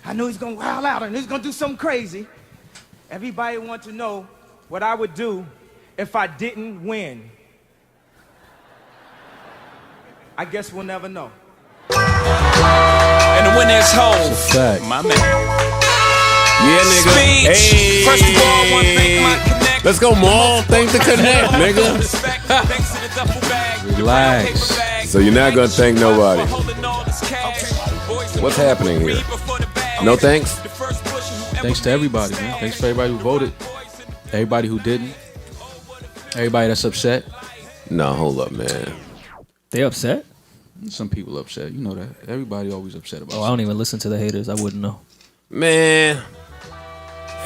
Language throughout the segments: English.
I know he's gonna wild out and he's gonna do something crazy. Everybody wants to know what I would do if I didn't win. I guess we'll never know. And the winner's home. My man. Yeah, nigga. Speech. Hey. First of all, I want to thank my connect. Let's go, Maul. Thank the connect, nigga. Relax. So you're not gonna thank nobody. What's happening here? No thanks? Thanks to everybody, man. Thanks for everybody who voted. Everybody who didn't. Everybody that's upset. No, hold up, man. They upset? Some people upset. You know that. Everybody always upset about I don't even listen to the haters. I wouldn't know. Man.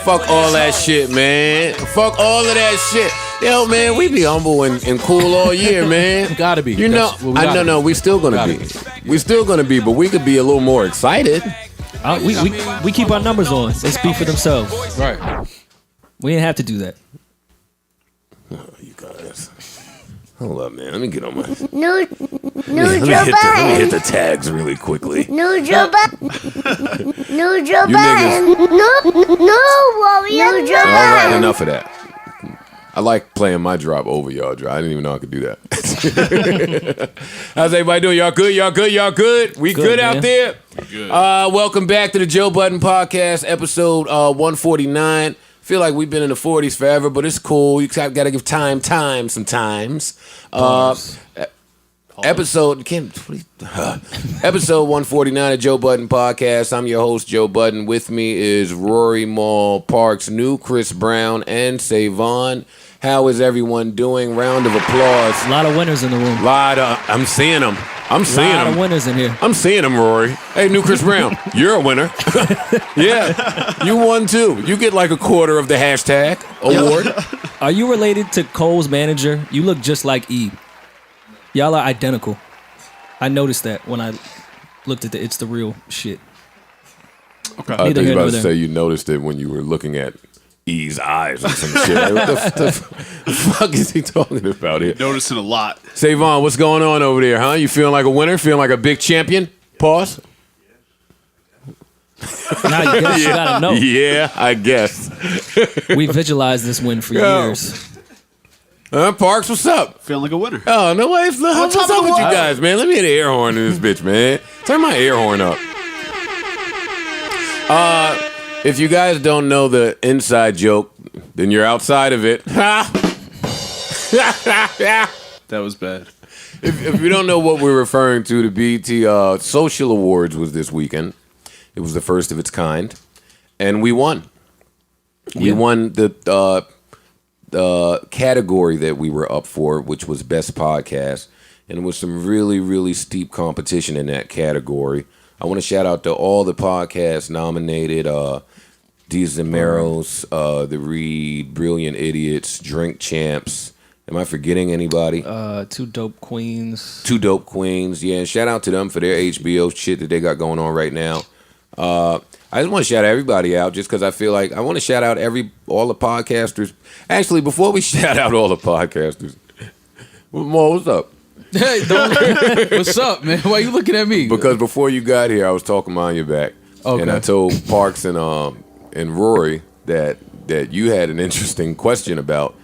Fuck all that shit, man. Fuck all of that shit. Yo, man, we be humble and cool all year, man. Gotta be. You know, no, we still gonna be. We still gonna be, but we could be a little more excited. We keep our numbers on. They speak for themselves. Right. We didn't have to do that. Oh, you guys. Hold up, man. Let me get on my... Let me hit the tags really quickly. No, Joe Budden. No, Joe Budden. No, Rory. No, Joe Budden. All right, enough of that. I like playing my drop over y'all drop. I didn't even know I could do that. How's everybody doing? Y'all good? Y'all good? Y'all good? We good out there? Good. Welcome back to the Joe Budden Podcast, episode 149. Feel like we've been in the 40s forever, but it's cool. You got to give time sometimes. Episode 149 of Joe Budden Podcast. I'm your host, Joe Budden. With me is Rory, Maul, Parks, New, Chris Brown, and Savon. How is everyone doing? Round of applause. A lot of winners in the room. I'm seeing them. A lot of winners in here. I'm seeing them, Rory. Hey, New Chris Brown, you're a winner. Yeah, you won too. You get like a quarter of the hashtag award. Are you related to Cole's manager? You look just like E. Y'all are identical. I noticed that when I looked at the It's the Real shit. Okay. I thought you were about to say you noticed it when you were looking at E's eyes or some shit. Like, what the fuck is he talking about here? Noticing a lot. Savon, what's going on over there, huh? You feeling like a winner? Feeling like a big champion? Pause. Now you gotta know. Yeah, I guess. We visualized this win for years. Parks, what's up? Feeling like a winner. Oh, no way. What's up with you guys, man? Let me hit an air horn in this bitch, man. Turn my air horn up. If you guys don't know the inside joke, then you're outside of it. That was bad. If you don't know what we're referring to, the BET Social Awards was this weekend. It was the first of its kind, and we won. We won the category that we were up for, which was Best Podcast, and it was some really, really steep competition in that category. I want to shout out to all the podcasts nominated, D. Zameros, The Read, Brilliant Idiots, Drink Champs. Am I forgetting anybody? Two Dope Queens. Yeah, shout out to them for their HBO shit that they got going on right now. I just want to shout everybody out just because I feel like I want to shout out all the podcasters. Actually, before we shout out all the podcasters, Mo, what's up? Hey, what's up, man? Why you looking at me? Because before you got here, I was talking behind your back, and I told Parks and Rory that you had an interesting question about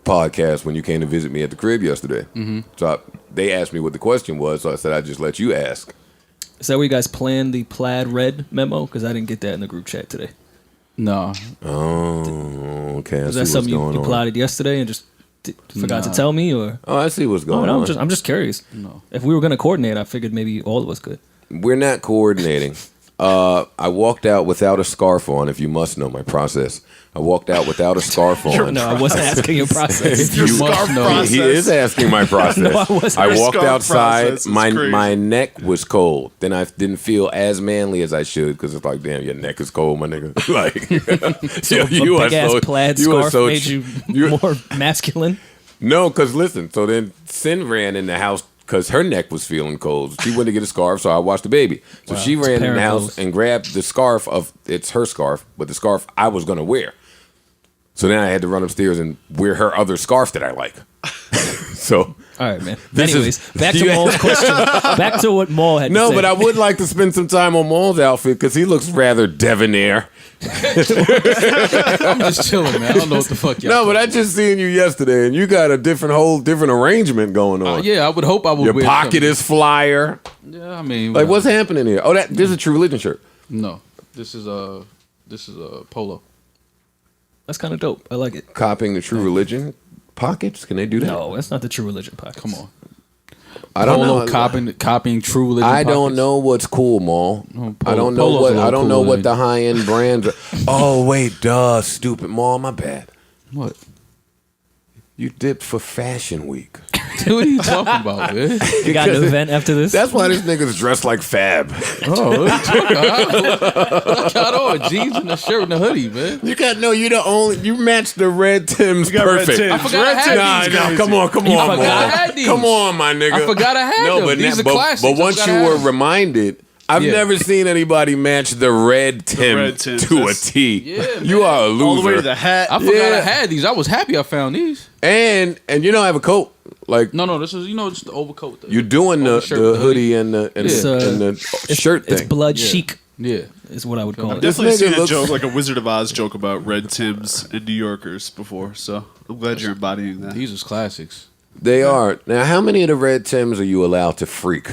podcasts when you came to visit me at the crib yesterday. Mm-hmm. So they asked me what the question was, so I said I'd just let you ask. Is that where you guys planned the plaid red memo? Because I didn't get that in the group chat today. No. Oh, okay. Is that something you plotted yesterday and just forgot to tell me? Or? Oh, I see what's going on. I'm just curious. No. If we were going to coordinate, I figured maybe all of us could. We're not coordinating. I walked out without a scarf on, if you must know my process. I walked out without a scarf on. No, I wasn't asking your process. Your scarf process. He is asking my process. No, I wasn't. I walked outside. My neck was cold. Then I didn't feel as manly as I should because it's like, damn, your neck is cold, my nigga. Like, so you a big-ass plaid scarf made you more masculine? No, because listen, so then Sin ran in the house because her neck was feeling cold. She went to get a scarf, so I watched the baby. So she ran in the house and grabbed the scarf it's her scarf, but the scarf I was going to wear. So then I had to run upstairs and wear her other scarf that I like. So All right, man. This Anyways, is- back to Yeah. Maul's question. Back to what Maul had to No, say. but I would like to spend some time on Maul's outfit because he looks rather debonair. I'm just chilling, man. I don't know what the fuck y'all. No, but I just seen you yesterday, and you got a whole different arrangement going on. Yeah, I would hope I would. Your wear pocket something. is flyer. Yeah, I mean, Like, what's happening here? Oh, this is a True Religion shirt. No, this is a polo. That's kind of dope. I like it. Copying the True Religion pockets? Can they do that? No, that's not the True Religion podcast. Come on, I don't polo know. copying True Religion. I don't pockets. know what's cool, Maul. Oh, I don't know Polo's what a little I don't know cooler what than- the high end brands are. Oh wait, duh, stupid Maul. My bad. What? You dipped for Fashion Week. What are you talking about, man? You got an event after this? That's why this nigga's dressed like Fab. Oh, what are you talking about? What I got on jeans and a shirt and a hoodie, man. You got you the only you matched the red Tims got red perfect. Tims. I forgot I had Nah, these. come on, You Maul. forgot I had these. Come on, my nigga. I forgot I had them. These are classics. But I once forgot you I were had them. reminded, I've Yeah. never seen anybody match the red Tim red Tims, to a that's- T. Yeah, You are a loser. All the way to the hat. I forgot Yeah. I had these. I was happy I found these. And you don't have a coat. Like No, this is just the overcoat. you're doing the Overshirt, the hoodie and the shirt thing. It's blood Yeah. chic, Yeah. is what I would call it. This Definitely nigga seen a looks- joke, like a Wizard of Oz joke about red Tims and New Yorkers before, so I'm glad you're embodying that. These is classics. They are. Now, how many of the red Tims are you allowed to freak?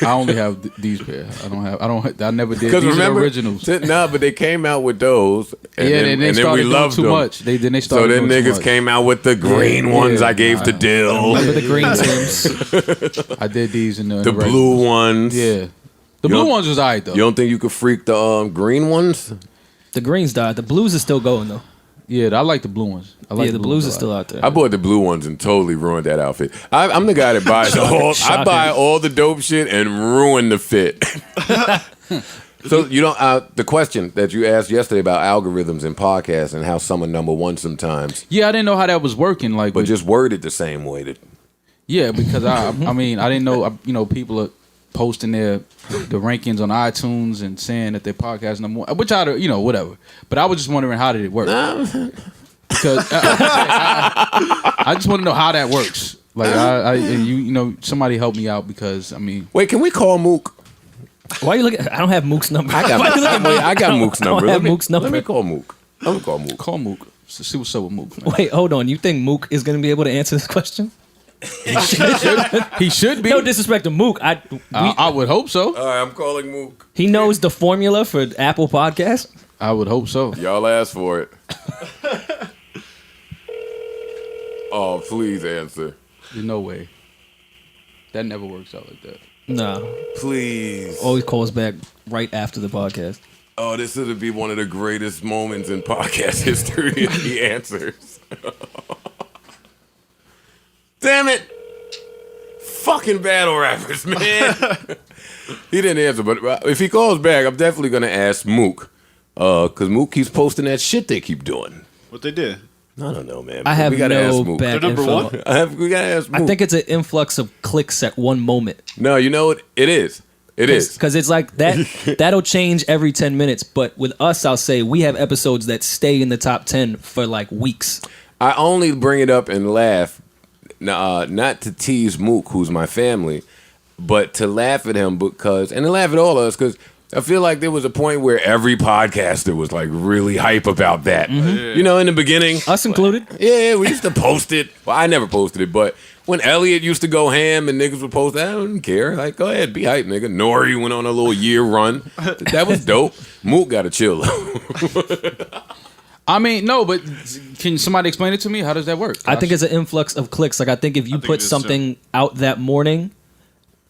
I only have these pair. I never did. Because These are remember, the originals. but they came out with those, and Yeah, then, they and then started we doing loved too them. much. They So started then doing too niggas much. came out with the green ones. I gave to Dill, Remember the green Tims? I did these in the the regular- blue ones. Yeah, the You blue don't- ones was alright though. You don't think you could freak the green ones? The greens died. The blues is still going though. Yeah, I like the blue ones. I like Yeah, the blue blues ones is a lot. still out there. I bought the blue ones and totally ruined that outfit. I'm the guy that buys all. I Shocking. buy all the dope shit and ruin the fit. So you don't. The question that you asked yesterday about algorithms and podcasts and how some are number one sometimes, Yeah, I didn't know how that was working. Like, but just worded the same way. yeah, because I mean, I didn't know. People are posting the rankings on iTunes and saying that their podcast number one, which whatever. But I was just wondering how did it work? Because I just want to know how that works. Like somebody help me out because I mean, Wait, can we call Mook? Why you looking? I don't have Mook's number. I got Mook's number. have Mook's number. Let me call Mook. I'm gonna call Mook. call Mook. See what's up with Mook. Man. Wait, hold on. You think Mook is going to be able to answer this question? He should be. No disrespect to Mook. I would hope so. All right, I'm calling Mook. He knows the formula for Apple Podcast. I would hope so. Y'all asked for it. Oh, please answer. There's no way. That never works out like that. Nah. Please. Always calls back right after the podcast. Oh, this would be one of the greatest moments in podcast history if he answers. Damn it! Fucking battle rappers, man. He didn't answer, but if he calls back, I'm definitely gonna ask Mook. Because Mook keeps posting that shit they keep doing. What they did? I don't know, man. I have we gotta ask no Mook. back They're number info. one? We gotta ask Mook. I think it's an influx of clicks at one moment. No, you know what? It is. It is. Because it's like that. That'll change every 10 minutes. But with us, I'll say we have episodes that stay in the top 10 for like weeks. I only bring it up and laugh, not to tease Mook, who's my family, but to laugh at him and to laugh at all of us, because I feel like there was a point where every podcaster was like really hype about that. You know, in the beginning. Us included. Yeah, we used to post it. Well, I never posted it, but when Elliot used to go ham and niggas would post, I didn't care. Like, go ahead, be hype, nigga. Nori went on a little year run. That was dope. Mook got to chill. I mean, no, but can somebody explain it to me? How does that work? I think it's an influx of clicks. Like I think if you think put it is, something out that morning,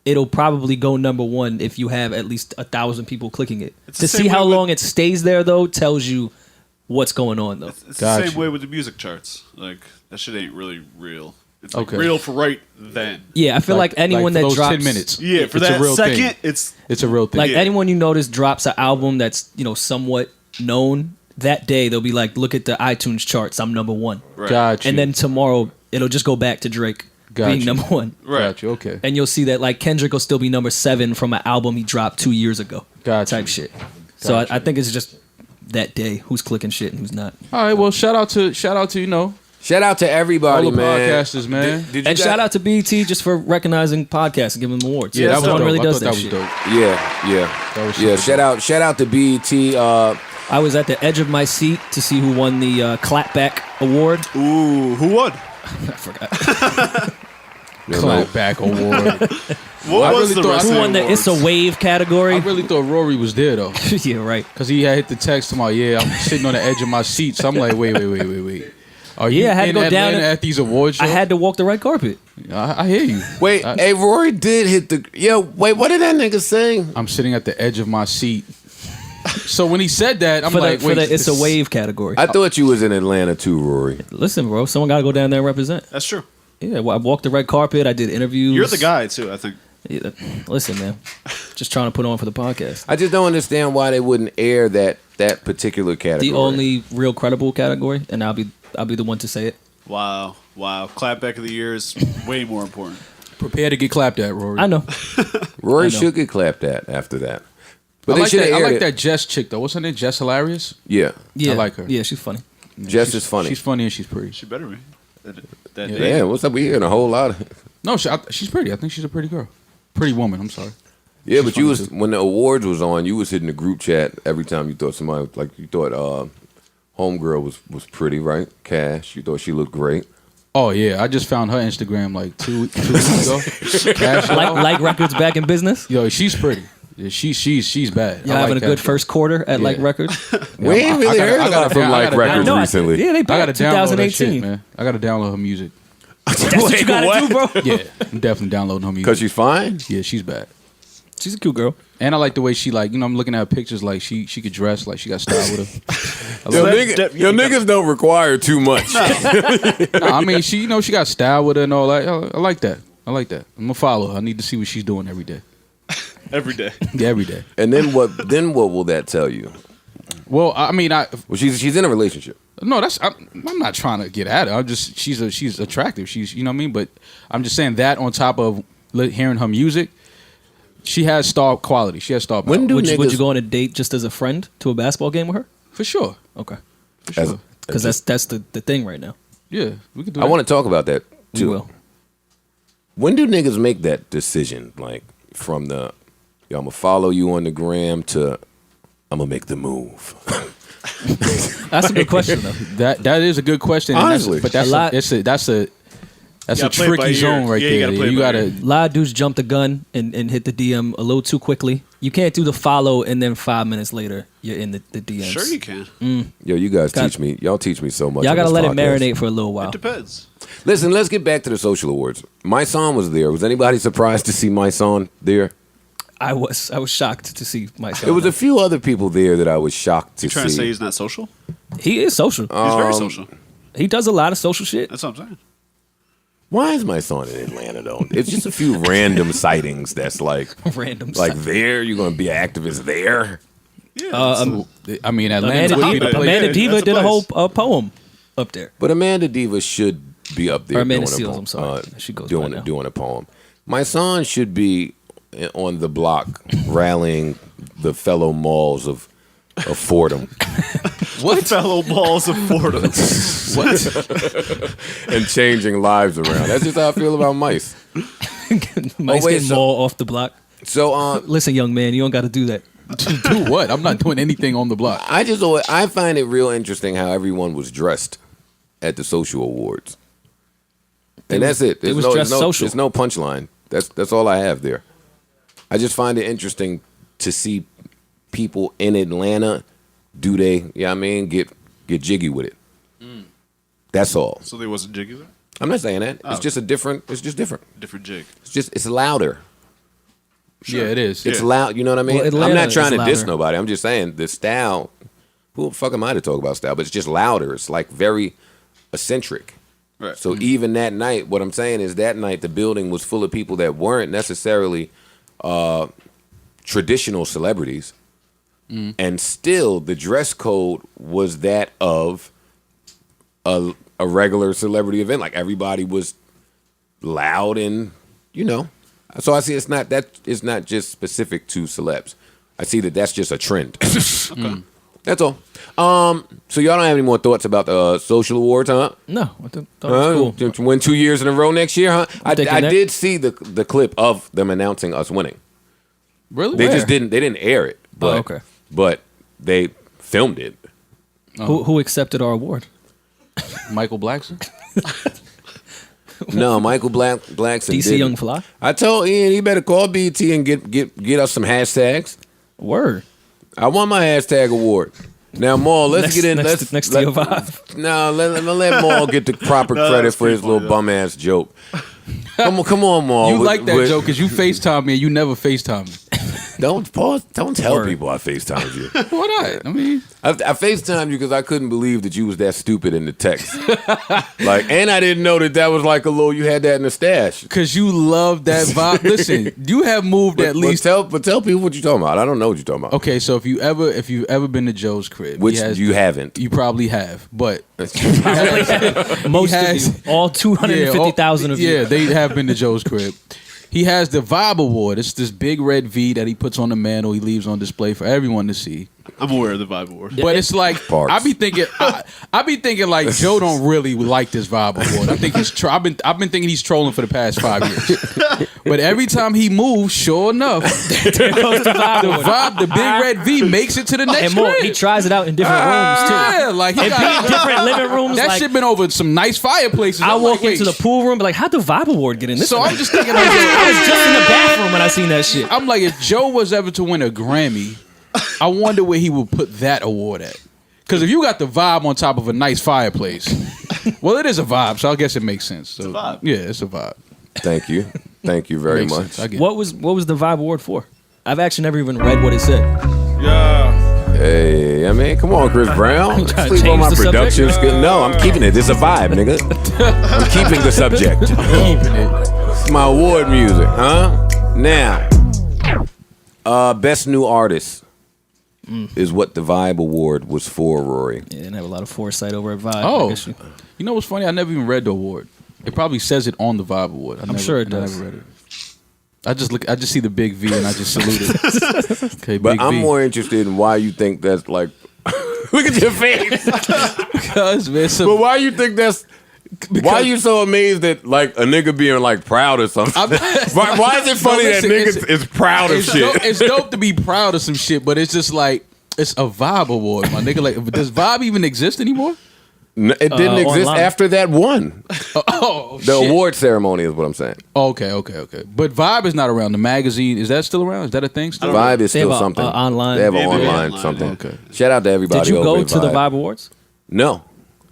it'll probably go number one if you have at least 1,000 people clicking it. It's To the see same how way with- long it stays there, though, tells you what's going on, though. It's Gotcha. the same way with the music charts. Like, that shit ain't really real. It's like Okay. real for right then. Yeah, I feel like anyone for that those drops 10 minutes. Yeah, for it's a that real second, thing. It's a real thing. Like Yeah. anyone you notice drops an album that's somewhat known that day, they'll be like, "Look at the iTunes charts, I'm number one." Right. Got you. And then tomorrow it'll just go back to Drake being you. number one. Right. Got you. Okay. And you'll see that like Kendrick will still be number 7 from an album he dropped 2 years ago. Gotcha. Type shit. So I think it's just that day who's clicking shit and who's not. All right. Well, shout out to Shout out to everybody, All the man. podcasters, man. Did you And shout out to BET just for recognizing podcasts and giving them awards. Yeah, that was Someone dope. really I does thought that that was shit. dope. Yeah. was Yeah, super shout out to BET. I was at the edge of my seat to see who won the Clapback Award. Ooh, who won? I forgot. Clapback award. What was the rest Who of won the awards? It's a Wave category? I really thought Rory was there though, Yeah, right. because he had hit the text to my I'm sitting on the edge of my seat. So I'm like, wait. Are you Yeah, I had to in go Atlanta down at these awards shows? I had to walk the red carpet. I hear you. Wait, hey, Rory did hit the. Yo, wait, what did that nigga say? I'm sitting at the edge of my seat. So when he said that, I'm For like, the wait, It's a Wave category. I thought you was in Atlanta too, Rory. Listen, bro, someone got to go down there and represent. That's true. Yeah, well, I walked the red carpet. I did interviews. You're the guy too, I think. Yeah, listen, man, just trying to put on for the podcast. I just don't understand why they wouldn't air that particular category. The only real credible category, and I'll be the one to say it. Wow. Clapback of the year is way more important. prepare to get clapped at, Rory. I know. Rory I know. should get clapped at after that. But I they like should have that. I aired like it. that Jess chick though. What's her name? Jess Hilarious. Yeah, Yeah, I like her. Yeah, she's funny. Jess is funny. She's funny and she's pretty. She better be. That Yeah. day. Yeah, what's up? We hearing a whole lot of. No, she's pretty. I think she's a pretty girl. Pretty woman. I'm sorry. Yeah, She's but you funny, was too. when the awards was on, you was hitting the group chat every time you thought somebody you thought homegirl was pretty, right? Cash, you thought she looked great. Oh yeah, I just found her Instagram like two weeks ago. Cash, Like Records back in business. yo, she's pretty. Yeah, she's bad. Y'all I having like a good Cash. first quarter at Yeah. Like Records. We ain't really heard a lot from Like Records No, recently. yeah, they I gotta back download that 2018. shit, man. I gotta download her music. That's what you gotta do, bro. Yeah, I'm definitely downloading her music. Because she's fine. Yeah, she's bad. She's a cute girl. And I like the way she I'm looking at her pictures like she could dress like she got style with her. Yo, that- your niggas don't require too much. I mean, she she got style with her and all that. I like that. I'm gonna follow her. I need to see what she's doing every day. Every day. Yeah, every day. And then what? Then what will that tell you? Well, I mean, Well, she's in a relationship. no, I'm not trying to get at her. I'm just she's attractive. She's you know what I mean. But I'm just saying that on top of hearing her music, she has star quality. She has star power. When do Would niggas you go on a date just as a friend to a basketball game with her? For sure. Okay. For as- sure. Because that's the thing right now. Yeah, we could do I that. want to talk about that We too. will. When do niggas make that decision? Like from the, yo, I'm gonna follow you on the gram to, I'm gonna make the move. That's a good question though. That is a good question. and Honestly. but that's A lot- that's a gotta play it by tricky ear. zone right Yeah, you there. gotta play it You by gotta. ear. A lot of dudes jump the gun and hit the DM a little too quickly. You can't do the follow and then 5 minutes later you're in the DMs. Sure you can. Yo, you guys Got- teach me. Y'all teach me so much. Y'all on gotta this let it podcast. marinate for a little while. It depends. Listen, let's get back to the social awards. My son was there. Was anybody surprised to see my son there? I was shocked to see myself. There was a few other people there that I was shocked to You trying to say see. he's not social? He is social. He's very social. He does a lot of social shit. That's what I'm saying. Why is my son in Atlanta though? It's just a few random sightings. That's like Random like stuff. there. You're gonna be an activist there. Yeah. I mean, Amanda Atlanta would be the Diva- place. Amanda Yeah, Diva that's a did a whole place. poem up there. But Amanda Diva should be up there. Or Amanda doing a Seals, poem. I'm sorry. She goes doing by now. doing a poem. My son should be on the block rallying the fellow malls of Fordham What? Fellow balls of Fordham. and changing lives around. That's just how I feel about mice. Mice wait, getting so- more off the block. So Listen, young man, you don't got to do that. Do what? I'm not doing anything on the block. I find it real interesting how everyone was dressed at the social awards. And that's it. was dressed social. There's no punchline. That's all I have there. I just find it interesting to see people in Atlanta do get jiggy with it. That's all. So they wasn't jiggy there? I'm not saying that. It's just different. Different jig. It's louder. Yeah, it is. It's Yeah. loud. You know what I mean? Well, I'm Atlanta not trying is to diss louder. nobody. I'm just saying the style. Who the fuck am I to talk about style? But it's just louder. It's like very eccentric. Right. So even that night, what I'm saying is that night the building was full of people that weren't necessarily traditional celebrities, and still the dress code was that of a regular celebrity event. Like everybody was loud and So I see it's not just specific to celebs. I see that that's just a trend. That's That's all. So y'all don't have any more thoughts about the social awards, huh? No, I thought it was cool. To win 2 years in a row next year, huh? I thinking that. did see the clip of them announcing us winning. Really? They Where? just didn't air it. But, okay. But they filmed it. Who accepted our award? Michael Blackson? No, Michael Blackson DC didn't. Young Fly? I told Ian he better call BT and get us some hashtags. Word. I won my hashtag award. Now, Maul, let's get in. Next to your vibe. No, let Maul get the proper credit for his little bum ass joke. Come on, Maul. You like that joke because you FaceTime me and you never FaceTime me. Don't tell people I FaceTimed you. Why not? I mean, I FaceTimed you because I couldn't believe that you was that stupid in the text. And I didn't know that was like a little. You had that in the stash. because you love that vibe. Listen, you have moved at least. But tell people what you're talking about. I don't know what you're talking about. Okay, so if you've ever been to Joe's crib, Which you haven't. You probably have, but Most of you. All 250,000 of you. Yeah, they have been to Joe's crib. He has the Vibe Award. It's this big red V that he puts on the mantle. He leaves on display for everyone to see. I'm aware of the Vibe Award. But it's like Parts. I be thinking like Joe don't really like this Vibe Award. I think I've been thinking he's trolling for the past 5 years. But every time he moves, sure enough, the big red V makes it to the next And more, crib. he tries it out in different rooms too. Yeah, like he And got different living rooms. that like, shit been over some nice fireplaces. I I'm walk like, into the wait, pool room, be like, how'd the Vibe Award get in this? So one? I'm just thinking, I was just in the bathroom when I seen that shit. I'm like, if Joe was ever to win a Grammy, I wonder where he would put that award at. Because if you got the vibe on top of a nice fireplace, well, it is a vibe, so I guess it makes sense. So, It's a vibe. Yeah, it's a vibe. Thank you very Makes much. sense. I get it. What was the Vibe Award for? I've actually never even read what it said. Yeah. Hey, I mean, come on, Chris Brown. trying to Sleep on change my the subject? production skill. No, I'm keeping it. It's a vibe, nigga. I'm keeping the subject. Keeping it. It's my award music, huh? Now, best new artist is what the Vibe Award was for, Rory. Yeah, didn't have a lot of foresight over at Vibe. I Oh, guess you know what's funny? I never even read the award. It probably says it on the Vibe Award. I'm sure it I does. never read it. I just see the big V and I just salute it. Okay, But big I'm V. more interested in why you think that's like. Look at your face. Because man, But why you think that's. Why are you so amazed that like a nigga being like proud of something? why is it funny No, that listen, niggas is proud of it's shit? dope, it's dope to be proud of some shit, but it's just like it's a Vibe Award, my nigga. Like, does Vibe even exist anymore? It didn't exist online. after that one. Oh, The shit. award ceremony is what I'm saying. Okay. But Vibe is not around. The magazine, is that still around? Is that a thing still? Vibe is They have still a- something. online- They have an Maybe online online, something. okay. Shout out to everybody. Did you over go at to the Vibe Awards? No.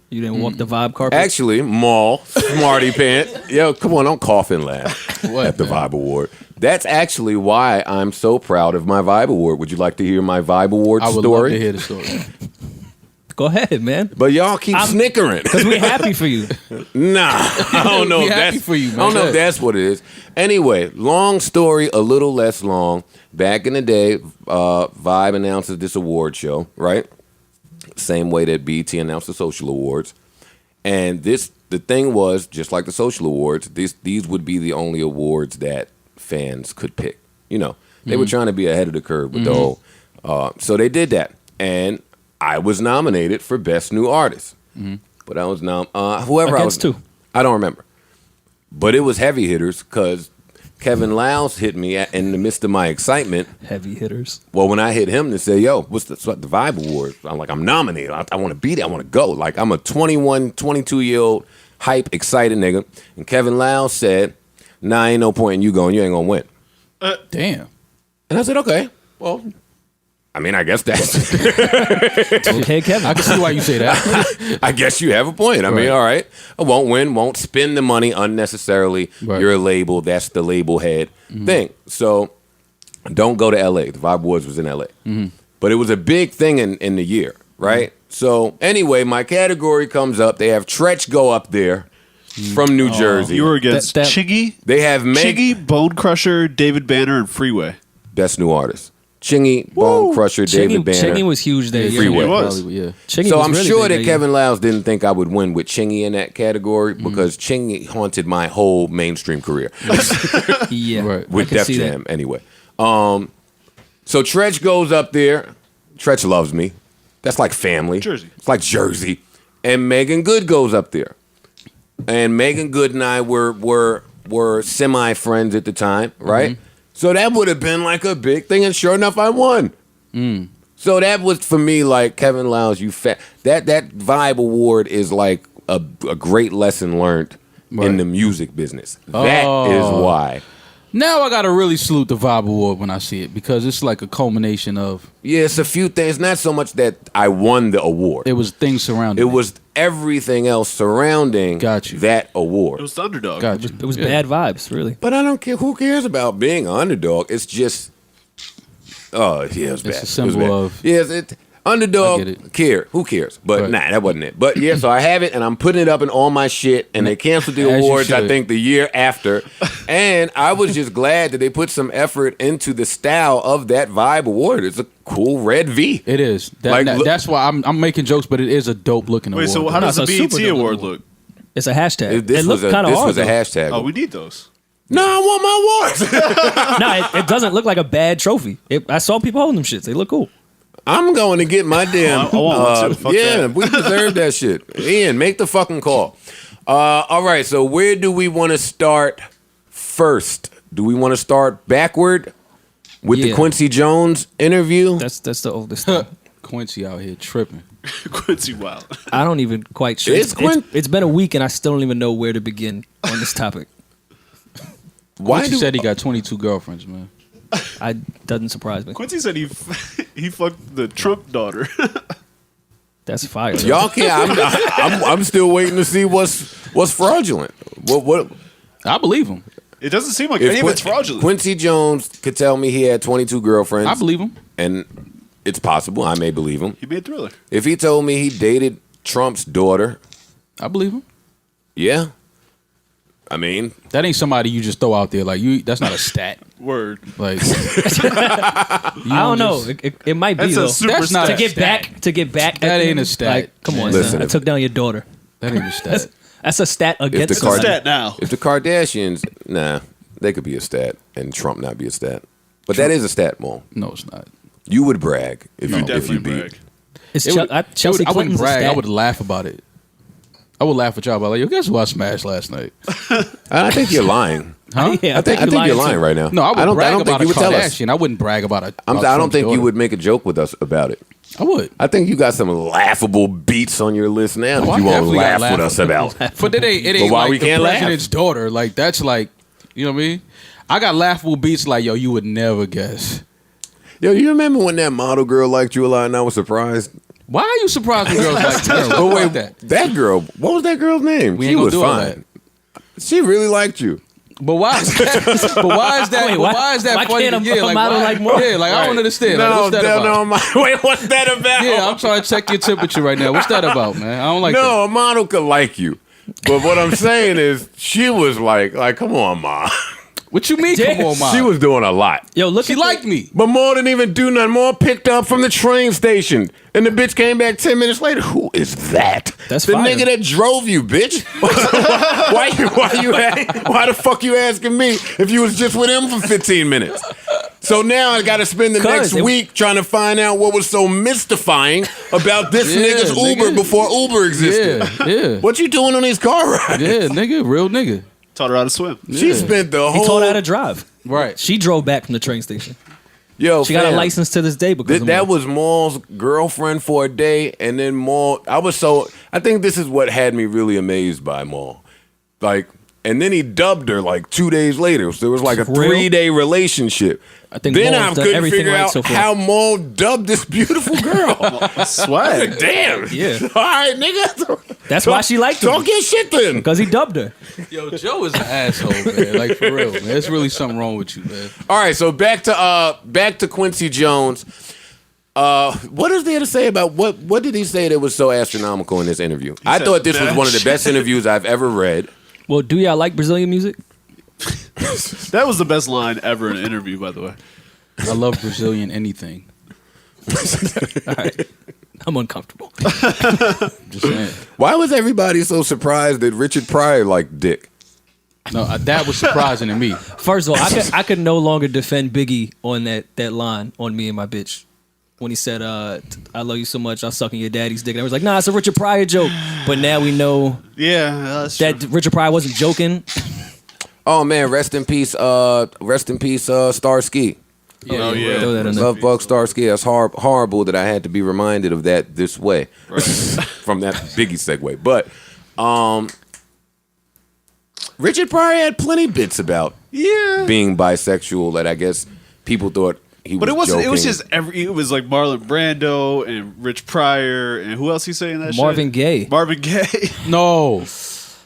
You didn't walk the Vibe carpet? Actually, Maul, Smarty Pants. Yo, come on, don't cough and laugh at the Vibe Award. That's actually why I'm so proud of my Vibe Award. Would you like to hear my Vibe Award I would story? love to hear the story. Go ahead, man. But y'all keep snickering. Because we're happy for you. Nah, I don't know We if happy that's for you, man. I don't know Go if ahead. that's what it is. Anyway, long story, a little less long. Back in the day, Vibe announces this award show, right? Same way that BT announced the social awards. And the thing was, just like the social awards, these would be the only awards that fans could pick. You know, they were trying to be ahead of the curve with the whole. So they did that, and I was nominated for Best New Artist. But I was whoever I was. Against two. I don't remember, but it was heavy hitters because Kevin Louse hit me in the midst of my excitement. Heavy hitters. Well, when I hit him to say, yo, what's the Vibe Award? I'm like, I'm nominated. I want to be there. I want to go. Like, I'm a 21, 22-year-old, hype, excited nigga. And Kevin Louse said, nah, ain't no point in you going. You ain't going to win. Damn. And I said, okay, well, I mean, I guess that's, Okay, Kevin. I can see why you say that. I guess you have a point. I mean, all right. I won't win, won't spend the money unnecessarily. Right. You're a label. That's the label head thing. So don't go to L.A. The Vibe Awards was in L.A. But it was a big thing in the year, right? So anyway, my category comes up. They have Tretch go up there from New Jersey. You were against That- Chiggy, They have Meg, Chiggy, Bone Crusher, David Banner, and Freeway. Best New Artist. Chingy, Bone Crusher, David Banner. Chingy was huge there. Yeah. Freeway. It was. Probably, yeah. Chingy So was I'm really sure big that that Kevin Louse didn't think I would win with Chingy in that category because Chingy haunted my whole mainstream career year. Yeah. Right. with I can Def see that. Jam anyway. So Tretch goes up there. Tretch loves me. That's like family. Jersey. It's like Jersey. And Megan Good goes up there. And Megan Good and I were semi-friends at the time, right? Mm-hmm. So that would have been like a big thing, and sure enough, I won. So that was, for me, like, Kevin Lowndes, that Vibe Award is like a great lesson learned in the music business. That is why. Now I gotta really salute the Vibe Award when I see it, because it's like a culmination of. Yeah, it's a few things. Not so much that I won the award. It was things surrounding. It was everything else surrounding that award. It was the underdog. It was bad vibes, really. But I don't care. Who cares about being an underdog? It's just. Oh, yeah, it was bad. It's a symbol of. Yes, underdog. Care. Who cares? But nah, that wasn't it. But yeah, so I have it, and I'm putting it up in all my shit, and they canceled the awards, I think, the year after. And I was just glad that they put some effort into the style of that Vibe Award. It's a cool red V. It is. That's why I'm making jokes, but it is a dope looking award. Wait, so how does the BET award look? It's a hashtag. This was a hashtag. Oh, we need those. No, I want my awards. No, it doesn't look like a bad trophy. I saw people holding them shits. They look cool. I'm going to get my damn. I want one too. Fuck that. We deserve that shit. Ian, make the fucking call. All right, so where do we want to start first? Do we want to start backward with the Quincy Jones interview? That's the oldest thing. Quincy out here tripping. Quincy wild. I don't even quite sure. It's been a week and I still don't even know where to begin on this topic. Why Quincy said he got 22 girlfriends, man. Doesn't surprise me. Quincy said he fucked the Trump daughter. That's fire. Y'all can't. I'm still waiting to see what's fraudulent. What? I believe him. It doesn't seem like any of it's fraudulent. Quincy Jones could tell me he had 22 girlfriends. I believe him. And it's possible. I may believe him. He made Thriller. If he told me he dated Trump's daughter, I believe him. Yeah. I mean, that ain't somebody you just throw out there like you. That's not a stat. Word. Like I don't know. It might be though. That's not to get back. That ain't a stat. Like, come on, listen, I took down your daughter. That ain't a stat. That's a stat against it's a stat now. If the Kardashians, they could be a stat, and Trump not be a stat. But that is a stat, Mo. No, it's not. You would brag if you definitely beat. Chelsea I wouldn't Clinton's brag. a stat. I would laugh about it. I would laugh at y'all about like, yo, guess who I smashed last night? I think you're lying. Huh? Yeah, I think you're lying right now. No, I would brag about think you a would tell us. Kardashian. I wouldn't brag about it. I don't think you would make a joke with us about it. I would. I think you got some laughable beats on your list now that you won't laugh with us about. But it ain't why like we the can't laugh? president's daughter. Like that's like, you know what I mean? I got laughable beats like, yo, you would never guess. Yo, you remember when that model girl liked you a lot and I was surprised? Why are you surprised when girls like her? Oh wait, that girl. What was that girl's name? We She ain't gonna was do all fine. She really liked you. But why is that? But why is that? Wait, why is that why funny? can't Yeah, a model like more? Yeah, like I don't understand. Like, No, what's that about? wait, what's that about? Yeah, I'm trying to check your temperature right now. What's that about, man? I don't like that. No, a model could like you. But what I'm saying is she was like, come on, Ma. What you mean, come on, Mom? She was doing a lot. Yo, look. She liked me. But Ma didn't even do nothing. Ma picked up from the train station. And the bitch came back 10 minutes later. Who is that? That's the fire. nigga that drove you, bitch. Why the fuck you asking me if you was just with him for 15 minutes? So now I got to spend the next week trying to find out what was so mystifying about this nigga's Uber before Uber existed. Yeah. What you doing on these car rides? Yeah, nigga, real nigga. Taught her how to swim. She spent the whole... He taught her how to drive. Right. She drove back from the train station. Yo, she got a license to this day because of that Maul. was Maul's girlfriend for a day, and then Maul... I think this is what had me really amazed by Maul. Like, and then he dubbed her like 2 days later. So it was like a 3-day relationship. I think then Maul's I done couldn't everything figure right out so far. how Maul dubbed this beautiful girl. Swag. Like, damn. Yeah. All right, nigga. That's why she liked him. Talk your shit then. Because he dubbed her. Yo, Joe is an asshole, man. Like for real, man. There's really something wrong with you, man. All right, so back to Quincy Jones. What is there to say about what did he say that was so astronomical in this interview? I thought this was one of the best interviews I've ever read. Well, do y'all like Brazilian music? That was the best line ever in an interview, by the way. I love Brazilian anything. All right. I'm uncomfortable. Just saying. Why was everybody so surprised that Richard Pryor liked dick? No, that was surprising to me. First of all, I could no longer defend Biggie on that line on Me and My Bitch. when he said, "I love you so much, I'll suck in your daddy's dick." And I was like, "Nah, it's a Richard Pryor joke." But now we know that's that true. Richard Pryor wasn't joking. Oh man, rest in peace, Starsky. Oh, yeah. Throw that in there. Love Bug Starsky. That's horrible that I had to be reminded of that this way from that Biggie segue. But Richard Pryor had plenty bits about being bisexual that I guess people thought he was. But it wasn't. joking. It was just it was like Marlon Brando and Rich Pryor and who else he saying that? Marvin shit? Gaye. Marvin Gaye. No,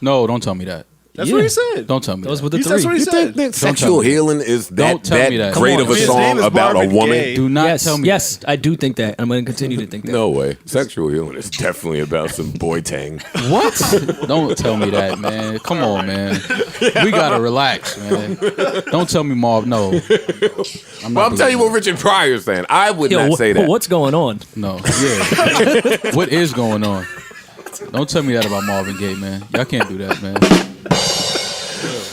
don't tell me that. That's Yeah. what he said. Don't tell me Those that. were the That's three. what he You said. think that sexual healing is Don't tell me that. great Come of on. a His song name is about Marvin a woman? Gaye. Do not Yes, tell me yes, that. I do think that. I'm going to continue to think that. No way. Sexual healing is definitely about some boy tang. What? Don't tell me that, man. Come on, man. We gotta relax, man. Don't tell me Marv. No. Well, I'm telling you what Richard Pryor is saying. I would Yo, not say that. what's going on? No. Yeah. What is going on? Don't tell me that about Marvin Gaye, man. Y'all can't do that, man.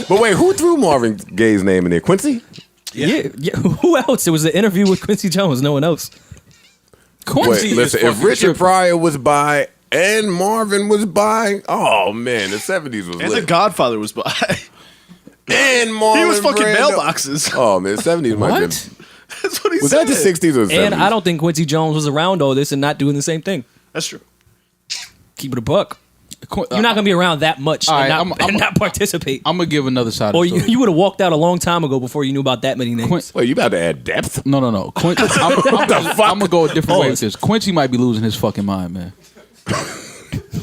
But wait, who threw Marvin Gaye's name in there? Quincy? Yeah. Who else? It was an interview with Quincy Jones. No one else. Quincy Wait, listen, is if fucking Richard tripping. Pryor was bi and Marvin was bi, oh man, the 70s was And The lit. Godfather was by. And Marlon He was fucking Brando. mailboxes. Oh man, the 70s might have What? been. That's what he Was said. that the 60s or the 70s? And I don't think Quincy Jones was around all this and not doing the same thing. That's true. Keep it a buck. You're not going to be around that much All right, and, and not participate. I'm gonna give another side Or of the story. you would have walked out a long time ago before you knew about that many names. Wait, you about to add depth? No. I'm gonna go a different way with this. Quincy might be losing his fucking mind, man.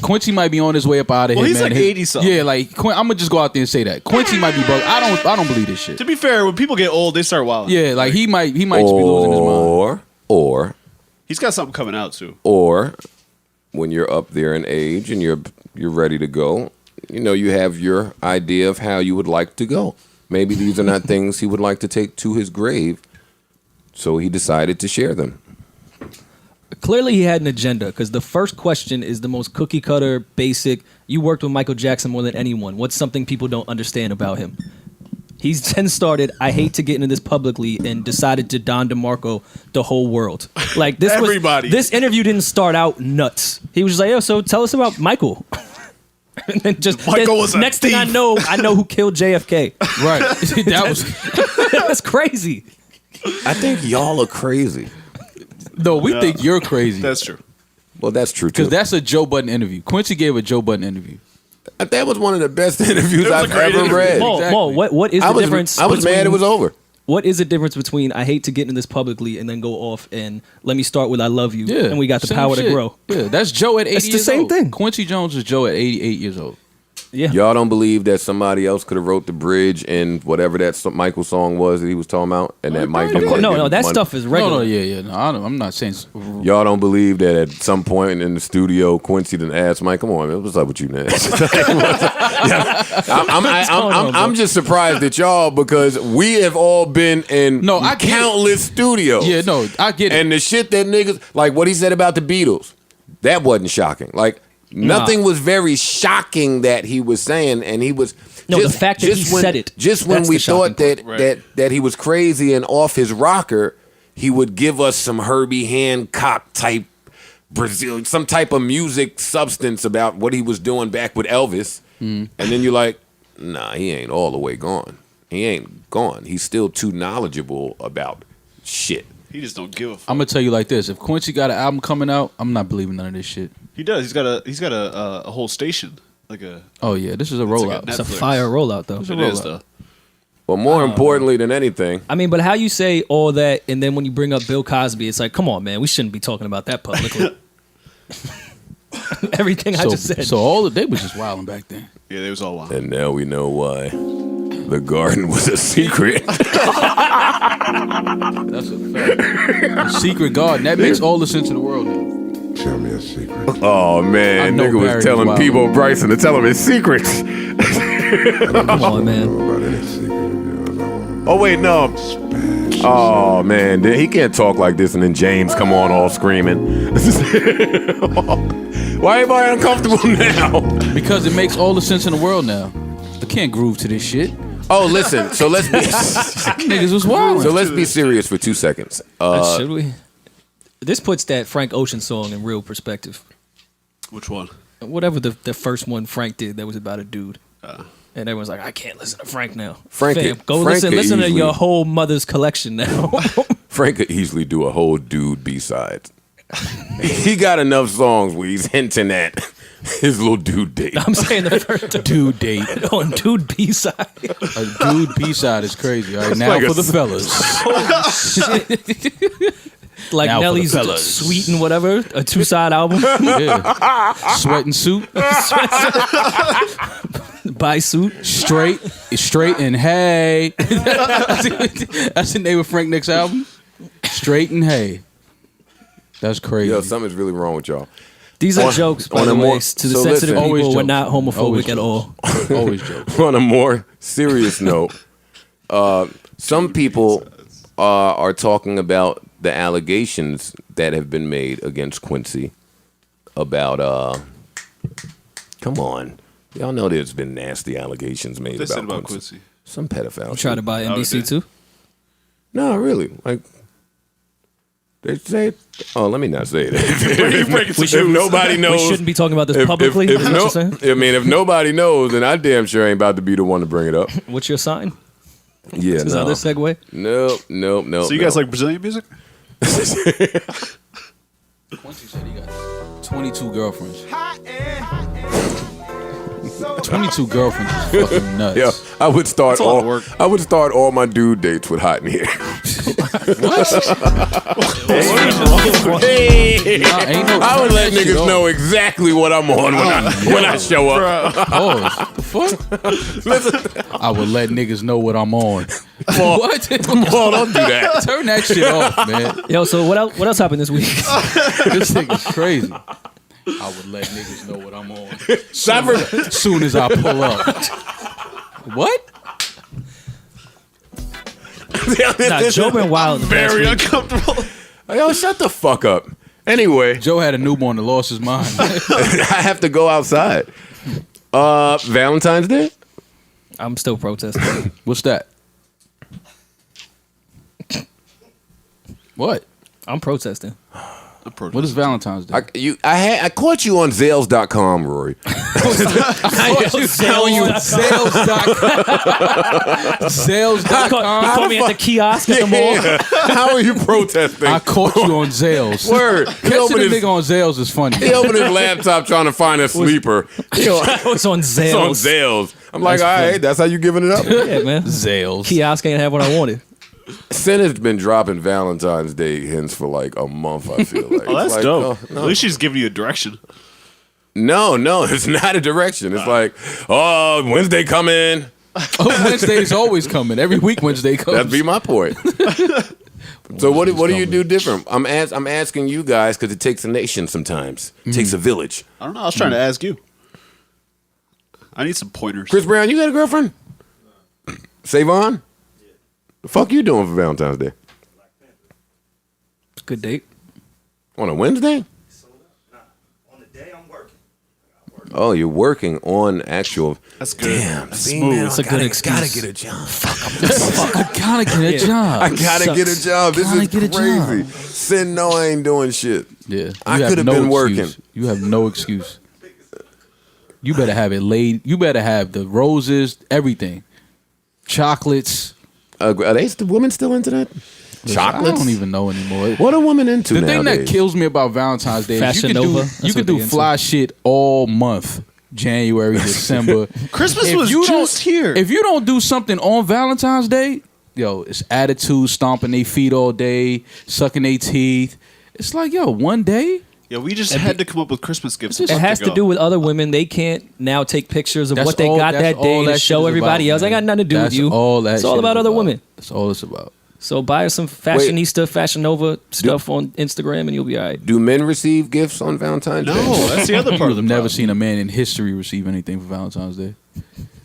Quincy might be on his way up out of Well, here, he's man. like 80-something. Yeah, like I'm gonna just go out there and say that Quincy might be broke. I don't believe this shit. To be fair, when people get old, they start wilding. Yeah, like he might just be losing his mind. Or He's got something coming out too. or when you're up there in age and you're ready to go, you know, you have your idea of how you would like to go. Maybe these are not things he would like to take to his grave, so he decided to share them. Clearly, he had an agenda because the first question is the most cookie cutter, basic. You worked with Michael Jackson more than anyone. What's something people don't understand about him? He's then started, I hate to get into this publicly, and decided to Don DeMarco the whole world. Like this Everybody. This interview didn't start out nuts. He was just like, yo, so tell us about Michael. And then just Michael was a next thing I thief. know who killed JFK. Right. That was That's crazy. I think y'all are crazy. no. We think you're crazy That's true. Well, that's true too. because that's a Joe Budden interview. Quincy gave a Joe Budden interview. That was one of the best interviews It was a I've great ever interview. read. Mo, Exactly. what is the difference? I was mad it was over. What is the difference between I hate to get into this publicly and then go off and let me start with I love you Yeah, and we got the same power shit. to grow? Yeah, that's Joe at 80 It's the years same old. thing. Quincy Jones is Joe at 88 years old. Yeah. Y'all don't believe that somebody else could have wrote the bridge in whatever that Michael song was that he was talking about, and that Mike didn't No, give no, that money? stuff is No, regular. yeah. No, I'm not saying. Y'all don't believe that at some point in the studio, Quincy didn't ask Mike, "Come on, man, what's up with you, man?" I'm just surprised at y'all because we have all been in No, I get it. countless studios. Yeah, no, I get it. And the shit that niggas like what he said about the Beatles, that wasn't shocking. Like nothing was very shocking that he was saying, and he was No, the fact that he said it, Just when that's we the shocking thought that part. that he was crazy and off his rocker, he would give us some Herbie Hancock type Brazil, some type of music substance about what he was doing back with Elvis, and then you're like, nah, he ain't all the way gone. He ain't gone. He's still too knowledgeable about shit. He just don't give a fuck. I'm gonna tell you like this: if Quincy got an album coming out, I'm not believing none of this shit. He does. He's got a whole station. Like a. Oh yeah, this is a like rollout. a It's a Netflix. fire rollout, though. It is though. But more importantly than anything, I mean, but how you say all that, and then when you bring up Bill Cosby, it's like, come on, man, we shouldn't be talking about that publicly. Everything I just said. So all they was just wilding back then. Yeah, they was all wild. and now we know why the garden was a secret. That's a fact. A secret garden that makes all the sense in the world. Now. Tell me a secret. Oh I man, know nigga Barry was telling was Peebo Bryson to tell him his secrets. Come on, man. About any secret of yours, I want Oh wait, no. Oh man, he can't talk like this and then James come on all screaming. Why everybody uncomfortable now? Because it makes all the sense in the world now. I can't groove to this shit. Oh listen, so let's be Niggas was wild. so let's be serious for 2 seconds. Should we? This puts that Frank Ocean song in real perspective. Which one? Whatever the first one Frank did that was about a dude. And everyone's like, I can't listen to Frank now. Frank listen could to easily- your whole mother's collection now. Frank could easily do a whole dude B-side. He got enough songs where he's hinting at his little dude date. I'm saying the first Dude date. on dude B side. A dude B-side is crazy. All right, now like for a the fellas. Like Now for the Nelly's fellas. Sweet and whatever, a 2-side album. Yeah. Sweat and suit. Buy suit. Straight and hey. That's the name of Frank Nick's album. Straight and hey. That's crazy. Yo, something's really wrong with y'all. These are On- jokes, by on the a way. more- To the so sensitive listen. Always people, we're jokes. not homophobic Always at all. Always jokes. On a more serious note, some people are talking about the allegations that have been made against Quincy about come on. Y'all know there's been nasty allegations made They said about about Quincy. Quincy. Some pedophile. Try to buy Oh, NBC did. too. No, really. Like they say. Oh, let me not say that. If nobody We knows, shouldn't be talking about this publicly. If is that what you're saying? I mean, if nobody knows, then I damn sure ain't about to be the one to bring it up. What's your sign? Yeah, Is no, that this segue? no. So you guys like Brazilian music? Quincy said he got 22 girlfriends. 22 girlfriends is fucking nuts. Yeah, I would start That's a lot all. of work. I would start all my dude dates with hot in here. Hey, Ain't no I would let that shit niggas off. know exactly what I'm on when I show up. Oh, the fuck? I would let niggas know what I'm on. What? Paul, don't do that. Turn that shit off, man. Yo, so what else happened this week? This nigga's crazy. I would let niggas know what I'm on. Soon as I pull up. What? Nah, Joe been wild. in the past Very week. uncomfortable. Yo, shut the fuck up. Anyway, Joe had a newborn and lost his mind. I have to go outside. Valentine's Day? I'm still protesting. What's that? What? I'm protesting. What is Valentine's Day? I caught you on Zales.com, Rory. Sales.com. You caught me at the kiosk at the mall. How are you protesting? I caught you on Zales. Word. He Catching opened, a his, nigga on Zales is funny. he opened his laptop trying to find a sleeper. It's on It's on Zales. Zales. I'm like, That's all funny. right, that's how you giving it up. Yeah, man. Zales. Kiosk ain't have what I wanted. Sin has been dropping Valentine's Day hints for like a month, I feel like. Oh, that's It's like, dope. No, At least she's giving you a direction. no, it's not a direction. It's like, oh, Wednesday coming. Oh, Wednesday's always coming. Every week Wednesday comes. That'd be my point. So what do you do different? I'm asking you guys because it takes a nation sometimes. It takes a village. I don't know. I was trying to ask you. I need some pointers. Chris Brown, you got a girlfriend? Savon? The fuck you doing for Valentine's Day? Good date. On a Wednesday? On the day I'm working. Oh, you're working on actual. That's good. Damn, That's see, smooth. man, It's a good excuse. Gotta get a job. I gotta get a job. I gotta Sucks. get a job. This Gotta is get a crazy. Sin, no, I ain't doing shit. Yeah. I You have coulda no been working. excuse. You have no excuse. You better have it laid. You better have the roses, everything. Chocolates. Are the women still into that? Chocolates? I don't even know anymore. What are women into The thing nowadays? that kills me about Valentine's Day is Fashion you Nova. can That's do, you can what they do into. fly shit all month. January, December. Christmas If was you just don't- here. If you don't do something on Valentine's Day, yo, it's attitude, stomping their feet all day, sucking their teeth. It's like, yo, one day? Yeah, we just had to come up with Christmas gifts. It has to do with other women. They can't now take pictures of That's what they all- got that's that day all to that show shit is everybody about, else. I man. got nothing to do That's with you. all that It's all shit about is other women. That's all it's about. So buy her some fashionista, Fashion Nova stuff on Instagram, and you'll be all right. Do men receive gifts on Valentine's Day? No, that's the other part You of the have never problem. seen a man in history receive anything for Valentine's Day.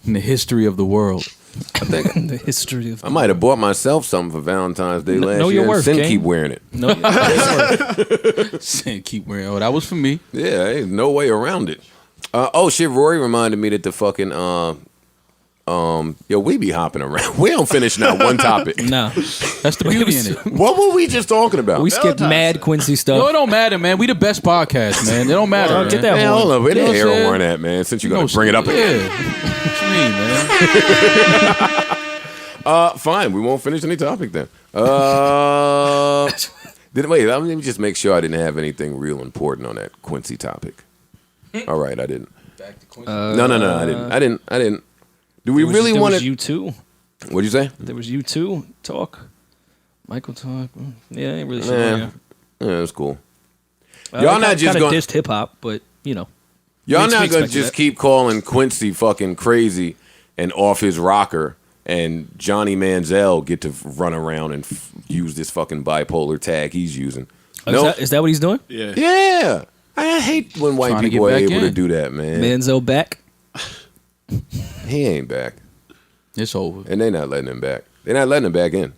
In the history of the world. I think The history of I might have bought myself something for Valentine's Day last know year. your worth, and Sin King. keep wearing it. no. Keep wearing. Oh, that was for me. Yeah, ain't no way around it. Oh shit, Rory reminded me that the fucking Yo, we be hopping around. We don't finish not one topic. No. That's the beauty in it. What were we just talking about? We skipped mad Quincy stuff. No, it don't matter, man. We the best podcast, man. It don't matter. Well, man. get that Man, hold up. Where You know the what I'm air saying? horn at, man? Since you're You going know, to bring it up again. Yeah. What you mean, man? Fine. We won't finish any topic then. Wait, let me just make sure I didn't have anything real important on that Quincy topic. All right, I didn't. Back to Quincy. No, I didn't. Do we really want There was to? you two. What'd you say? There was you two talk. Michael talk. Yeah, I ain't really sure. Yeah, Yeah. that's cool. Y'all not just kind of going. dissed hip hop, but you know. Y'all we not gonna expected just that. keep calling Quincy fucking crazy and off his rocker, and Johnny Manziel get to run around and use this fucking bipolar tag he's using. Is that what he's doing? Yeah. Yeah, I hate when white Trying to people are get back able to in. do that, man. Manzo back. He ain't back, It's over. and they not letting him back. They're not letting him back in.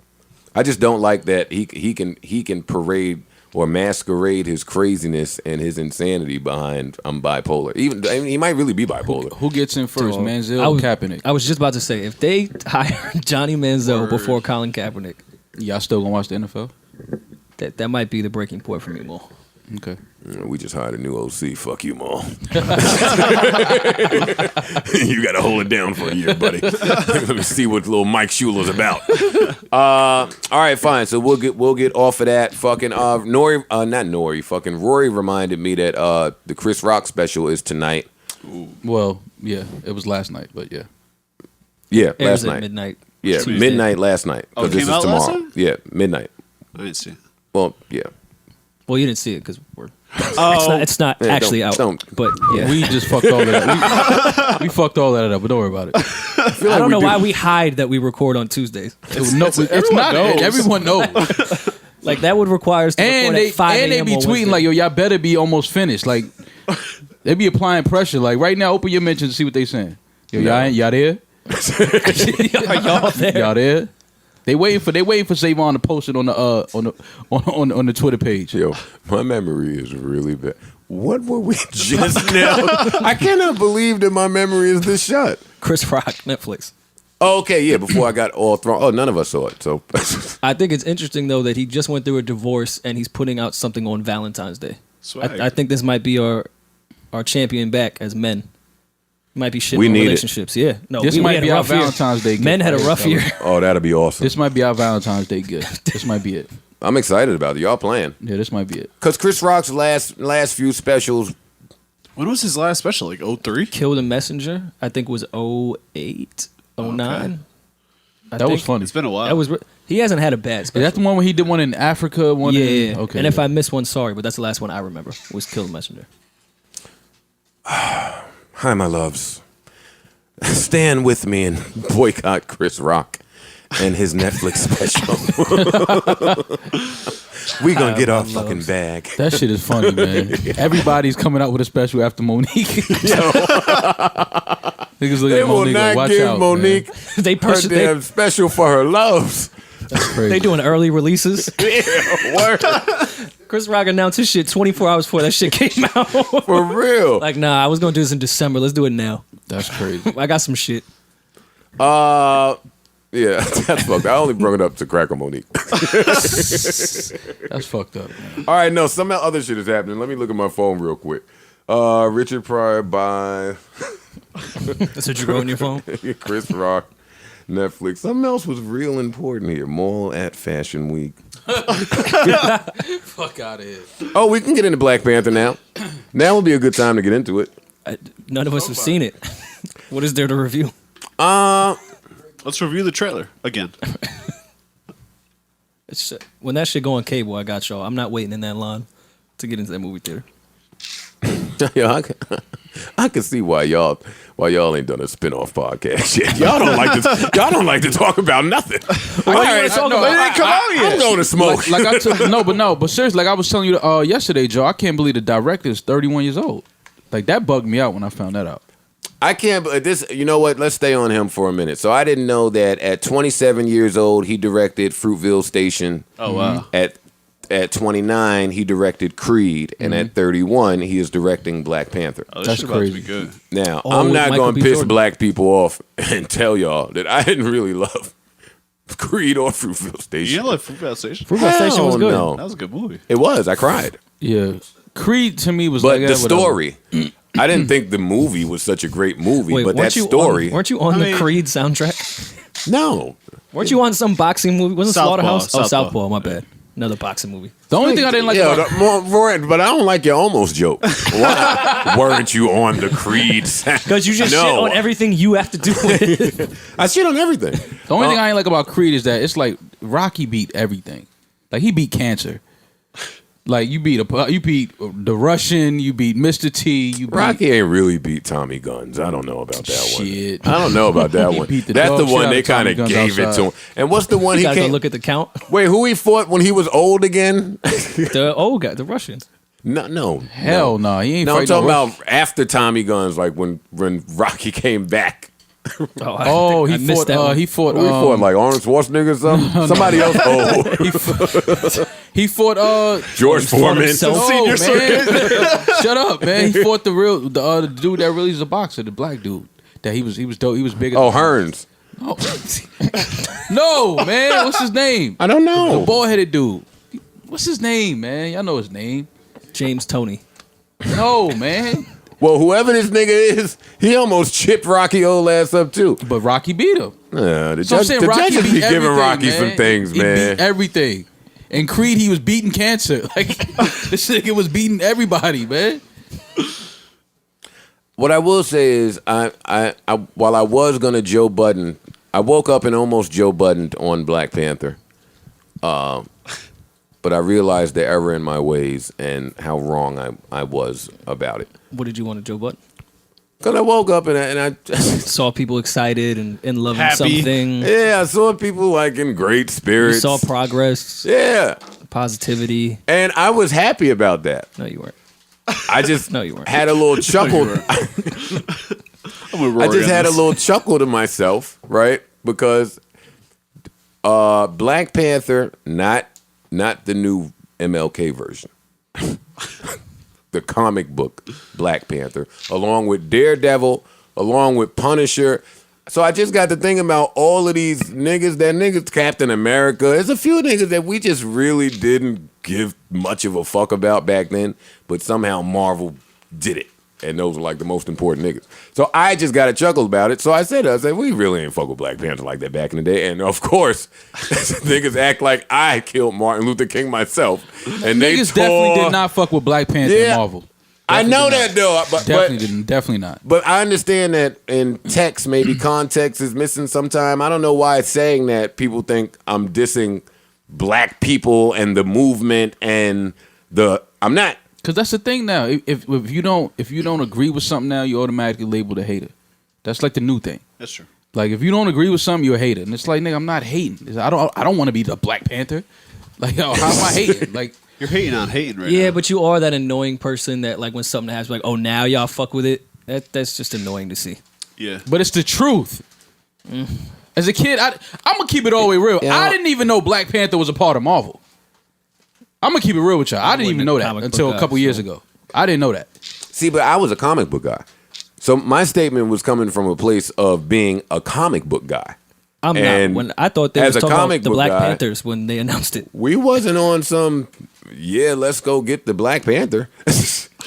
I just don't like that he can parade or masquerade his craziness and his insanity behind I'm bipolar. Even I mean, he might really be bipolar. Who gets in first, Dog. Manziel or Kaepernick? I was just about to say, if they hire Johnny Manziel before Colin Kaepernick, Y'all still gonna watch the NFL? that might be the breaking point for me, Mo. Okay. We just hired a new OC. Fuck you, Maul. You got to hold it down for a year, buddy. Let me see what little Mike Schuler's about. All right, fine. So we'll get off of that. Fucking Fucking Rory reminded me that the Chris Rock special is tonight. Well, yeah, it was last night, but yeah. Yeah, Airs last at night. midnight. Yeah, Tuesday. midnight last night. Oh, it Because this came is out last tomorrow. night? Yeah, midnight. I didn't see it. Well, yeah. Well, you didn't see it because we're. Oh, It's not Yeah, actually don't- out. don't. But yeah. We just fucked all that. We fucked all that up, but don't worry about it. I don't know why we hide that we record on Tuesdays. It's not. knows. Everyone knows. Like that would require us to and record they at 5 and they a.m. be on tweeting Wednesday. like, yo, y'all better be almost finished. Like they be applying pressure. Like right now, open your mentions and see what they saying. Yo, y'all there? Are y'all there? Y'all there? They waiting for Savon to post it on the Twitter page. Yo, my memory is really bad. What were we just now? I cannot believe that my memory is this shot. Chris Rock, Netflix. Okay, yeah, before I got all thrown. Oh, none of us saw it. So I think it's interesting though that he just went through a divorce and he's putting out something on Valentine's Day. Swag. I think this might be our champion back as men. Might be shit We on need it. relationships. Yeah, no, This we might had be a our rough year. Valentine's Day gift. Men had a rough year. oh, that'll be awesome. This might be our Valentine's Day gift. This might be it. I'm excited about it. Y'all playing. Yeah, this might be it. Because Chris Rock's last few specials, When was his last special? Like 03? Killed a Messenger. I think was 08, 09. I That was think. funny. It's been a while. That was. He hasn't had a bad Is special. that the one where he did one in Africa? One Yeah. in, okay. And if I miss one, sorry, but that's the last one I remember. Was Killed a Messenger. hi, my loves. Stand with me and boycott Chris Rock and his Netflix special. We gonna get our fucking bag. that shit is funny, man. Everybody's coming out with a special after Monique. Niggas look They at will Monique like, not watch give out, Monique They her person, damn special for her loves. Man. That's crazy. they doing early releases. Word. Chris Rock announced his shit 24 hours before that shit came out. For real. Like, nah, I was gonna do this in December. Let's do it now. That's crazy. I got some shit. Yeah, that's fucked. I only brought it up to crack on Monique. That's fucked up, man. All right, no, some other shit is happening. Let me look at my phone real quick. Richard Pryor by That's what you wrote on your phone. Chris Rock, Netflix. Something else was real important here. Mall at Fashion Week. Fuck out of here. Oh, we can get into Black Panther now. Now would be a good time to get into it. None of us have seen it. What is there to review? Let's review the trailer again. It's when that shit go on cable, I got y'all. I'm not waiting in that line to get into that movie theater. Yeah, I can see why y'all ain't done a spin-off podcast yet. Y'all don't like to. Y'all don't like to talk about nothing. All right, talk about? it didn't come out yet. I'm going to smoke. Like I took but seriously, like I was telling you yesterday, Joe, I can't believe the director is 31 years old. Like that bugged me out when I found that out. I can't. This. You know what? Let's stay on him for a minute. So I didn't know that at 27 years old he directed Fruitville Station. Oh, wow. At at 29, he directed Creed, and at 31, he is directing Black Panther. Oh, this That's shit about to crazy. be good. Now, Oh, I'm with not Michael going to B. piss Jordan. black people off and tell y'all that I didn't really love Creed or Fruitvale You Station. didn't like Fruitvale Station? Fruitvale Station was Hell good. no. That was a good movie. It was. I cried. Yeah, Creed to me was But like the whatever. story, I didn't think the movie was such a great movie, Wait, but that weren't you story, weren't you on I the mean- Creed soundtrack? no. Weren't you on some boxing movie? Wasn't Southpaw, Slaughterhouse? Oh, Southpaw. Southpaw. My bad. Another boxing movie. The only thing I didn't like Yeah, about Rory, but I don't like your almost joke. Why weren't you on the Creed sound? Because you just No. shit on everything you have to do with. I shit on everything. the only thing I ain't like about Creed is that it's like Rocky beat everything. Like he beat cancer. Like you beat the Russian, you beat Mr. T, you beat Rocky ain't really beat Tommy Guns. I don't know about that Shit. one. I don't know about that He one. beat the That's dog the shit one out they of Tommy kind of Guns gave it outside. to him. And what's the one You he gotta go came? look at the count. Wait, who he fought when he was old again? The old guy, the Russians. No. Hell no, he ain't No, I'm fighting talking no about after Tommy Guns, like when Rocky came back. Oh, he missed that one. Who he fought, like Arnold Schwarzenegger or something? Somebody else old. he fought George Foreman. himself. no, man. Shut up, man. He fought the dude that really is a boxer, the black dude. That he was dope. He was bigger. Oh, Hearns. No, man. What's his name? I don't The know. bald headed dude. What's his name, man? Y'all know his name. James Toney. No, man. Well, whoever this nigga is, he almost chipped Rocky old ass up too. But Rocky beat him. The, So I'm judge, saying the Rocky judges beat be giving everything, Rocky man. some things, He man. beat everything. And Creed, he was beating cancer. Like this nigga was beating everybody, man. What I will say is, I while I was gonna Joe Budden, I woke up and almost Joe Budden on Black Panther, but I realized the error in my ways and how wrong I was about it. What did you want to Joe Budden? Cause I woke up and I Saw people excited and loving Happy. something. yeah, I saw people like in great You spirits. saw progress, Yeah, positivity. and I was happy about that. No, you weren't. I just No, you weren't. had a little chuckle. I'm with Rory I just on had a this. little chuckle to myself, right? Because Black Panther, not the new MLK version. The comic book Black Panther, along with Daredevil, along with Punisher. So I just got to thinking about all of these niggas, Captain America. There's a few niggas that we just really didn't give much of a fuck about back then, but somehow Marvel did it. And those are like the most important niggas. So I just got a chuckle about it. So I said, we really ain't fuck with Black Panther like that back in the day. And of course, niggas act like I killed Martin Luther King myself. And they Niggas definitely did not fuck with Black Panther Yeah. and Marvel. I know Definitely that though. But, Definitely didn't. Definitely not. But I understand that in text, maybe context is missing sometime. I don't know why it's saying that. People think I'm dissing black people and the movement and I'm not. Because that's the thing now. If you don't agree with something now, you automatically labeled a hater. That's like the new thing. That's true. Like if you don't agree with something, you're a hater. And it's like, nigga, I'm not hating. I don't want to be the Black Panther. Like, yo, how am I hating? Like, You're hating on hating right Yeah, now. but you are that annoying person that like when something happens, like, oh, now y'all fuck with it. That's just annoying to see. Yeah. but it's the truth. As a kid, I'm gonna keep it all the way real. Yeah. I didn't even know Black Panther was a part of Marvel. I'm gonna keep it real with y'all. I didn't even know that comic book until a guy, couple years ago. I didn't know that. See, but I was a comic book guy. So my statement was coming from a place of being a comic book guy. I'm And not. When I thought they as was a talking comic about the book Black guy- Panthers when they announced it. We wasn't on some, let's go get the Black Panther.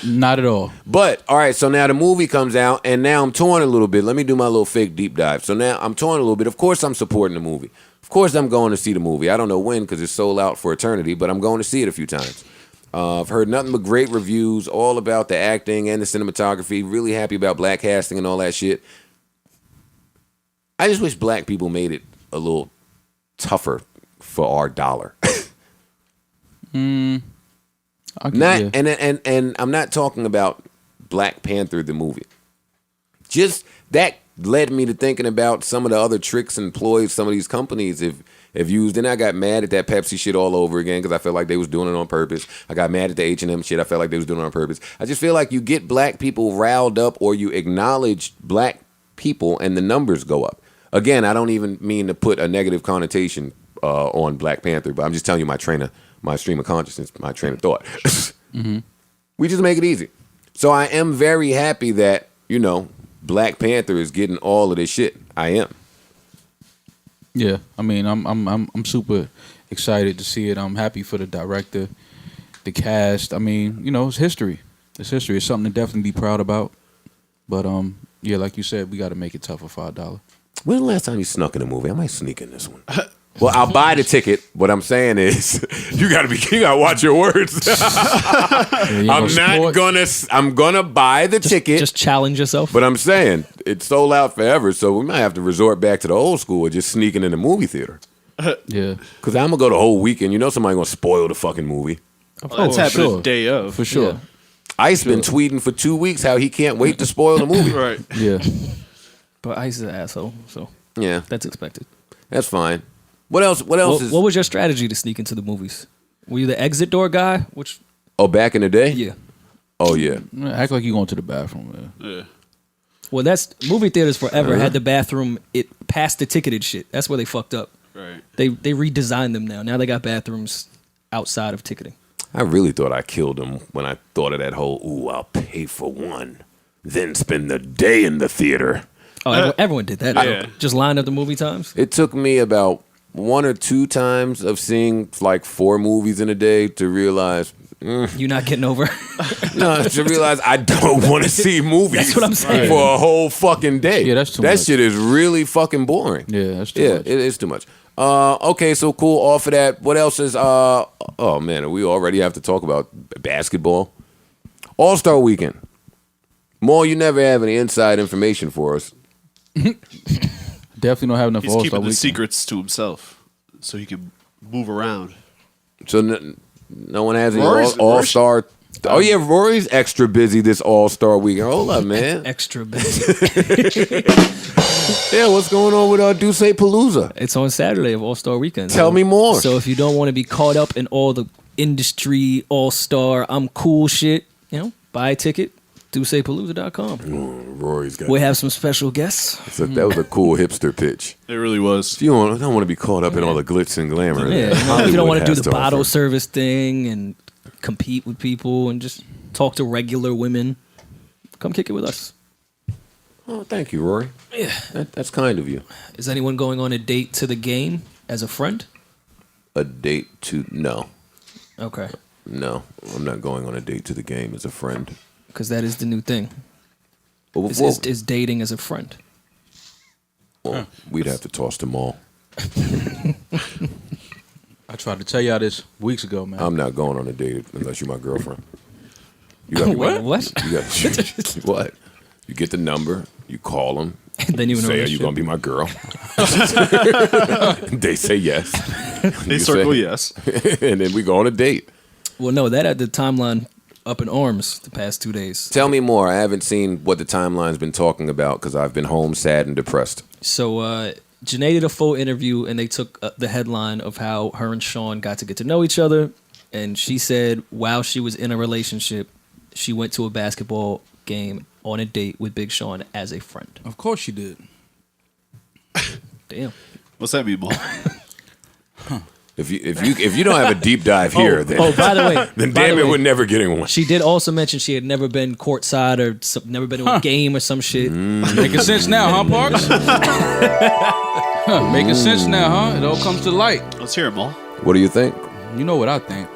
Not at all. But, all right, so now the movie comes out, and now I'm torn a little bit. Let me do my little fake deep dive. So now I'm torn a little bit. Of course I'm supporting the movie. Of course I'm going to see the movie. I don't know when because it's sold out for eternity, but I'm going to see it a few times. I've heard nothing but great reviews, all about the acting and the cinematography. Really happy about black casting and all that shit. I just wish black people made it a little tougher for our dollar. Yeah. And I'm not talking about Black Panther the movie. Just that led me to thinking about some of the other tricks and ploys some of these companies have used. And I got mad at that Pepsi shit all over again because I felt like they was doing it on purpose. I got mad at the H&M shit. I felt like they was doing it on purpose. I just feel like you get black people riled up or you acknowledge black people and the numbers go up. Again, I don't even mean to put a negative connotation on Black Panther, but I'm just telling you my train my stream of consciousness, my train of thought. We just make it easy. So I am very happy that, you know, Black Panther is getting all of this shit. I am. Yeah, I mean, I'm super excited to see it. I'm happy for the director, the cast. I mean, you know, it's history. It's history. It's something to definitely be proud about. But yeah, like you said, we got to make it tough for $5. When's the last time you snuck in a movie? I might sneak in this one. Well, I'll buy the ticket. What I'm saying is, you gotta watch your words. I'm gonna buy the ticket. Just challenge yourself. But I'm saying it's sold out forever, so we might have to resort back to the old school of just sneaking in the movie theater. Yeah, because I'm gonna go the whole weekend. You know, somebody gonna spoil the fucking movie. That's happening the day of for sure. Yeah. Ice been tweeting for 2 weeks how he can't wait to spoil the movie. right. Yeah. But Ice is an asshole, so Yeah, that's expected. that's fine. What else? What else is? What was your strategy to sneak into the movies? Were you the exit door guy? Oh, back in the day? Yeah. Oh yeah. Act like you going to the bathroom, man. Yeah. Well, that's movie theaters forever had the bathroom past the ticketed shit. That's where they fucked up. Right. They redesigned them now. Now they got bathrooms outside of ticketing. I really thought I killed him when I thought of that whole, ooh, I'll pay for one, then spend the day in the theater. Oh, everyone did that. Yeah. Just line up the movie times. It took me about 1 or 2 times of seeing like 4 movies in a day to realize, You're not getting over. to realize I don't want to see movies. That's what I'm saying. For a whole fucking day. Yeah, that's too That much. shit is really fucking boring. Yeah, that's too much. it is too much. Okay, so cool. Off of that, what else is? Oh man, we already have to talk about basketball. All-Star Weekend. Maul, you never have any inside information for us. Definitely don't have enough He's All-Star keeping the weekend. secrets to himself so he can move around. So no one has any Rory's- All-Star. Oh yeah, Rory's extra busy this All-Star Weekend. Hold up, man. Extra busy. Yeah, what's going on with Duce Palooza? It's on Saturday of All-Star Weekend. Tell me more. So if you don't want to be caught up in all the industry All-Star, I'm cool shit, buy a ticket. DucePalooza.com. Rory's got. We have some special guests. That was a cool hipster pitch. It really was. If you don't want to be caught up in all the glitz and glamour. Yeah, that if you Hollywood don't want to do has the bottle offer. service thing and compete with people and just talk to regular women, come kick it with us. Oh, thank you, Rory. Yeah. That's kind of you. Is anyone going on a date to the game as a friend? A date to no, Okay, no. I'm not going on a date to the game as a friend. because that is the new thing. Well, Is dating as a friend. we'd have to toss them all. I tried to tell y'all this weeks ago, man. I'm not going on a date unless you're my girlfriend. You got Wait, what? You got what? You get the number. You call them. Then you Say, are you gonna be my girl? They say yes. They You circle say- yes. and then we go on a date. Well, no, that had the timeline up in arms the past 2 days. Tell me more. I haven't seen what the timeline's been talking about because I've been home, sad and depressed. So Jhene did a full interview, and they took the headline of how her and Sean got to get to know each other. And she said while she was in a relationship, she went to a basketball game on a date with Big Sean as a friend. Of course you did. Damn. What's that mean, Mo? If you don't have a deep dive here, then By the way, then by the damn it, way, we're never getting one. she did also mention she had never been courtside or never been to a game or some shit. Making sense now, huh, Parks? Making sense now, huh? It all comes to light. Let's hear it, Mo. What do you think? You know what I think.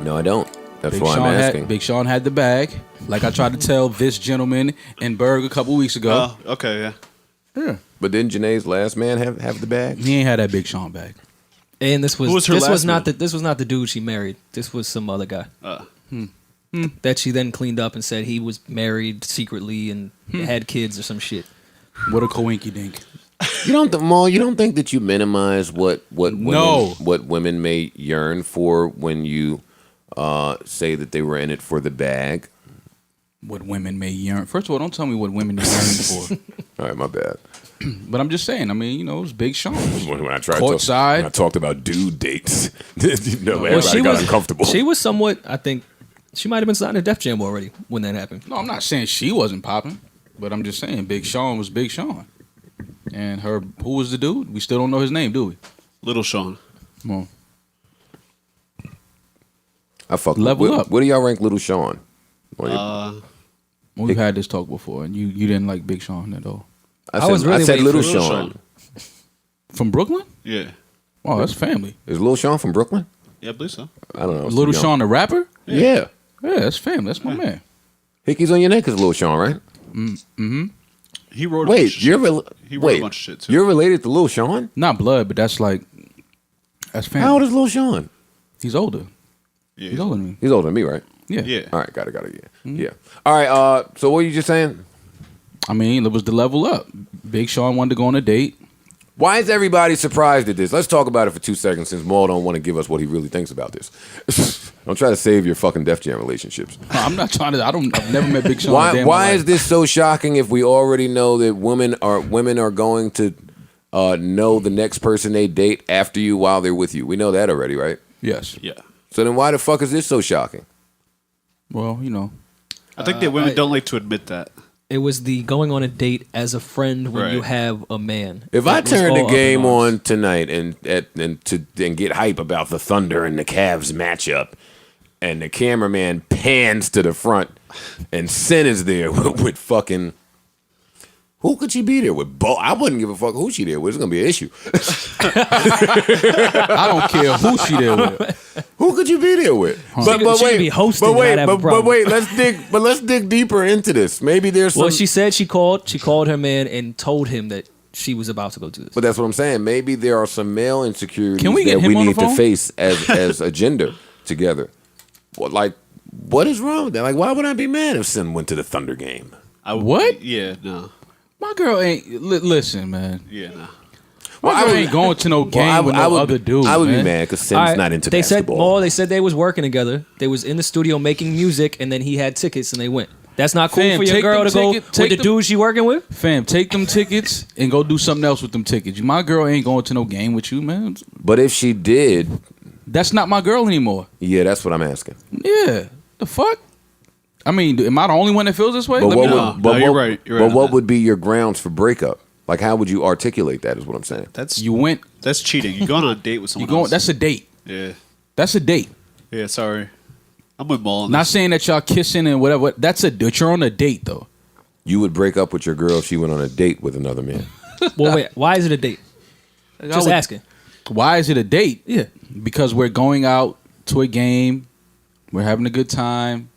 No, I don't. That's why I'm asking. Big Sean had the bag, like I tried to tell this gentleman in Berg a couple weeks ago. Oh, okay, yeah. Yeah, But didn't Janae's last man have the bag? he ain't had that Big Sean bag. And this was, Who was her this last was not man? this was not the dude she married. This was some other guy that she then cleaned up and said he was married secretly and had kids or some shit. What a coinky dink. You don't think that you minimize what No. women may yearn for when you say that they were in it for the bag? What women may yearn. First of all, don't tell me what women yearn for. All right, my bad. But I'm just saying. I mean, it was Big Sean. When I tried Courtside. when I talked about dude dates, everybody got uncomfortable. She was somewhat. I think she might have been signed to Def Jam already when that happened. No, I'm not saying she wasn't popping, but I'm just saying Big Sean was Big Sean. And who was the dude? We still don't know his name, do we? Little Sean. Come on. I fuck Level with. up. Where do y'all rank Little Sean? Well, We've had this talk before, and you didn't like Big Sean at all. I was really I said waiting Little for Little Sean. Sean. From Brooklyn? Yeah. Oh, that's family. Is Little Sean from Brooklyn? Yeah, I believe so. I don't know. Little Sean, the rapper? Yeah. Yeah, that's family. That's my man. Hickey's on your neck is Little Sean, right? He wrote. Wait, he wrote wait, a bunch of shit too. You're related to Little Sean? Not blood, but that's family. How old is Little Sean? He's older. Yeah. He's older than me. He's older than me, right? Yeah. Yeah. All right, got it. Yeah. Yeah. All right. So what were you just saying? I mean, it was the level up. Big Sean wanted to go on a date. Why is everybody surprised at this? Let's talk about it for 2 seconds since Maul don't want to give us what he really thinks about this. Don't try to save your fucking Def Jam relationships. I'm not trying to. I've never met Big Sean. Why is this so shocking if we already know that women are going to know the next person they date after you while they're with you? We know that already, right? Yes. Yeah. So then why the fuck is this so shocking? Well, you know. I think that women don't like to admit that. It was the going on a date as a friend when you Right. have a man. If It I was turn all the up in game arms. on tonight and get hype about the Thunder and the Cavs matchup, and the cameraman pans to the front, and Sin is there with fucking. Who could she be there with? I wouldn't give a fuck who she there with. It's gonna be an issue. I don't care who she there with. Who could you be there with? She could be hosting and I'd have a problem. Let's dig deeper into this. Maybe there's some. Well, she said she called her man and told him that she was about to go do this. But that's what I'm saying. Maybe there are some male insecurities Can we get that him we on the need to phone? face as a gender together. What is wrong with that? Like, why would I be mad if Sin went to the Thunder game? What? Yeah, no. My girl ain't. Listen, man. Yeah, no. My girl ain't going to no game with no other dude. I would man. be mad because Sin's All right, not into they basketball. they said they was working together. They was in the studio making music, and then he had tickets, and they went. That's not cool Fam, for your take girl them to go ticket- with take the them- dude she working with. Fam, take them tickets and go do something else with them tickets. My girl ain't going to no game with you, man. But if she did, That's not my girl anymore. yeah, that's what I'm asking. Yeah. The fuck? I mean, am I the only one that feels this way? But Let what me would, know. but you're what- right. You're but right on what that. would be your grounds for breakup? Like, how would you articulate that? Is what I'm saying. That's You went. That's cheating. You're going on a date with You someone going? else. That's a date. Yeah. That's a date. Yeah, sorry. I'm with Maul on Not this. saying that y'all kissing and whatever. That you're on a date though. You would break up with your girl if she went on a date with another man. Well, wait, why is it a date? Just asking. Why is it a date? Yeah. Because we're going out to a game. We're having a good time.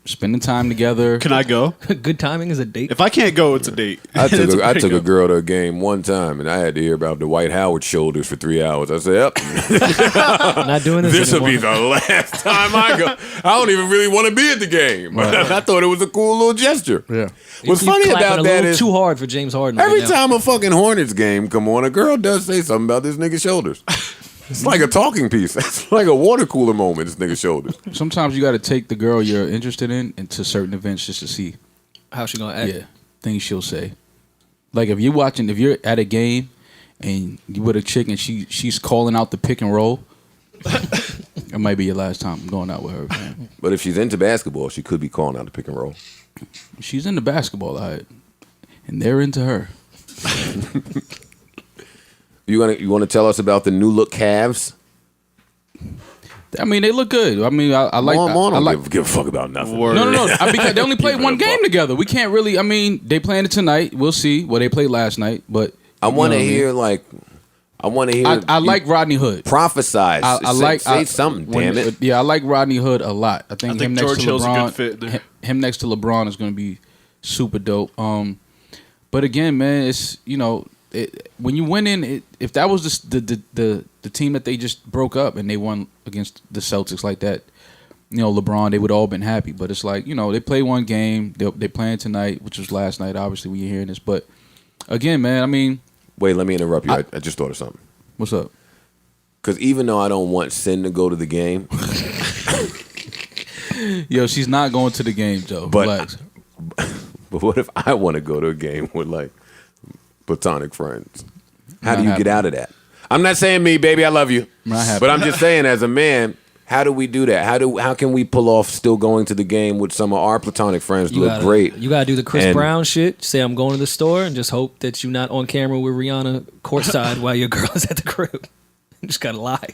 Spending time together. Can I go? Good timing is a date. If I can't go, it's a date. I It's took a breakup. girl to a game one time, and I had to hear about the Dwight Howard shoulders for 3 hours. I said, "Yep, Not doing this. this will anymore. be the last time I go. I don't even really want to be at the game." I thought it was a cool little gesture. Yeah. What's You funny clapping about a that little is too hard for James Harden. every right now. time a fucking Hornets game come on, a girl does say something about this nigga's shoulders. It's like a talking piece. It's like a water cooler moment. This nigga's shoulders. Sometimes you got to take the girl you're interested in into certain events just to see, How she gonna act? things she'll say. Like if you're at a game and you with a chick and she's calling out the pick and roll, it might be your last time going out with her, man. But if she's into basketball, she could be calling out the pick and roll. She's into basketball, all right, and they're into her. You want to tell us about the new look Cavs? I mean, they look good. I mean, I like. Mom I don't like. give a fuck about nothing. Word. No. Because they only played Keep it one a game buck. together. We can't really. I mean, they playing it tonight. We'll see. Well, they played last night, but I want to you know hear like. I want to hear. I like Rodney Hood. Prophesize. Say something. Damn it. Yeah, I like Rodney Hood a lot. I think, I think him George next to Hill's a LeBron, good fit there. him next to LeBron is going to be super dope. But again, man, it's when you win in, if that was the team that they just broke up and they won against the Celtics like that, LeBron, they would all been happy. But it's like they play one game, they playing tonight, which was last night. Obviously, when you're hearing this, but again, man, I mean, Wait, let me interrupt you. I just thought of something. what's up? Because even though I don't want Sin to go to the game, Yo, she's not going to the game, Joe. But- Relax. but what if I want to go to a game with like platonic friends? How do Not you get out of that? I'm not saying me, baby. I love you. Not happening. But I'm just saying, as a man, how do we do that? How can we pull off still going to the game with some of our platonic friends to look great? You gotta do the Chris And- Brown shit. Say I'm going to the store and just hope that you're not on camera with Rihanna courtside while your girl is at the crib. You just gotta lie.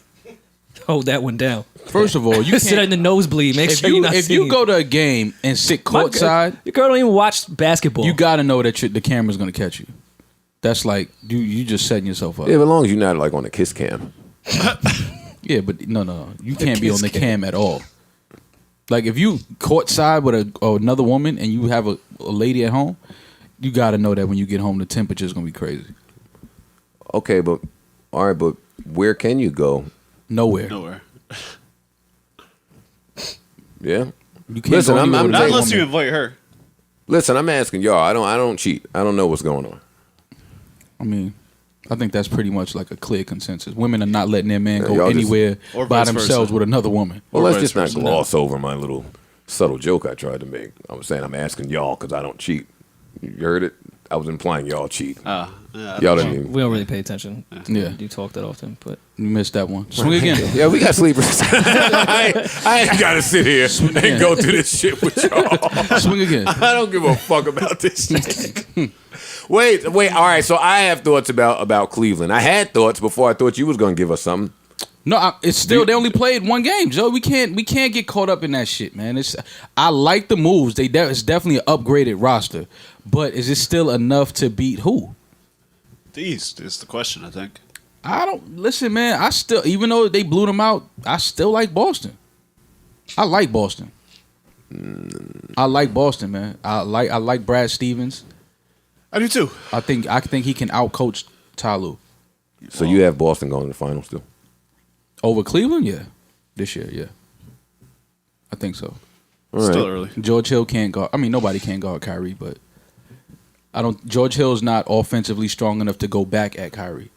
hold that one down. First of all, you Sit in can't. the nosebleed. Make sure you're not If seeing you go to a game and sit My girl- courtside, Your girl don't even watch basketball. you got to know that the camera's going to catch you. That's like you just setting yourself up. Yeah, but as long as you're not like on the kiss cam. Yeah, but no. You can't be on the cam at all. Like if you courtside with another woman and you have a lady at home, you got to know that when you get home, the temperature's going to be crazy. Okay, but all right, but where can you go? Nowhere. Yeah. You can't Listen, go I'm anywhere with Not a unless woman. you invite her. Listen, I'm asking y'all. I don't cheat. I don't know what's going on. I mean, I think that's pretty much like a clear consensus. Women are not letting their man Yeah, go y'all just- anywhere Or by vice themselves versa. with another woman. Well, Or let's vice just not versa. gloss over my little subtle joke I tried to make. I was saying I'm asking y'all because I don't cheat. You heard it? I was implying y'all cheat. Yeah. Y'all didn't even. We don't really pay attention. Yeah. You talk that often, but You missed that one. Swing again. Yeah, we got sleepers. I ain't got to sit here and go through this shit with y'all. Swing again. I don't give a fuck about this shit. Wait. All right, so I have thoughts about Cleveland. I had thoughts before I thought you was going to give us something. No, it's still they only played one game, Joe. We can't get caught up in that shit, man. I like the moves. It's definitely an upgraded roster, but is it still enough to beat who? The East is the question, I think. I don't listen, man. I still, even though they blew them out, I still like Boston. I like Boston. I like Boston, man. I like Brad Stevens. I do too. I think he can outcoach Ty Lue. So you have Boston going to the finals still? Over Cleveland, yeah. This year, yeah. I think so. All right. Still early. George Hill can't guard. I mean, nobody can guard Kyrie, but George Hill's not offensively strong enough to go back at Kyrie.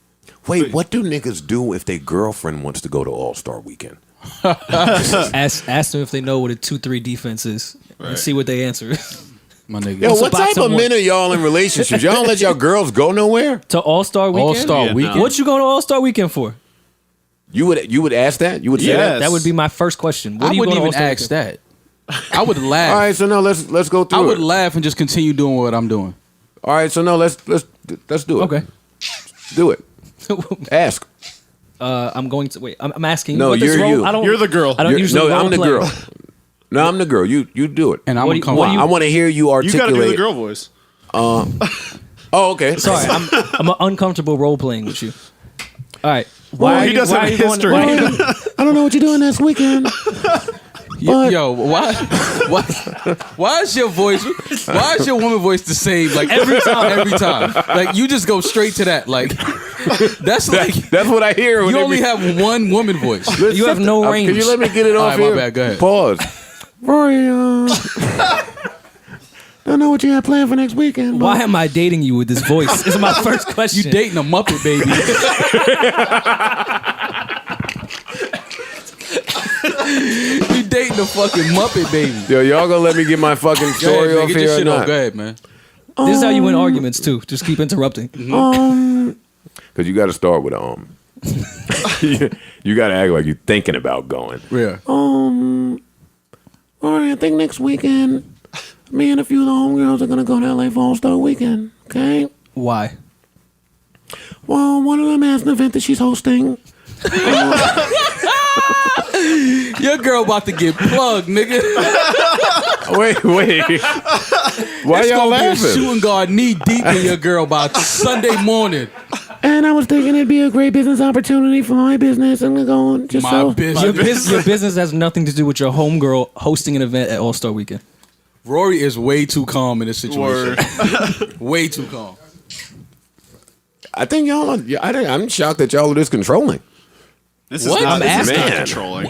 Wait, what do niggas do if their girlfriend wants to go to All-Star Weekend? ask them if they know what a 2-3 defense is and see what they answer. My nigga. Yo, what box type of someone. men are y'all in relationships? Y'all don't let y'all girls go nowhere? To All-Star Weekend? All-Star Yeah, Weekend. no. What you going to All-Star Weekend for? You would ask that? You would say Yes. that? That would be my first question. What I are you wouldn't going even to ask that. I would laugh. All right, so no, let's go through I would it. laugh and just continue doing what I'm doing. All right, so no, let's do it. Okay. Do it. Ask. I'm going to wait. I'm asking. No, what this you're role, you. I don't, You're the girl. I don't usually no, I'm the role play. girl. No, I'm the girl. You do it. And I'm What do gonna you- come what do out. you- I want to hear you You articulate. got to do the girl voice. Oh, okay. Sorry, I'm uncomfortable role playing with you. All right. Well, he does have a history. I don't know what you're doing this weekend. Yo, why is your voice? Why is your woman voice the same? Like every time. Like you just go straight to that. Like that's like That's what I hear. you only have one woman voice. You have no range. Can you let me get it All off right, my here? bad, go ahead. Pause. Rory, don't know what you have planned for next weekend. Why am I dating you with this voice? This is my first question. You dating a Muppet baby. You dating a fucking Muppet baby. Yo, y'all gonna let me get my fucking Go story ahead, man. off Get here your or shit off. not? Go ahead, man. This is how you win arguments too. Just keep interrupting. Because you got to start with you got to act like you're thinking about going. Yeah. All right, I think next weekend, me and a few of the homegirls are gonna go to LA for All-Star Weekend. Okay. Why? Well, one of them has an event that she's hosting. Your girl about to get plugged, nigga. Wait. Why It's y'all gonna be a laughing? shooting guard knee deep in your girl by Sunday morning. And I was thinking it'd be a great business opportunity for my business and going just My so. business. Your business has nothing to do with your homegirl hosting an event at All-Star Weekend. Rory is way too calm in this situation. Word. Way too calm. I think y'all. I'm shocked that y'all are this controlling. This What? is not, I'm this is not asking. controlling.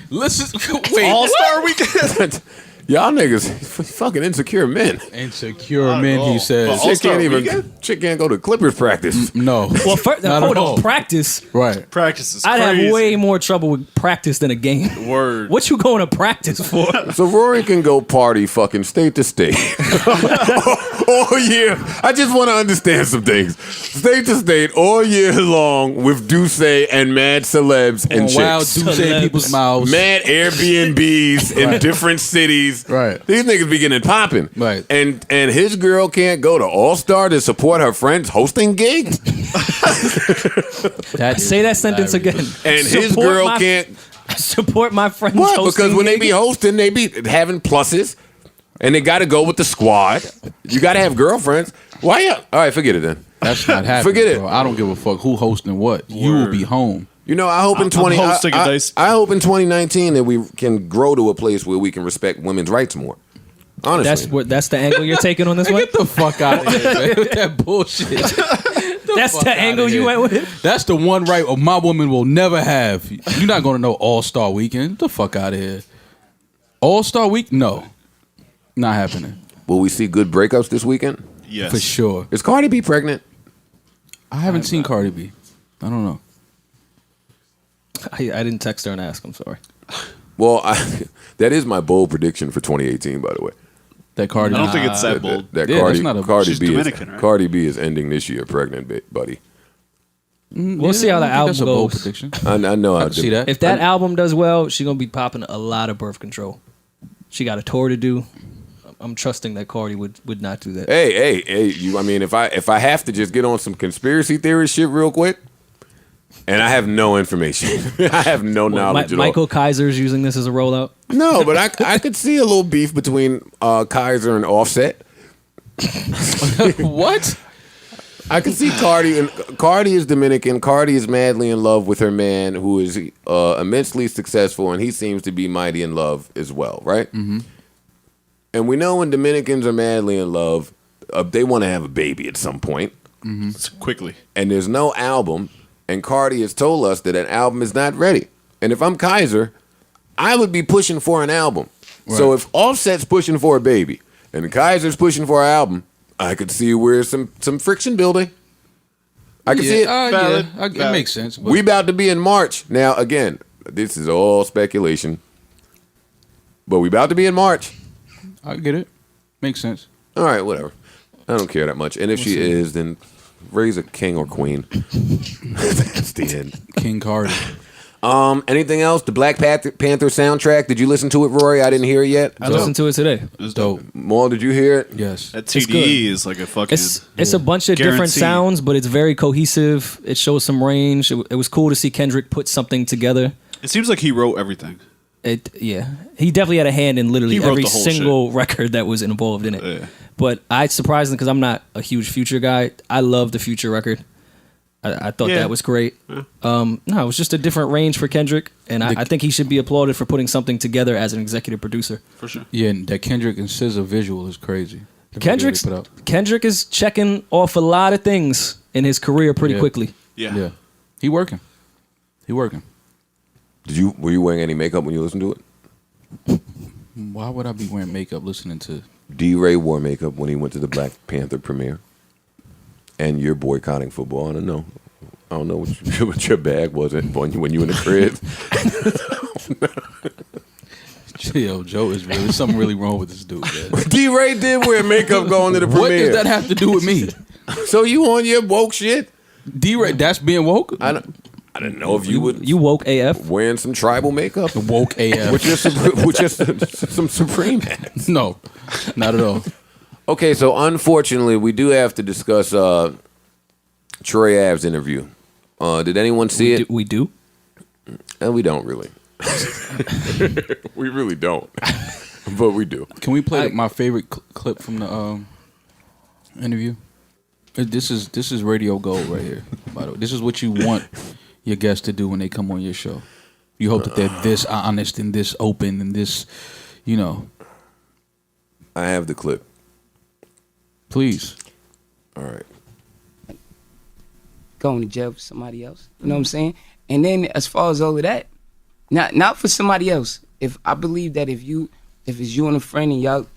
Listen, wait. All-Star Weekend. Y'all niggas fucking insecure men. Insecure Not men, at he all. says. But Chick All-Star can't even. Weekend? Chick can't go to Clippers practice. No. Well, first, Not hold at all. on. Practice. Right. Practice is I'd crazy. have way more trouble with practice than a game. Word. What you going to practice for? So Rory can go party fucking state to state. all year. I just want to understand some things. State to state all year long with Duce and mad celebs and On wild chicks. douche in people's mouths. Mad Airbnbs in different cities days, Right. these niggas be getting popping. Right. And his girl can't go to All-Star to support her friend's hosting gig? Say that sentence again. And his girl can't... Support my friends. What? hosting Because when they be gig? hosting, they be having pluses. And they got to go with the squad. You got to have girlfriends. Why you... All right, forget it then. That's not happening. Forget it. Bro. I don't give a fuck who hosting what. You will be home. You know, I hope in I'm hosting a nice- I hope in 2019 that we can grow to a place where we can respect women's rights more. Honestly, That's the angle you're taking on this one. Get the fuck out of here, man, with that bullshit. That's the angle you went with. That's the one right my woman will never have. You're not going to know All-Star Weekend. Get the fuck out of here. All-Star Week? No. Not happening. will we see good breakups this weekend? Yes. For sure. Is Cardi B pregnant? I haven't seen Cardi B. I don't know. I didn't text her and ask. I'm sorry. Well, that is my bold prediction for 2018. By the way, That Cardi I B. don't think it's that bold. that Yeah, Cardi, that's not a- Cardi she's B Dominican, is right? Cardi B is ending this year pregnant, buddy. We'll see how the I think that's album a bold goes. prediction. I know I how can see that. If that album does well, she's gonna be popping a lot of birth control. She got a tour to do. I'm trusting that Cardi would not do that. Hey, you. I mean, if I have to just get on some conspiracy theory shit real quick, and I have no information, I have no knowledge at all. Michael Kaiser's using this as a rollout. No, but I could see a little beef between Kaiser and Offset. What? I can see Cardi, and Cardi is Dominican. Cardi is madly in love with her man, who is immensely successful, and he seems to be mighty in love as well, right? Mm-hmm. And we know when Dominicans are madly in love, they want to have a baby at some point. Mm-hmm. Quickly. And there's no album, and Cardi has told us that an album is not ready. And if I'm Kaiser, I would be pushing for an album. Right. So if Offset's pushing for a baby, and Kaiser's pushing for an album, I could see where some friction building. I can see it. Valid. Yeah, it makes sense. But We about to be in March. Now, again, this is all speculation. But we about to be in March. I get it. Makes sense. All right, whatever. I don't care that much. And if she is, then raise a king or queen. That's the end. King Cardi. Anything else? The Black Panther soundtrack. Did you listen to it, Rory? I didn't hear it yet. I listened to it today. It was dope. Maul, did you hear it? Yes. That It's TDE is like a fucking. It's a bunch of different Guaranteed. sounds, but it's very cohesive. It shows some range. It was cool to see Kendrick put something together. It seems like he wrote everything. He definitely had a hand in literally He wrote every the whole single record that was involved in it. Yeah. But I surprisingly, because I'm not a huge Future guy, I love the Future record. I thought Yeah. that was great. No, it was just a different range for Kendrick, and I think he should be applauded for putting something together as an executive producer. For sure. Yeah, and that Kendrick and SZA visual is crazy. The video they put out. Kendrick is checking off a lot of things in his career pretty Yeah. quickly. Yeah. Yeah. He working. Were you wearing any makeup when you listened to it? Why would I be wearing makeup listening to? D-Ray wore makeup when he went to the Black Panther premiere. And you're boycotting football. I don't know what your bag was when you in the crib. Yo, Joe is really something really wrong with this dude, man. D-Ray did wear makeup going to the premiere. What does that have to do with me? So you on your woke shit? D-Ray, that's being woke? I didn't know if you would You woke AF? wearing some tribal makeup Woke AF. with some Supreme hats. No, not at all. Okay, so unfortunately, we do have to discuss Troy Ave's interview. Did anyone see it? We do? And we don't really. We really don't. But we do. Can we play my favorite clip from the interview? This is radio gold right here. By the way, this is what you want your guests to do when they come on your show. You hope that they're this honest and this open and this, I have the clip. Please. All right. Going to jail for somebody else. You know what I'm saying? And then as far as all of that, not for somebody else. If I believe that if it's you and a friend and y'all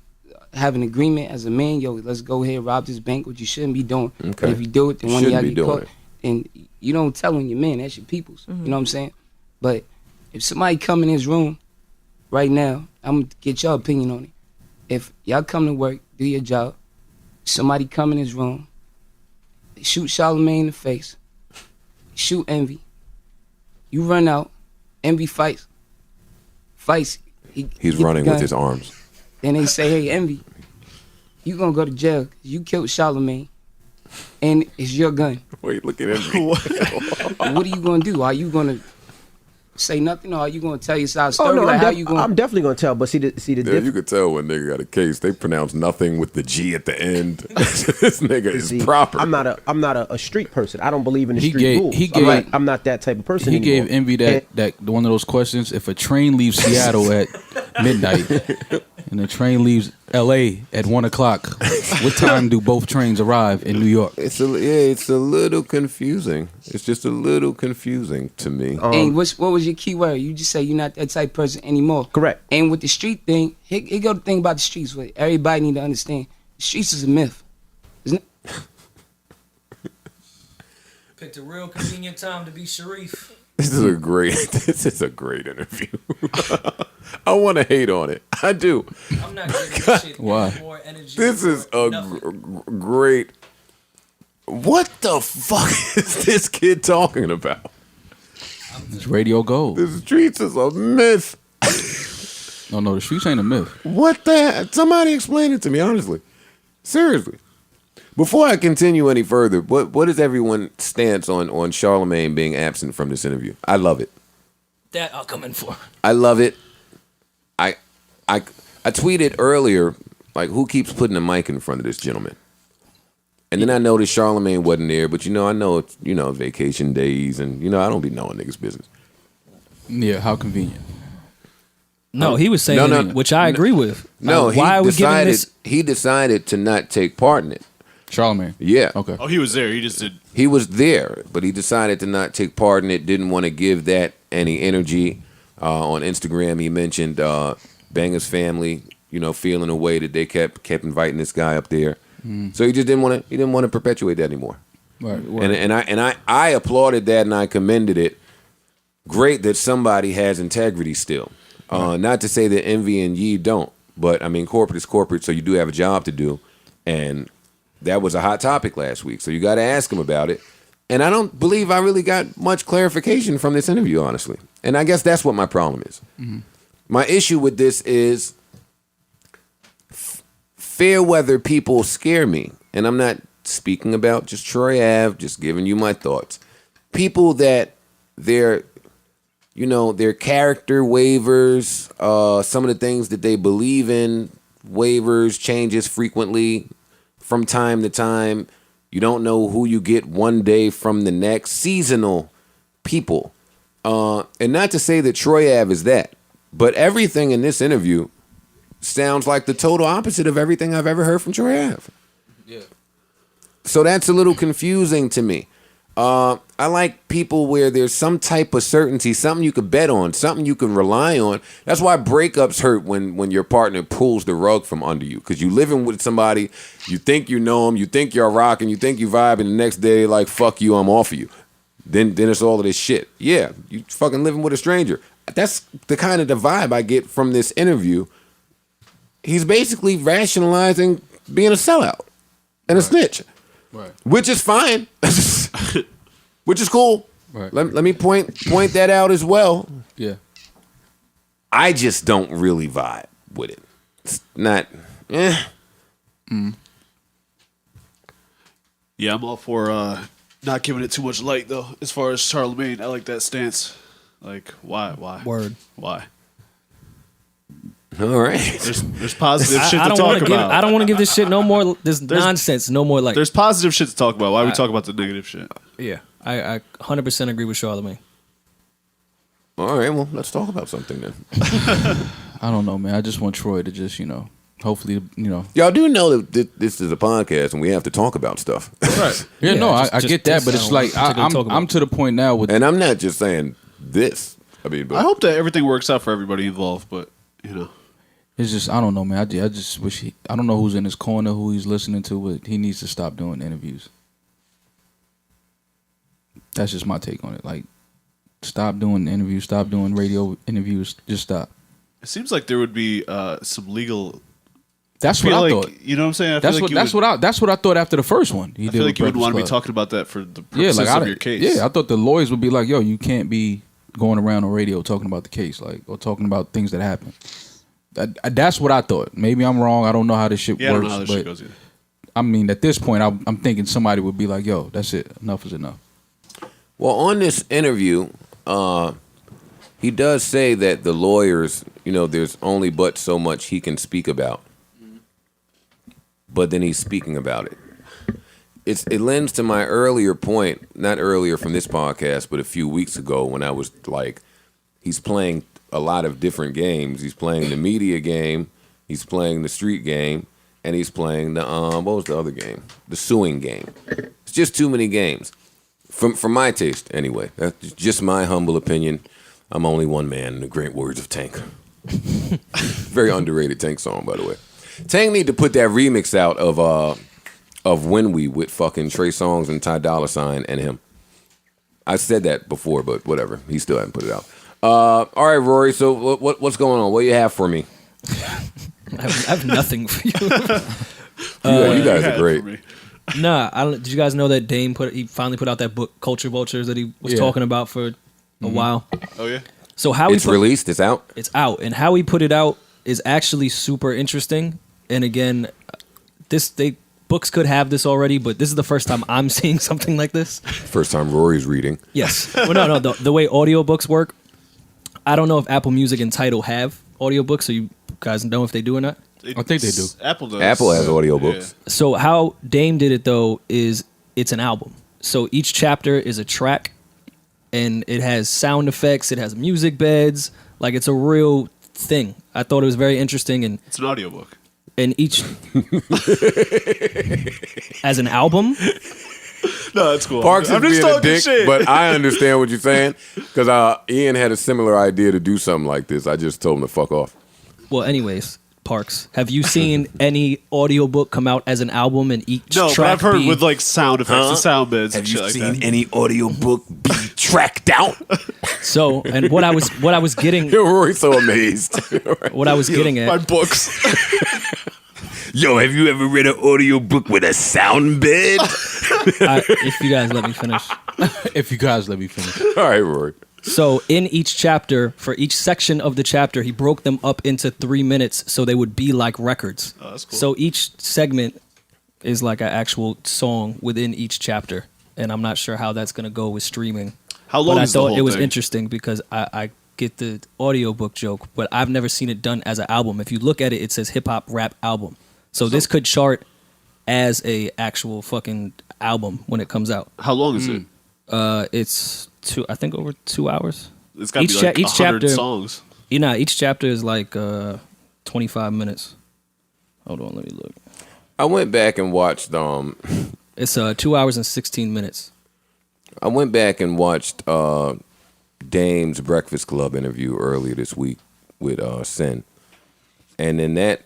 have an agreement as a man, yo, let's go ahead rob this bank, which you shouldn't be doing. Okay. But if you do it, then one of y'all Shouldn't be get doing caught. And you don't tell on your man, that's your people's. You know what I'm saying? But if somebody come in his room right now, I'm gonna get your opinion on it. If y'all come to work, do your job, somebody come in his room, they shoot Charlamagne in the face, shoot Envy, you run out, Envy fights. He's running with his arms. Then they say, hey, Envy, you gonna go to jail 'cause you killed Charlamagne, and it's your gun. Wait, look at Envy. What are you gonna do? Are you gonna say nothing, or are you gonna tell your side Oh story? no, Like, how you gonna? I'm definitely gonna tell. But see the Yeah, difference. you could tell when nigga got a case. They pronounce nothing with the G at the end. This nigga is proper. I'm not a street person. I don't believe in the He street gave- rules. he gave- I'm not that type of person. He anymore. gave Envy that one of those questions. If a train leaves Seattle at midnight and the train leaves L.A. at 1 o'clock, what time do both trains arrive in New York? It's a little confusing. It's just a little confusing to me. And what was your key word? You just say you're not that type of person anymore. Correct. And with the street thing, here go the thing about the streets. What everybody need to understand: the streets is a myth. Isn't it? Picked a real convenient time to be Sharif. This is a great interview. I want to hate on it. I do. I'm not giving this shit Why? any more energy. This is a great. What the fuck is this kid talking about? It's radio gold. The streets is a myth. No, the streets ain't a myth. What the? Somebody explain it to me, honestly. Seriously. Before I continue any further, what is everyone's stance on Charlamagne being absent from this interview? I love it. That I'll come in for. I love it. I tweeted earlier, like, who keeps putting a mic in front of this gentleman? And then I noticed Charlamagne wasn't there, but I know it's, vacation days, and I don't be knowing niggas' business. Yeah, how convenient. No, he was saying, which I agree with. No, why are we giving this? He decided to not take part in it. Charlamagne. Yeah. Okay. Oh, he was there. He just did. He was there, but he decided to not take part in it. Didn't want to give that any energy. On Instagram, he mentioned Banger's family, feeling a way that they kept inviting this guy up there. So he just didn't want to. He didn't want to perpetuate that anymore. Right. And I applauded that and I commended it. Great that somebody has integrity still. Not to say that Envy and Ye don't, but I mean, corporate is corporate, so you do have a job to do, and that was a hot topic last week. So you got to ask him about it. And I don't believe I really got much clarification from this interview, honestly. And I guess that's what my problem is. Mm-hmm. My issue with this is fair weather people scare me. And I'm not speaking about just Troy Ave, just giving you my thoughts. People that their character wavers, some of the things that they believe in wavers, changes frequently from time to time. You don't know who you get one day from the next. Seasonal people. And not to say that Troy Ave is that, but everything in this interview sounds like the total opposite of everything I've ever heard from Troy Ave. Yeah. So that's a little confusing to me. I like people where there's some type of certainty, something you can bet on, something you can rely on. That's why breakups hurt when your partner pulls the rug from under you. Because you living with somebody, you think you know them, you think you're rocking, you think you vibing, the next day, like, fuck you, I'm off of you. Then it's all of this shit. Yeah, you fucking living with a stranger. That's the kind of the vibe I get from this interview. He's basically rationalizing being a sellout and a snitch. Right. Which is fine. Which is cool. Right. Let me point that out as well. Yeah. I just don't really vibe with it. It's not. Yeah, I'm all for not giving it too much light, though. As far as Charlamagne, I like that stance. Like, why? Word. Why? All right. There's positive shit I to don't want talk to give. about. I don't want to give this shit no more. This nonsense. No more like. There's positive shit to talk about. Why are we talking about the negative shit? Yeah, I 100% agree with Charlamagne. All right. Well, let's talk about something then. I don't know, man. I just want Troy to just, hopefully, Y'all do know that this is a podcast and we have to talk about stuff. Right. Yeah, no, just- I just get that, this but it's sound like particularly talk about. I'm to the point now with And I'm not just saying this. I mean, but I hope that everything works out for everybody involved, but, it's just I don't know, man. I just wish I don't know who's in his corner, who he's listening to, but he needs to stop doing interviews. That's just my take on it. Like, stop doing interviews, stop doing radio interviews, just stop. it seems like there would be some legal. That's feel what I like, thought. You know what I'm saying? That's what I thought after the first one. I feel like you wouldn't want to be talking about that for the purposes of your case. Yeah, I thought the lawyers would be like, yo, you can't be going around on radio talking about the case, like, or talking about things that happen. That's what I thought. Maybe I'm wrong. I don't know how this shit Yeah, I don't works. know how this but shit goes either. I mean, at this point, I'm thinking somebody would be like, "Yo, that's it. Enough is enough." Well, on this interview, he does say that the lawyers, there's only but so much he can speak about. But then he's speaking about it. It lends to my earlier point, not earlier from this podcast, but a few weeks ago when I was like, he's playing a lot of different games. He's playing the media game, he's playing the street game, and he's playing the what was the other game? The suing game. It's just too many games. From my taste, anyway. That's just my humble opinion. I'm only one man in the great words of Tank. Very underrated Tank song, by the way. Tank need to put that remix out of When We with fucking Trey Songz and Ty Dolla $ign and him. I said that before, but whatever. He still hasn't put it out. All right, Rory. So what's going on? What do you have for me? I have nothing for you. You guys are great. Nah, did you guys know that Dame he finally put out that book, Culture Vultures, that he was talking about for a while? Oh yeah. So how it's released? It's out. It's out, and how he put it out is actually super interesting. And again, books could have this already, but this is the first time I'm seeing something like this. First time Rory's reading. Yes. Well, no. The way audiobooks work, I don't know if Apple Music and Tidal have audiobooks, so you guys know if they do or not. I think they do. Apple does. Apple has audiobooks. Yeah. So how Dame did it, though, is it's an album. So each chapter is a track, and it has sound effects, it has music beds, like it's a real thing. I thought it was very interesting. And it's an audiobook. And each... as an album? No, that's cool. Parks is I'm just being a talking dick, shit. but I understand what you're saying, because Ian had a similar idea to do something like this. I just told him to fuck off. Well, anyways, Parks, have you seen any audiobook come out as an album and each No, track but I've heard be... with like sound effects and sound beds Have and you shit like seen that. any audiobook be tracked out? So, and what I was getting... Yo, Rory's so amazed. What I was getting My at... books. Yo, have you ever read an audiobook with a sound bed? If you guys let me finish. If you guys let me finish. All right, Rory. So in each chapter, for each section of the chapter, he broke them up into 3 minutes so they would be like records. Oh, that's cool. So each segment is like an actual song within each chapter. And I'm not sure how that's going to go with streaming. How long but is the I thought whole it was thing? interesting because I get the audiobook joke, but I've never seen it done as an album. If you look at it, it says hip hop rap album. So this could chart as a actual fucking album when it comes out. How long is it? It's over 2 hours. It's got to be like each 100 chapter, songs. Each chapter is like 25 minutes. Hold on, let me look. I went back and watched. It's 2 hours and 16 minutes. I went back and watched Dame's Breakfast Club interview earlier this week with Sin, and then that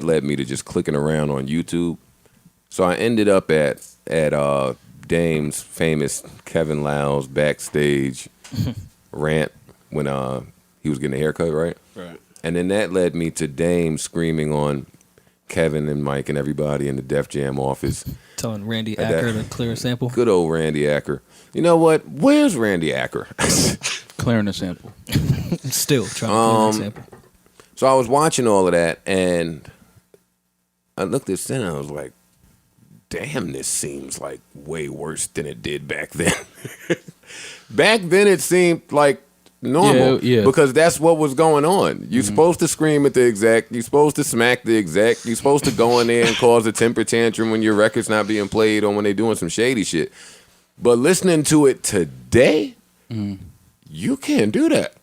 led me to just clicking around on YouTube. So I ended up at Dame's famous Kevin Lyles backstage rant when he was getting a haircut, right? Right. And then that led me to Dame screaming on Kevin and Mike and everybody in the Def Jam office. Telling Randy Acker to clear a sample. Good old Randy Acker. You know what? Where's Randy Acker? Clearing a sample. Still trying to clear a sample. So I was watching all of that, and I looked at Sin, and I was like, damn, this seems like way worse than it did back then. Back then, it seemed like normal because that's what was going on. You're supposed to scream at the exec. You're supposed to smack the exec. You're supposed to go in there and cause a temper tantrum when your record's not being played or when they're doing some shady shit. But listening to it today, you can't do that.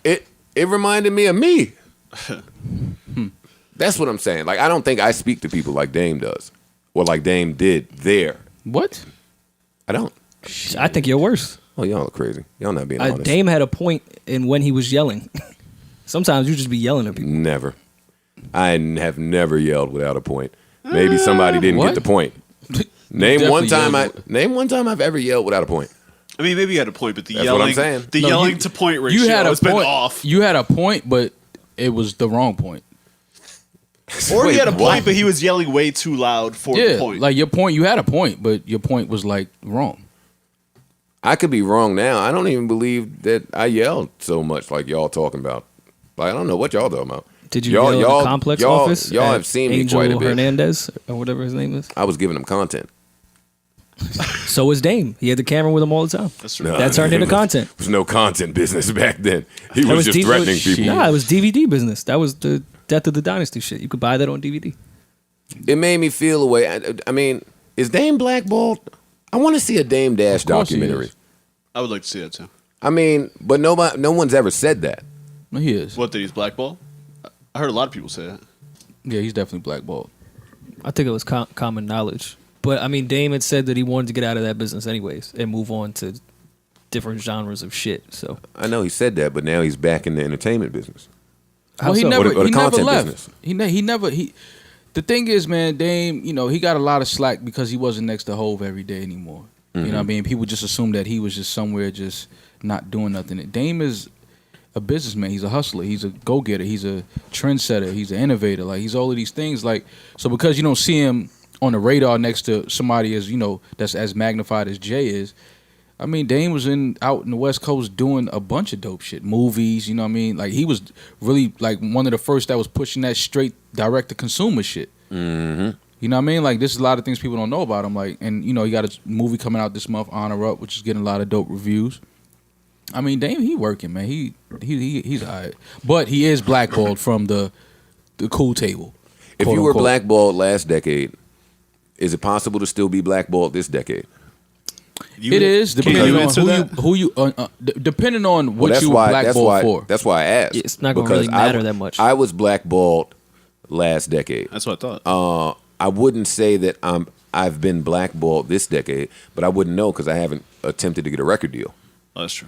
It reminded me of me. That's what I'm saying. Like, I don't think I speak to people like Dame does or like Dame did there. What? I don't. I think you're worse. Oh, y'all are crazy. Y'all not being honest. Dame had a point in when he was yelling. Sometimes you just be yelling at people. Never. I have never yelled without a point. Maybe somebody didn't get the point. Name one time I've ever yelled without a point. I mean, maybe you had a point, but the That's yelling, what I'm saying. the yelling to point ratio has been off. You had a point, but it was the wrong point. Or he had a point, but he was yelling way too loud for the point. Like your point, you had a point, but your point was like wrong. I could be wrong now. I don't even believe that I yelled so much like y'all talking about Like, I don't know what y'all talking about. Did you yell in the complex office? Y'all at have seen me Angel quite a bit. Hernandez or whatever his name is. I was giving him content. So was Dame. He had the camera with him all the time. That's true. That turned into content. There was no content business back then. He That was just threatening people. Nah, it was DVD business. That was the Death of the Dynasty shit. You could buy that on DVD. It made me feel a way. I mean, is Dame blackballed? I want to see a Dame Dash Of course he documentary. is. I would like to see that too. I mean, but no one's ever said that. No, he is. What, that he's blackballed? I heard a lot of people say that. Yeah, he's definitely blackballed. I think it was common knowledge. But, I mean, Dame had said that he wanted to get out of that business anyways and move on to different genres of shit. So I know he said that, but now he's back in the entertainment business. How Well, he so? never, Or the he never content left. business. He never. The thing is, man, Dame, you know, he got a lot of slack because he wasn't next to Hove every day anymore. You know what I mean? People just assumed that he was just somewhere just not doing nothing. Dame is a businessman. He's a hustler. He's a go-getter. He's a trendsetter. He's an innovator. Like, he's all of these things. Like, so because you don't see him on the radar next to somebody as, you know, that's as magnified as Jay is, I mean, Dame was out in the West Coast doing a bunch of dope shit, movies. You know what I mean? Like, he was really like one of the first that was pushing that straight direct to consumer shit. Mm-hmm. You know what I mean? Like, this is a lot of things people don't know about him. Like, and you know, he got a movie coming out this month, Honor Up, which is getting a lot of dope reviews. I mean, Dame, he working, man. He's all right, but he is blackballed from the cool table. If quote you were unquote. blackballed last decade, is it possible to still be blackballed this decade? It is Can depending you on answer that? who you depending on what Well, you were blackballed for. That's why I asked. It's not gonna Because really matter that much. I was blackballed last decade. That's what I thought. I wouldn't say that I've been blackballed this decade, but I wouldn't know because I haven't attempted to get a record deal. Oh, that's true.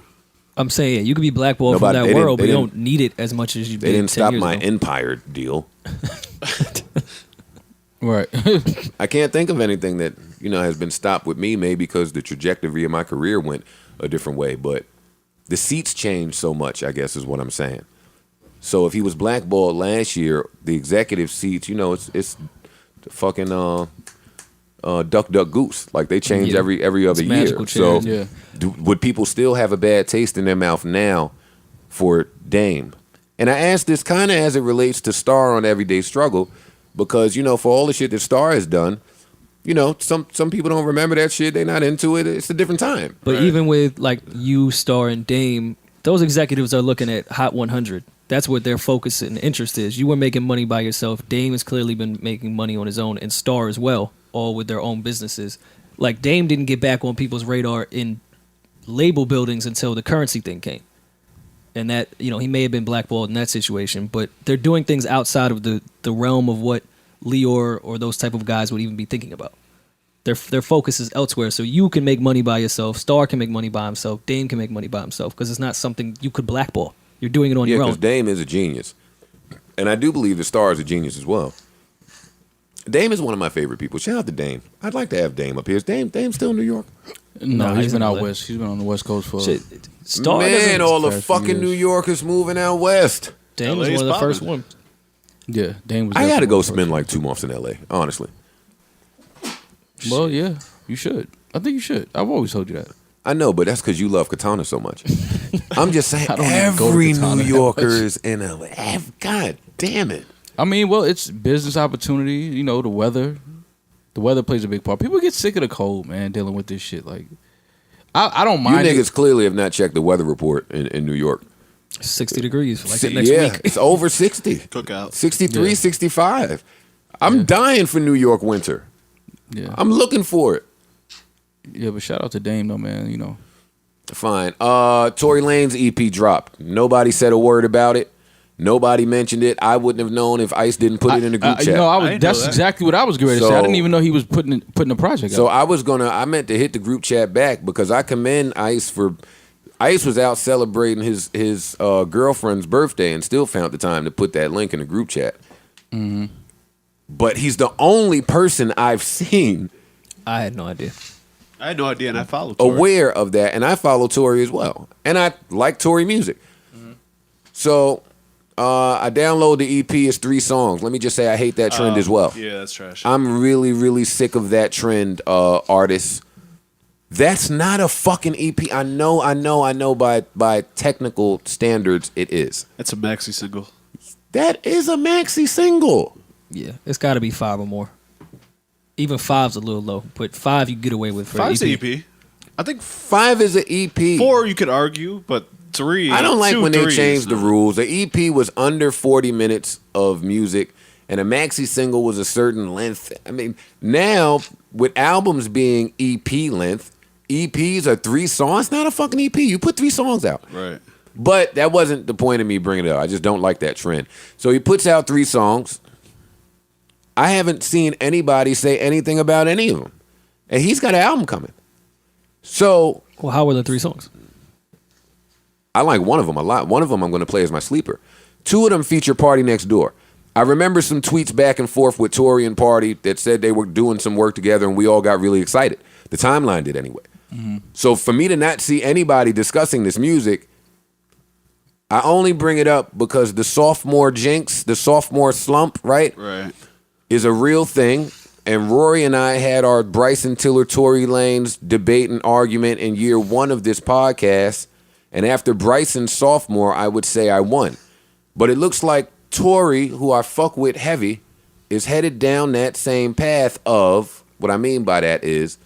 I'm saying, yeah, you could be blackballed Nobody- from they that didn't- world, they but you didn't- don't need it as much as you did They didn't 10 stop years my ago. Empire deal. Right. I can't think of anything that has been stopped with me. Maybe because the trajectory of my career went a different way, but the seats changed so much. I guess is what I'm saying. So if he was blackballed last year, the executive seats, it's the fucking duck duck goose. Like they change Yeah. every other It's year. magical So change. Yeah. would people still have a bad taste in their mouth now for Dame? And I ask this kind of as it relates to Star on Everyday Struggle, because for all the shit that Star has done, some people don't remember that shit. They're not into it. It's a different time. But Right. even with like you, Star, and Dame, those executives are looking at Hot 100. That's what their focus and interest is. You were making money by yourself. Dame has clearly been making money on his own, and Star as well, all with their own businesses. Like Dame didn't get back on people's radar in label buildings until the currency thing came. And that, he may have been blackballed in that situation, but they're doing things outside of the realm of what Lior or those type of guys would even be thinking about. Their focus is elsewhere. So you can make money by yourself. Star can make money by himself. Dame can make money by himself because it's not something you could blackball. You're doing it on your because own. Dame is a genius. And I do believe the Star is a genius as well. Dame is one of my favorite people. Shout out to Dame. I'd like to have Dame up here. Is Dame still in New York? No, Nah, he's he's been in out LA. west. He's been on the West Coast for. Shit, Star Man, doesn't. all the past few fucking years. New Yorkers moving out west. Dame was LA is one of the first popping. ones. Yeah, Dame was. I got to definitely go one of the spend like 2 months in LA, honestly. first. Well, yeah, you should. I think you should. I've always told you that. I know, but that's because you love Katana so much. I'm just saying, I don't even go to every Katana New that Yorker much. is in LA. God damn it. I mean, well, it's business opportunity. The weather. The weather plays a big part. People get sick of the cold, man, dealing with this shit. Like, I don't You mind. niggas clearly have not checked the weather report in New York. 60 degrees for like the Si- next yeah, week. it's over 60. Cookout. 63, Yeah. 65. I'm dying for New York winter. Yeah, I'm looking for it. yeah, but shout out to Dame though, man. Fine. Tory Lanez EP dropped. Nobody said a word about it. Nobody mentioned it. I wouldn't have known if Ice didn't put it in the group chat. I I was. didn't know That's that. exactly what I was getting ready to say. I So- didn't even know he was putting the project So out. I meant to hit the group chat back because I commend Ice for. Ice was out celebrating his girlfriend's birthday and still found the time to put that link in the group chat. Mm-hmm. But he's the only person I've seen I had no idea. I had no idea, and I followed Tory. aware of that, and I follow Tory as well, and I like Tory music. So I download the EP. It's 3 songs. Let me just say I hate that trend as well. Yeah, that's trash. I'm really, really sick of that trend, artists That's not a fucking EP. I know. By technical standards, it is. It's a maxi single. That is a maxi single. Yeah, it's got to be 5 or more. Even 5's a little low, but 5 you get away with for 5's an an EP. EP. I think 5 is an EP. 4 you could argue, but 3. I don't like 2, when they 3 changed the is- rules. The EP was under 40 minutes of music, and a maxi single was a certain length. I mean, now with albums being EP length, EPs are 3 songs. It's not a fucking EP. You put 3 songs out. Right. But that wasn't the point of me bringing it up. I just don't like that trend. So he puts out 3 songs. I haven't seen anybody say anything about any of them. And he's got an album coming. So Well, how were the 3 songs? I like one of them a lot. One of them I'm going to play as my sleeper. 2 of them feature Party Next Door. I remember some tweets back and forth with Tory and Party that said they were doing some work together, and we all got really excited. The timeline did anyway. So for me to not see anybody discussing this music, I only bring it up because the sophomore jinx, the sophomore slump, right, is a real thing. And Rory and I had our Bryson Tiller, Tory Lanez debate and argument in year 1 of this podcast. And after Bryson's sophomore, I would say I won. But it looks like Tory, who I fuck with heavy, is headed down that same path of, what I mean by that is,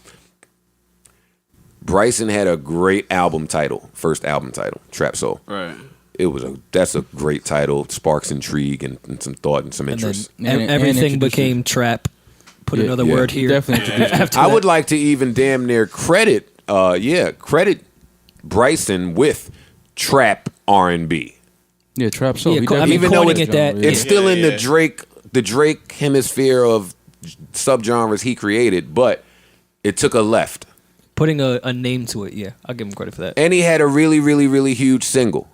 Bryson had a great album title, first album title, Trap Soul. Right. That's a great title, sparks intrigue and some thought and some interest. And everything became trap. Put another word here. Definitely introduced I would like to even damn near credit Bryson with trap R&B. Yeah, trap soul. Yeah, He I mean, definitely- Even though coining it that. It's still in the Drake hemisphere of subgenres he created, but it took a left. Putting a name to it, yeah. I'll give him credit for that. And he had a really, really, really huge single.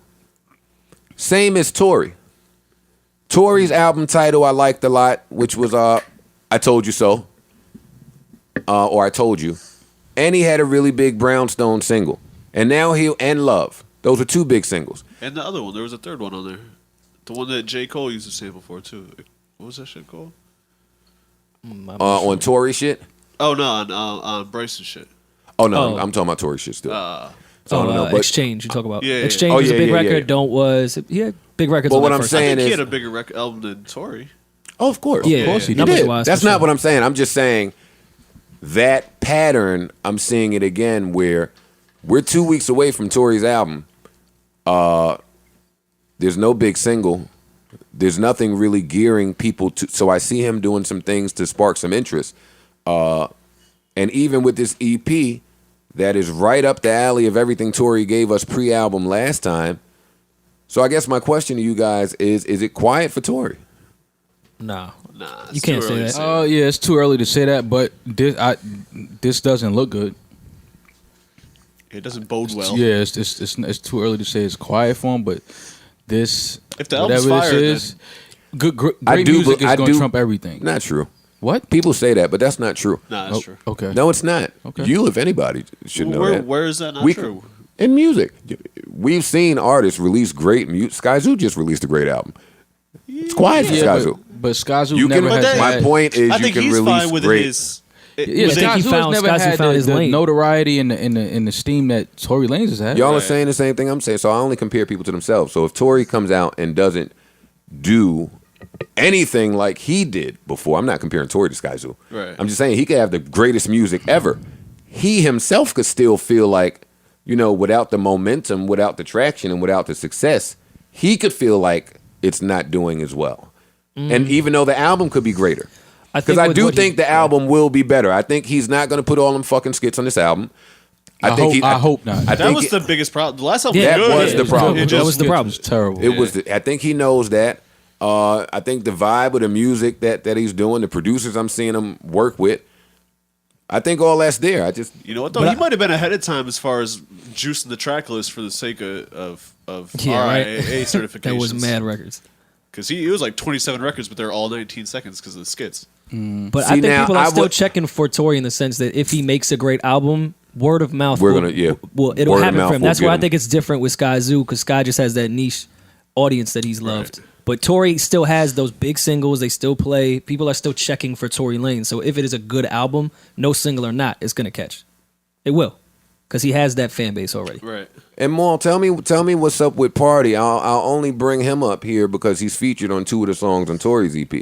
Same as Tory. Tory's album title I liked a lot, which was I Told You So. Or I Told You. And he had a really big Brownstone single. And now and Love. Those are 2 big singles. And the other one, there was a third one on there. The one that J. Cole used to sample for, too. What was that shit called? On Tory shit? Oh, no, on Bryson shit. Oh, no, I'm talking about Tory shit still. I don't know, but Exchange, you talk about. Yeah, yeah. Exchange Oh, was a yeah, big yeah, record. yeah. Don't was. Yeah, big records. But on what that I'm first saying I think he is- had a bigger album than Tory. Oh, of course. Yeah, Of course he he did. numbers-wise, That's for not sure. what I'm saying. I'm just saying that pattern, I'm seeing it again where we're 2 weeks away from Tory's album. There's no big single. There's nothing really gearing people to. So I see him doing some things to spark some interest. And even with this EP, that is right up the alley of everything Tory gave us pre-album last time. So I guess my question to you guys is it quiet for Tory? Nah, Nah, you can't too say early that. to say. Oh yeah, it's too early to say that, but this doesn't look good. It doesn't bode well. Yeah, it's too early to say it's quiet for him, but this If the album's whatever fire, this is, great I do, music but is I going to do- trump everything. Not true. What? People say that, but that's not true. Nah, that's true. Okay. No, it's not. Okay. You, if anybody, should know that. Where is that not We- true? In music, we've seen artists release great music. Sky Zoo just released a great album. It's quiet for Sky Yeah, Zoo. but Sky Zoo You never can. has My had. point is, I you think can he's release fine with great. his. Yeah, I think Sky he Zoo found- has never Sky Zoo had found his the lane. notoriety and the steam that Tory Lanez has had. Y'all are Right. saying the same thing I'm saying. So I only compare people to themselves. So if Tory comes out and doesn't do anything like he did before, I'm not comparing Tory to Sky Zoo. Right. I'm just saying he could have the greatest music ever. He himself could still feel like, without the momentum, without the traction, and without the success, he could feel like it's not doing as well. And even though the album could be greater. Because I do think the album will be better. I think he's not going to put all them fucking skits on this album. I hope not. I That think was the biggest problem. The last album Yeah, was that good. was the problem. It That just- was the problem. It's terrible. It was. I think he knows that. I think the vibe of the music that he's doing, the producers I'm seeing him work with, I think all that's there. I just You know what though? He might have been ahead of time as far as juicing the track list for the sake of Yeah, right. RIAA certifications. That was mad records. Because it was like 27 records, but they're all 19 seconds because of the skits. But See, I think now, people are I still would- checking for Tory in the sense that if he makes a great album, word of mouth. We're will- gonna- yeah. Well, it'll Word of happen mouth for him. will That's get why I him. think it's different with Sky Zoo because Sky just has that niche audience that he's loved. But Tory still has those big singles. They still play. People are still checking for Tory Lanez. So if it is a good album, no single or not, it's gonna catch. It will, because he has that fan base already. Right. And Maul, tell me what's up with Party. I'll only bring him up here because he's featured on 2 of the songs on Tory's EP.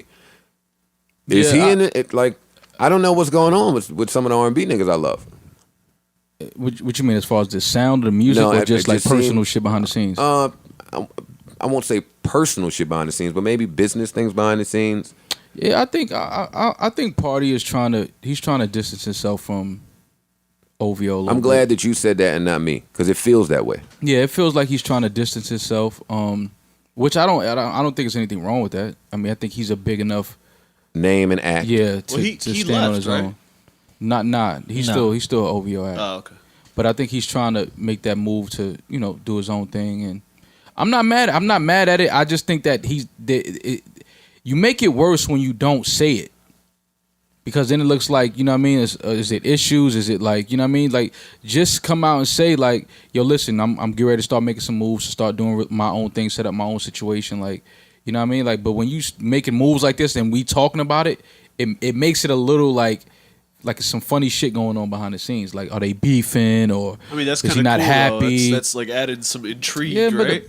Is he in it? Like, I don't know what's going on with some of the R&B niggas I love. What you mean as far as the sound of the music, or just like personal shit behind the scenes? I won't say personal shit behind the scenes, but maybe business things behind the scenes. Yeah, I think Party is trying to distance himself from OVO. I'm glad that you said that and not me, because it feels that way. Yeah, it feels like he's trying to distance himself, which I don't think there's anything wrong with that. I mean, I think he's a big enough name and act. Yeah, to he stand left, on his right? own. Not. He's still an OVO act. Oh, okay. But I think he's trying to make that move to, do his own thing, and I'm not mad at it. I just think that you make it worse when you don't say it, because then it looks like, is it issues? Is it like, like, just come out and say like, yo, listen, I'm getting ready to start making some moves, to start doing my own thing, set up my own situation, like, like, but when you making moves like this and we talking about it, it makes it a little like some funny shit going on behind the scenes. Like, are they beefing, or I mean, that's is kind he of not cool, happy? That's like added some intrigue, Yeah, right?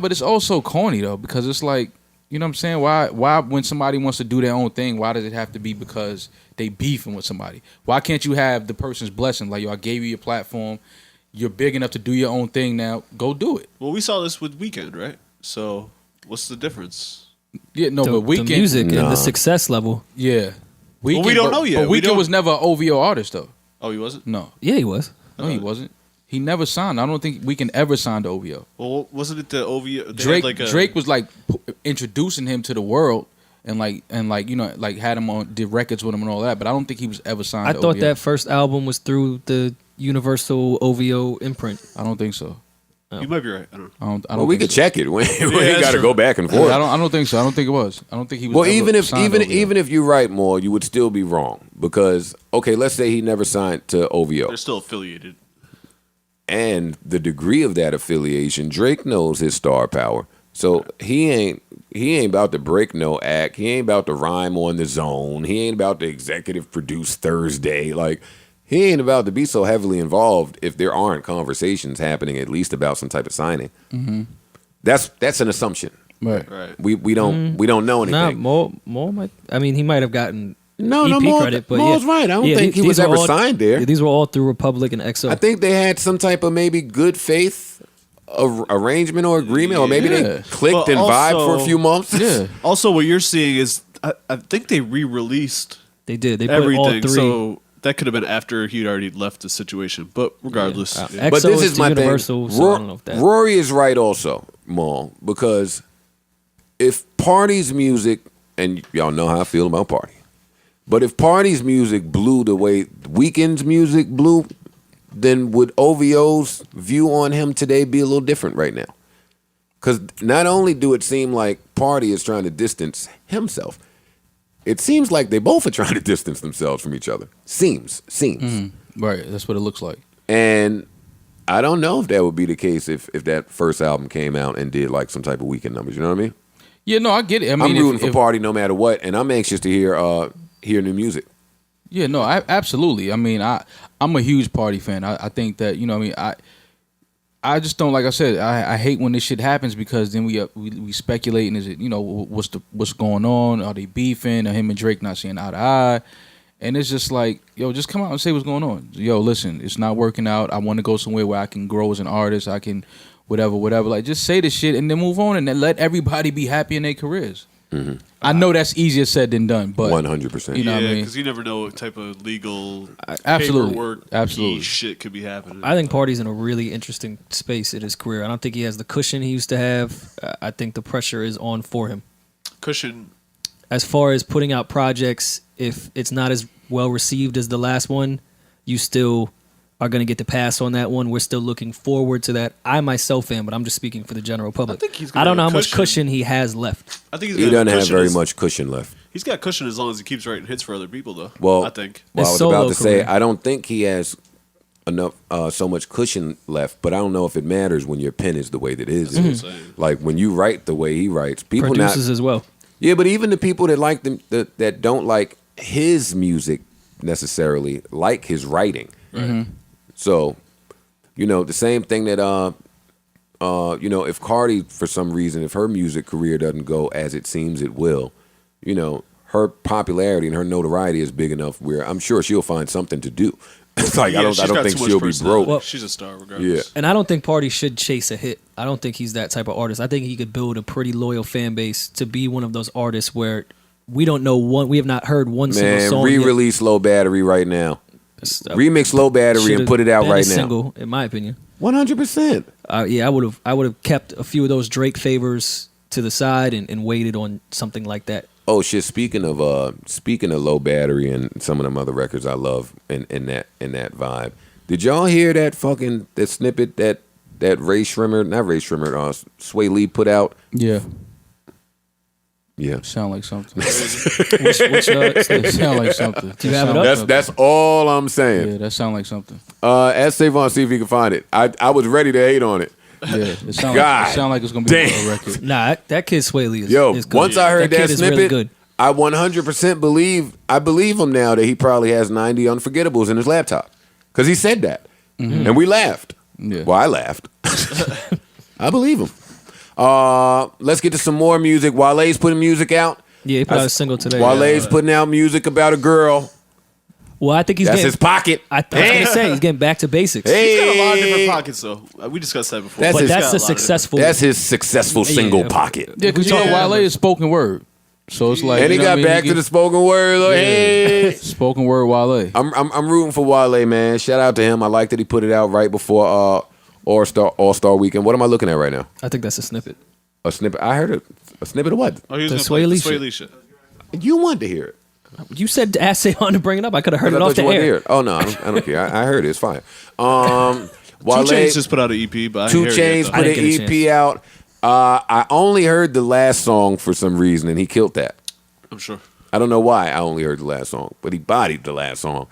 but it's also corny though, because it's like, you know what I'm saying? Why when somebody wants to do their own thing, why does it have to be because they beefing with somebody? Why can't you have the person's blessing? Like, yo, I gave you your platform. You're big enough to do your own thing now. Go do it. Well, we saw this with Weeknd, right? So, what's the difference? Yeah, no, but Weeknd, the music and the success level. Yeah. Well, we don't know yet. But We Weeknd don't- was never an OVO artist though. Oh, he wasn't? No. Yeah, he was. No, he wasn't. He never signed. I don't think Weeknd ever signed to OVO. Well, wasn't it the OVO? Drake was like introducing him to the world, and like had him did records with him and all that. But I don't think he was ever signed. I to thought OVO. that first album was through the Universal OVO imprint. I don't think so. You might be right. I don't know. I don't Well, we think could so. check it. We ain't that's got to true. go back and forth. I don't think so. I don't think it was. I don't think he was. Well, ever even signed to OVO. even if you're right, more, you would still be wrong, because okay, let's say he never signed to OVO, They're still affiliated. and the degree of that affiliation, Drake knows his star power, so he ain't about to break no act. He ain't about to rhyme on the zone. He ain't about to executive produce Thursday. Like, he ain't about to be so heavily involved if there aren't conversations happening at least about some type of signing. Mm-hmm. That's an assumption. Right. Right. We don't know Nah, anything. More might. I mean, he might have gotten No, EP Maul- credit, but Maul's right. I don't think he these was were ever all- signed there. Yeah, these were all through Republic and EXO. I think they had some type of maybe good faith arrangement or agreement, or maybe Yeah. they clicked But and vibed for also- a few months. Yeah. Also, what you're seeing is, I think they re-released They did. They put everything. all three. So that could have been after he'd already left the situation. But regardless, yeah. But EXO this is my thing. Universal, so I don't know if that. Rory is right also, Maul, because if Party's music, and y'all know how I feel about Party, but if Party's music blew the way Weeknd's music blew, then would OVO's view on him today be a little different right now? Because not only do it seem like Party is trying to distance himself, it seems like they both are trying to distance themselves from each other. Seems. Right. That's what it looks like. And I don't know if that would be the case if that first album came out and did like some type of Weeknd numbers. You know what I mean? Yeah. No, I get it. I I'm mean, rooting for Party no matter what, and I'm anxious to hear new music. Yeah, no, absolutely. I mean, I'm a huge Party fan. I think that, I mean, I just don't, like I said, I hate when this shit happens, because then we speculate, and is it, what's going on? Are they beefing? Are him and Drake not seeing eye to eye? And it's just like, yo, just come out and say what's going on. Yo, listen, it's not working out. I want to go somewhere where I can grow as an artist. I can whatever. Like, just say the shit and then move on, and then let everybody be happy in their careers. Mm-hmm. I know that's easier said than done, but 100%. You know what I mean? because you never know what type of legal Absolutely. paperwork Absolutely. shit could be happening. I think Party's in a really interesting space in his career. I don't think he has the cushion he used to have. I think the pressure is on for him. Cushion. As far as putting out projects, if it's not as well received as the last one, you still are going to get the pass on that one. We're still looking forward to that. I myself am, but I'm just speaking for the general public. I think he's I don't know how got much cushion he has left. I think He doesn't have very much cushion left. He's got cushion as long as he keeps writing hits for other people, though. Well, I think. Well, I His was about solo to say, career. I don't think he has enough, so much cushion left, but I don't know if it matters when your pen is the way that it is. That's what I'm saying. Like when you write the way he writes, people Produces not. as well. Yeah, but even the people that like them, that don't like his music necessarily, like his writing. Mm-hmm. So, the same thing that if Cardi, for some reason, if her music career doesn't go as it seems it will, her popularity and her notoriety is big enough where I'm sure she'll find something to do. It's like I don't think she'll be broke. Well, she's a star regardless. Yeah. And I don't think Party should chase a hit. I don't think he's that type of artist. I think he could build a pretty loyal fan base to be one of those artists where we don't know we have not heard one single song. Re-release Low Battery right now. Remix Low Battery and put it out right now. Single, in my opinion. 100%. Yeah, I would have kept a few of those Drake favors to the side and waited on something like that. Oh shit! Speaking of Low Battery and some of them other records I love in that vibe. Did y'all hear that snippet that Sway Lee put out? Yeah. Yeah. Sound like something. Which sound like something. Do you have it up? That's all I'm saying. Yeah, that sound like something. Ask Savon, see if he can find it. I was ready to hate on it. Yeah, it sound like it's gonna be a record. Nah, that kid Sway Lee is good. Once I heard that kid is snippet, really good. I 100% believe him now that he probably has 90 unforgettables in his laptop. Because he said that. Mm-hmm. And we laughed. Yeah. Well, I laughed. I believe him. Let's get to some more music. Wale's putting music out. Yeah, he put out a single today. Wale's putting out music about a girl. Well, I think That's his pocket. I was going to say, he's getting back to basics. He's got a lot of different pockets, though. We discussed that before. That's a successful. That's his successful single pocket. Yeah, because Wale is spoken word. So it's like, and he got back to the spoken word. Like, hey, spoken word Wale. I'm rooting for Wale, man. Shout out to him. I like that he put it out right before All Star Weekend. What am I looking at right now? I think that's a snippet. A snippet. I heard a snippet of what? Oh, he was The gonna Sway play Lee the Sway Lee shit. You wanted to hear it. You said to ask Sean to bring it up. I could have heard I it thought off the you wanted to air. hear it. Oh no, I don't care. I heard it. It's fine. 2 Chainz just put out an EP, but I 2 didn't hear it Chainz yet, put though. an EP out. I only heard the last song for some reason, and he killed that. I'm sure. I don't know why I only heard the last song, but he bodied the last song.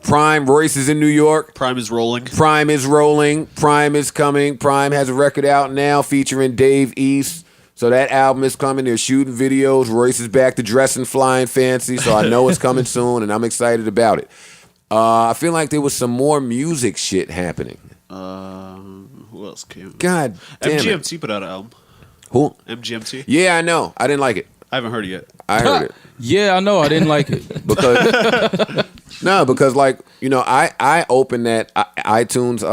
Prime, Royce is in New York. Prime is rolling. Prime is rolling. Prime is coming. Prime has a record out now featuring Dave East. So that album is coming. They're shooting videos. Royce is back to dressing flying fancy. So I know it's coming soon, and I'm excited about it. I feel like there was some more music shit happening. Who else came? God damn MGMT it. put out an album. Who? MGMT. Yeah, I know. I didn't like it. I haven't heard it yet. I heard it. Yeah, I know. I didn't like it. Because like, I open that iTunes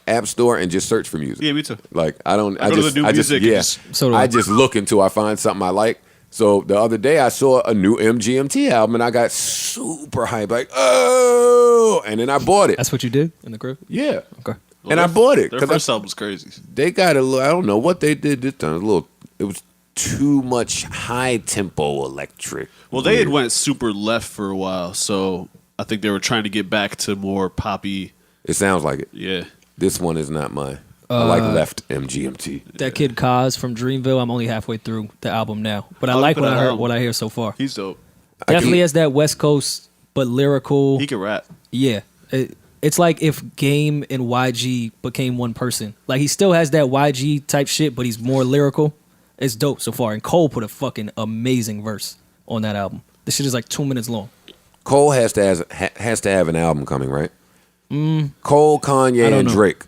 app store and just search for music. Yeah, me too. Like I go to the new music and I just look until I find something I like. So the other day I saw a new MGMT album and I got super hyped, like, oh, and then I bought it. That's what you did in the crib? Yeah. Okay. And I bought it. Their first album's crazy. They got a little, I don't know what they did this time. It was too much high tempo electric. Well, they had went super left for a while, so I think they were trying to get back to more poppy. It sounds like it. Yeah. This one is not mine. I like left MGMT. That kid Kaz from Dreamville, I'm only halfway through the album now. But I like what I hear so far. He's dope. Definitely has that West Coast, but lyrical. He can rap. Yeah. It's like if Game and YG became one person. Like he still has that YG type shit, but he's more lyrical. It's dope so far. And Cole put a fucking amazing verse on that album. This shit is like 2 minutes long. Cole has to have an album coming, right? Cole, Kanye, and Drake,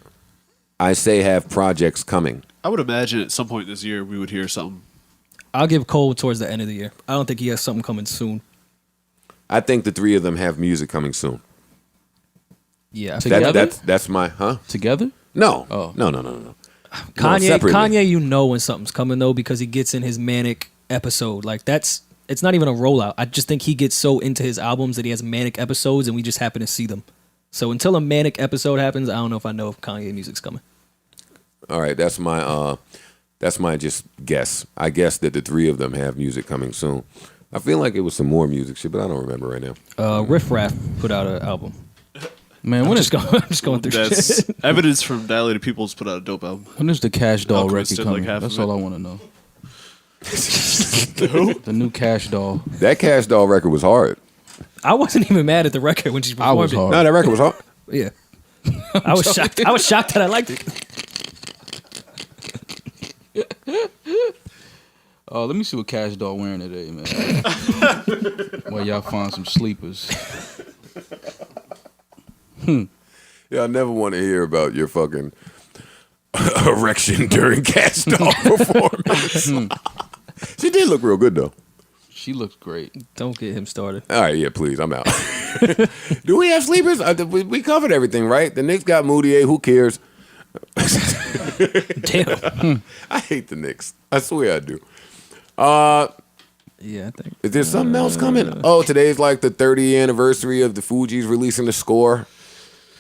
I say, have projects coming. I would imagine at some point this year we would hear something. I'll give Cole towards the end of the year. I don't think he has something coming soon. I think the three of them have music coming soon. Yeah. Together? That's my, huh? Together? No. Oh. No. Kanye, you know when something's coming though because he gets in his manic episode. Like it's not even a rollout. I just think he gets so into his albums that he has manic episodes and we just happen to see them. So until a manic episode happens, I don't know if I know if Kanye music's coming. All right, that's my just guess. I guess that the three of them have music coming soon. I feel like it was some more music shit, but I don't remember right now. Riff Raff put out an album. Man, I'm just going through shit. Evidence from Dilated Peoples put out a dope album. When is the Cash Doll record Like coming? That's all I want to know. Who? The new Cash Doll. That Cash Doll record was hard. I wasn't even mad at the record when she performed I was hard. No, that record was hard. Yeah. I was shocked. I was shocked that I liked it. Oh, let me see what Cash Doll wearing today, man. Well, y'all find some sleepers. Yeah, I never want to hear about your fucking erection during Cash Doll performance. She did look real good, though. She looks great. Don't get him started. All right, yeah, please, I'm out. Do we have sleepers? We covered everything, right? The Knicks got Moutier. Who cares? Damn. I hate the Knicks. I swear I do. Yeah, I think. Is there something else coming? Oh, today's like the 30th anniversary of the Fugees releasing the score.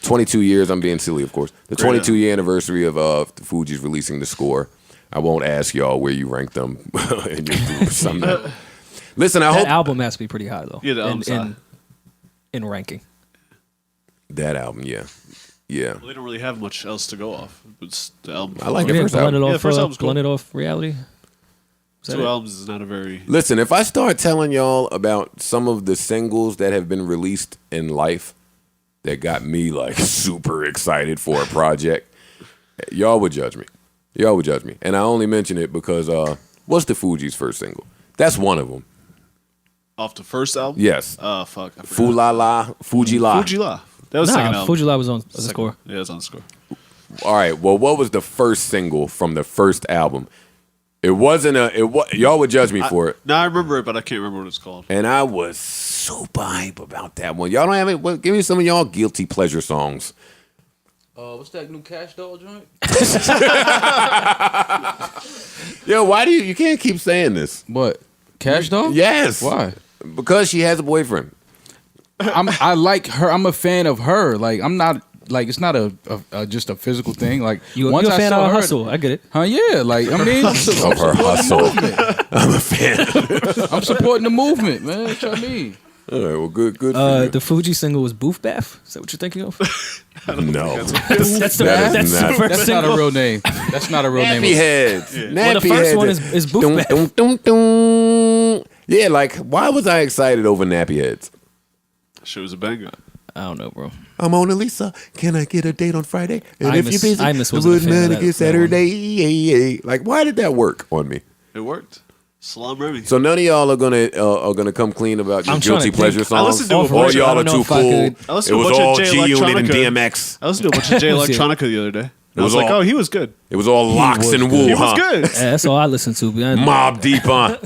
22 years. I'm being silly, of course. The 22-year anniversary of the Fugees releasing the score. I won't ask y'all where you rank them in your group or something. Listen, I hope That album has to be pretty high, though. Yeah, the album's high. In ranking. that album. Yeah. Well, they don't really have much else to go off. It's the album. I like the first album. Yeah, the first album's cool. Blended off reality. Two albums is not a very... Listen, if I start telling y'all about some of the singles that have been released in life that got me like super excited for a project, y'all would judge me. And I only mention it because what's the Fugees' first single? That's one of them. Off the first album? Yes. Oh, fuck. Foo-La-La, Fuji-La. Fuji-La. That was the second album. Fuji-La was on the score. Yeah, it was on the score. All right, well, what was the first single from the first album? It wasn't y'all would judge me for it. No, I remember it, but I can't remember what it's called. And I was super hype about that one. Y'all don't have it? Well, give me some of y'all guilty pleasure songs. What's that new Cash Doll joint? Yo, why do you can't keep saying this? What? Cash Doll? Yes. Why? Because she has a boyfriend. I like her. I'm a fan of her. Like I'm not like it's not a just a physical thing. Like You're a fan of her hustle. I get it. Huh? Yeah. Like I mean, Of her hustle. I'm a fan. I'm supporting the movement, man. What y'all mean? All right, well, good for you. The Fuji single was Boof Bath. Is that what you're thinking of? No. That's the That that's is the not- first That's not single. a real name. That's not a real name. Nappy heads. Well, the first one is Boof Dum, Bath. dum, dum, dum. Yeah, like, why was I excited over Nappy Heads? Shit was a banger. I don't know, bro. I'm Mona Lisa. Can I get a date on Friday? And Imus- if you're busy, Imus I wasn't a wouldn't fan of mind to that- get that one. Saturday. Like, why did that work on me? It worked. Salam Remy. So none of y'all are gonna come clean about your I'm trying guilty to pleasure think. songs. I listened to a All bunch of- y'all I are don't know too if I cool. could- I It listened to a was bunch all of J G-Unit and Electronica. DMX. I listened to a bunch of J Let's see. Electronica the other day. I was was like, all- oh, he was good. It was all locks was and good. woo, He huh? was good. Yeah, that's all I listen to. Man. Mob Deep on.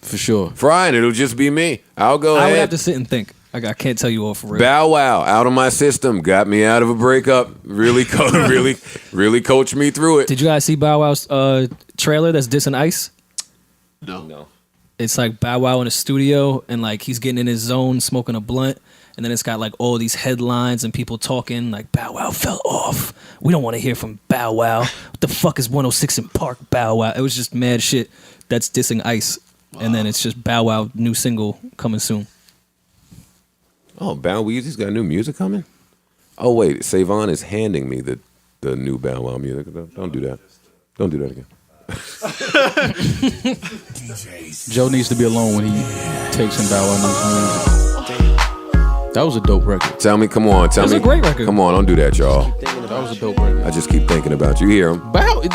For sure. Frying, it'll just be me. I'll go I would ahead. have to sit and think. I can't tell you all for real. Bow Wow, out of my system, got me out of a breakup. Really coached me through it. Did you guys see Bow Wow's trailer that's dissing Ice? No. It's like Bow Wow in a studio and like he's getting in his zone smoking a blunt, and then it's got like all these headlines and people talking like Bow Wow fell off. We don't want to hear from Bow Wow. What the fuck is 106 in Park Bow Wow? It was just mad shit that's dissing Ice. And then it's just Bow Wow new single coming soon. Oh, Bow Weezy's got new music coming? Oh, wait, Savon is handing me the new Bow Wow music. Don't do that. Don't do that again. Joe needs to be alone when he takes in Bow Wow music. That was a dope record. Tell me, come on, tell It was me. a great record. Come on, don't do that, y'all. That was a dope record. I just keep thinking about you. You hear him?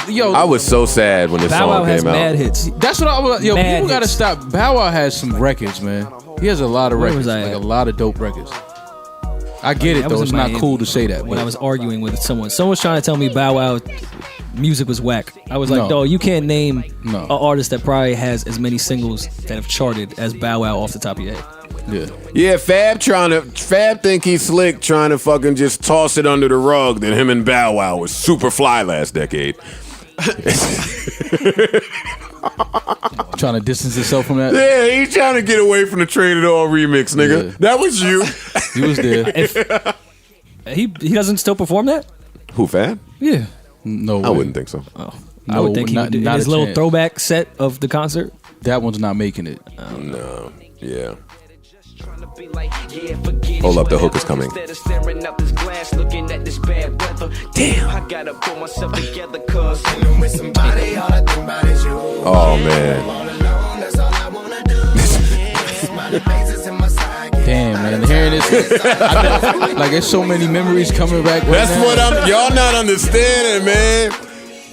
Yo, I was so sad when this Bow Wow song has came out. mad hits. That's what I was. Yo, Mad people gotta hits. stop. Bow Wow has some records, man. He has a lot of Where records, was I like at? a lot of dope records. I get it I though. was It's in not Miami cool to say that. when but- I was arguing with someone. Someone was trying to tell me Bow Wow music was whack. I was like, No. dog, you can't name No. an artist that probably has as many singles that have charted as Bow Wow off the top of your head. Yeah. Yeah, Fab think he's slick, trying to fucking just toss it under the rug that him and Bow Wow was super fly last decade. Trying to distance himself from that. Yeah, he's trying to get away from the Trade It All remix, nigga. Yeah. That was you. He was there. He doesn't still perform that? Who, Fab? Yeah. No way. I wouldn't think so. I would think he not, would do in not his a little chance. throwback set of the concert. That one's not making it. No. Yeah. Hold up, the hook is coming. Damn. I gotta pull myself together, cause Oh, man. Damn, man. Hearing this, like there's so many memories coming back. Right That's now. what y'all not understanding, man.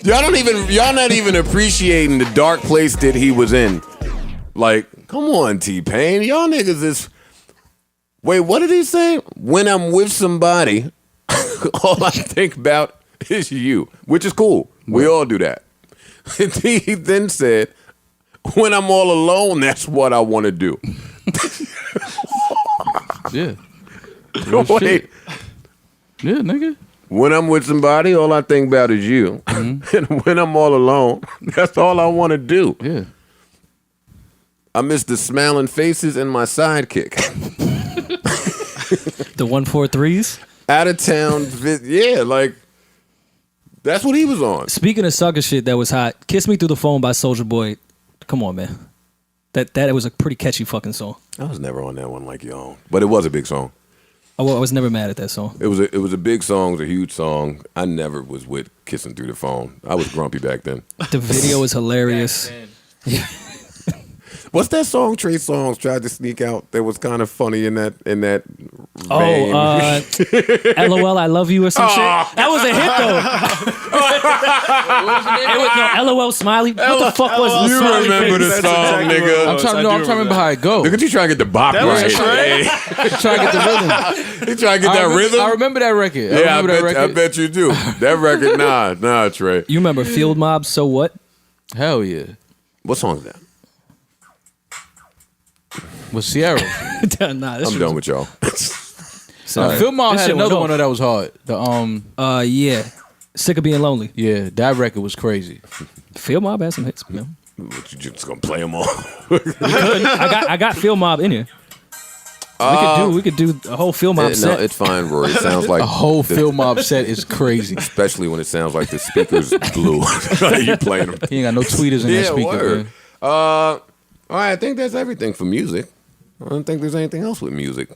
Y'all not even appreciating the dark place that he was in. Like, come on, T-Pain. Y'all niggas is... Wait, what did he say? When I'm with somebody, all I think about is you, which is cool. We all do that. He then said, when I'm all alone, that's what I want to do. Yeah. Wait. Yeah, nigga. When I'm with somebody, all I think about is you. Mm-hmm. And when I'm all alone, that's all I want to do. Yeah. I miss the smiling faces and my sidekick. The 143s. Out of town, yeah, like that's what he was on. Speaking of sucker shit that was hot, "Kiss Me Through the Phone" by Soulja Boy. Come on, man. That was a pretty catchy fucking song. I was never on that one like y'all, but it was a big song. I was never mad at that song. It was a big song, it was a huge song. I never was with Kissing Through the Phone. I was grumpy back then. The video is hilarious. What's that song Trey Songz tried to sneak out that was kind of funny in that vein? LOL, I love you or some shit. That was a hit though. No, LOL Smiley. What the fuck was the You Smiley remember face? the song, nigga? I'm trying to remember how it go. Look at you trying to get the bop right. Trying to get the rhythm. You trying to get that rhythm? I remember that record. Yeah, I bet you do. That record, nah, Trey. You remember Field Mob? So what? Hell yeah. What song is that? With Sierra. Nah, this I'm done with y'all. Phil Mob This had shit went another off. one that was hard. Yeah. Sick of Being Lonely. Yeah, that record was crazy. Field Mob had some hits, man. But you just gonna play them all? I got Field Mob in here. We could do a whole Field Mob set. No, it's fine, Rory. It sounds like A whole Phil Mob set is crazy. especially when it sounds like the speakers blew. You playing them? He ain't got no tweeters in that speaker. word. Man. All right, I think that's everything for music. I don't think there's anything else with music.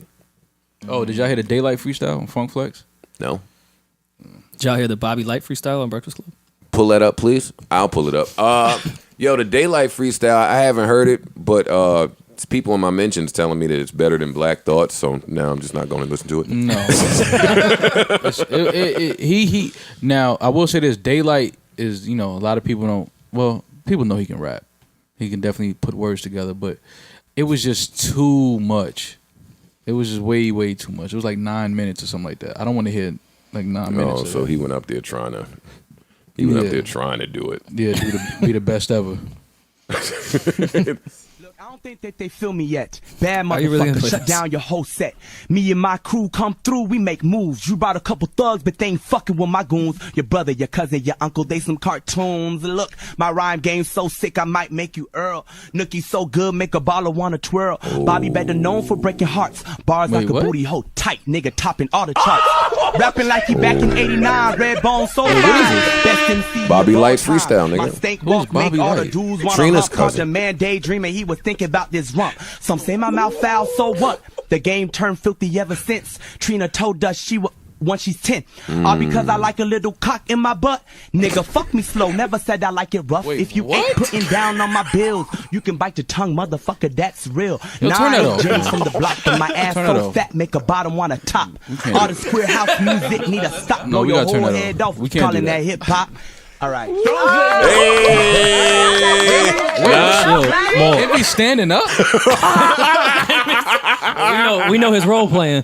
Oh, did y'all hear the Daylight freestyle on Funk Flex? No. Did y'all hear the Bobby Light freestyle on Breakfast Club? Pull that up, please. I'll pull it up. Yo, the Daylight freestyle, I haven't heard it, but it's people in my mentions telling me that it's better than Black Thought, so now I'm just not going to listen to it. No. He now, I will say this, Daylight is, a lot of people don't, people know he can rap. He can definitely put words together, but it was just too much. It was just way, way too much. It was like 9 minutes or something like that. I don't want to hear like 9 minutes. Oh, so he went up there trying to do it. Yeah, be the best ever. Look, I don't think that they feel me yet. Bad Are you really gonna motherfucker, play shut this? down your whole set. Me and my crew come through, we make moves. You brought a couple thugs, but they ain't fucking with my goons. Your brother, your cousin, your uncle, they some cartoons. Look, my rhyme game's so sick, I might make you Earl. Nookie so good, make a baller wanna twirl. Bobby better known for breaking hearts. Bars Wait, like a what? booty hole, tight nigga topping all the charts. Rapping like he back in '89, red bone so fine. Best MC Bobby of all Light time. freestyle, nigga. My stank Who's walk make Bobby all the Light? dudes wanna Trina's hump, cause cousin. the man daydreaming, he was thinking about this rump. Some say my mouth foul, so what? The game turned filthy ever since Trina told us she was once she's 10. All because I like a little cock in my butt. Nigga, fuck me slow. Never said I like it rough. Wait, if you what? ain't putting down on my bills, you can bite your tongue, motherfucker. That's real. Yo, Nah, turn I that ain't off, James man. from the block, but my ass Turn that so off. fat, make a bottom wanna top. can't All do the square house music need to stop. No, Blow we your gotta turn whole that head off. off. We can't Calling do that. that hip hop. All right. Chill. It be standing up. We know his role playing.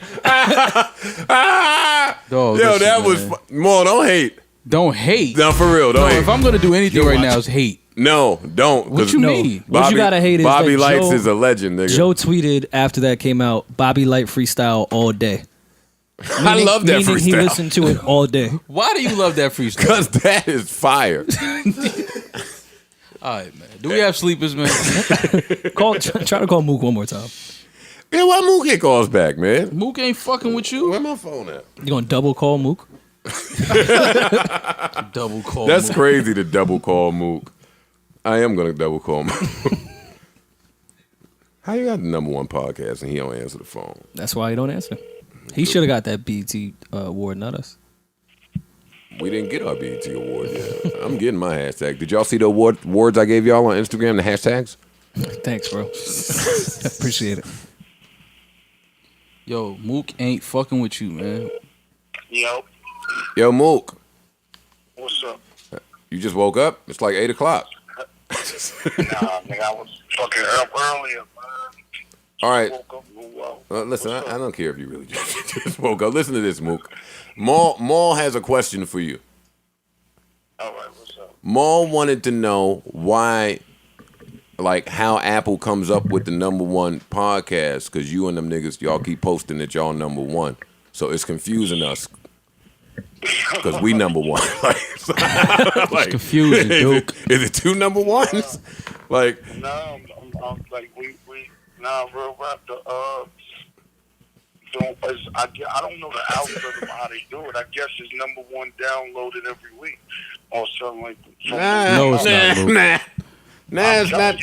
Dog, Yo, listen, that was man. more. Don't hate. Don't hate. No, for real. Don't No, hate. if I'm gonna do anything Yo, right watch. now, it's hate. No, don't. What 'cause you No. mean? What you gotta hate is Bobby that Lights Joe- is a legend, nigga. Joe tweeted after that came out, Bobby Light freestyle all day. I love that Meaning he freestyle. listened to it all day. Why do you love that freestyle? Because that is fire. All right, man. Do we have sleepers, man? Try to call Mook one more time. Yeah, why Mook get calls back, man? Mook ain't fucking with you. Where my phone at? You gonna double call Mook? Double call. That's Mook. crazy to double call Mook. I am gonna double call Mook. How you got the #1 podcast and he don't answer the phone? That's why he don't answer. He should have got that BET award, not us. We didn't get our BET award yet. I'm getting my hashtag. Did y'all see the awards I gave y'all on Instagram, the hashtags? Thanks, bro. Appreciate it. Yo, Mook ain't fucking with you, man. Yo, Mook, What's up? you just woke up? It's like 8 o'clock. Nah, nigga, I was fucking up earlier, man. All right. Woke up a little Hello. Listen, I don't care if you really just woke up. Listen to this, Mook. Maul has a question for you. All right, what's up? Maul wanted to know why, like, how Apple comes up with the #1 podcast, because you and them niggas, y'all keep posting that y'all #1. So it's confusing us. Because we #1. It's confusing, Duke. Is it 2 #1s? Like, No, I'm like we now real rap I don't know the algorithm how they do it. I guess it's #1 downloaded every week or something like that. No, it's not, Luke. Nah, it's not.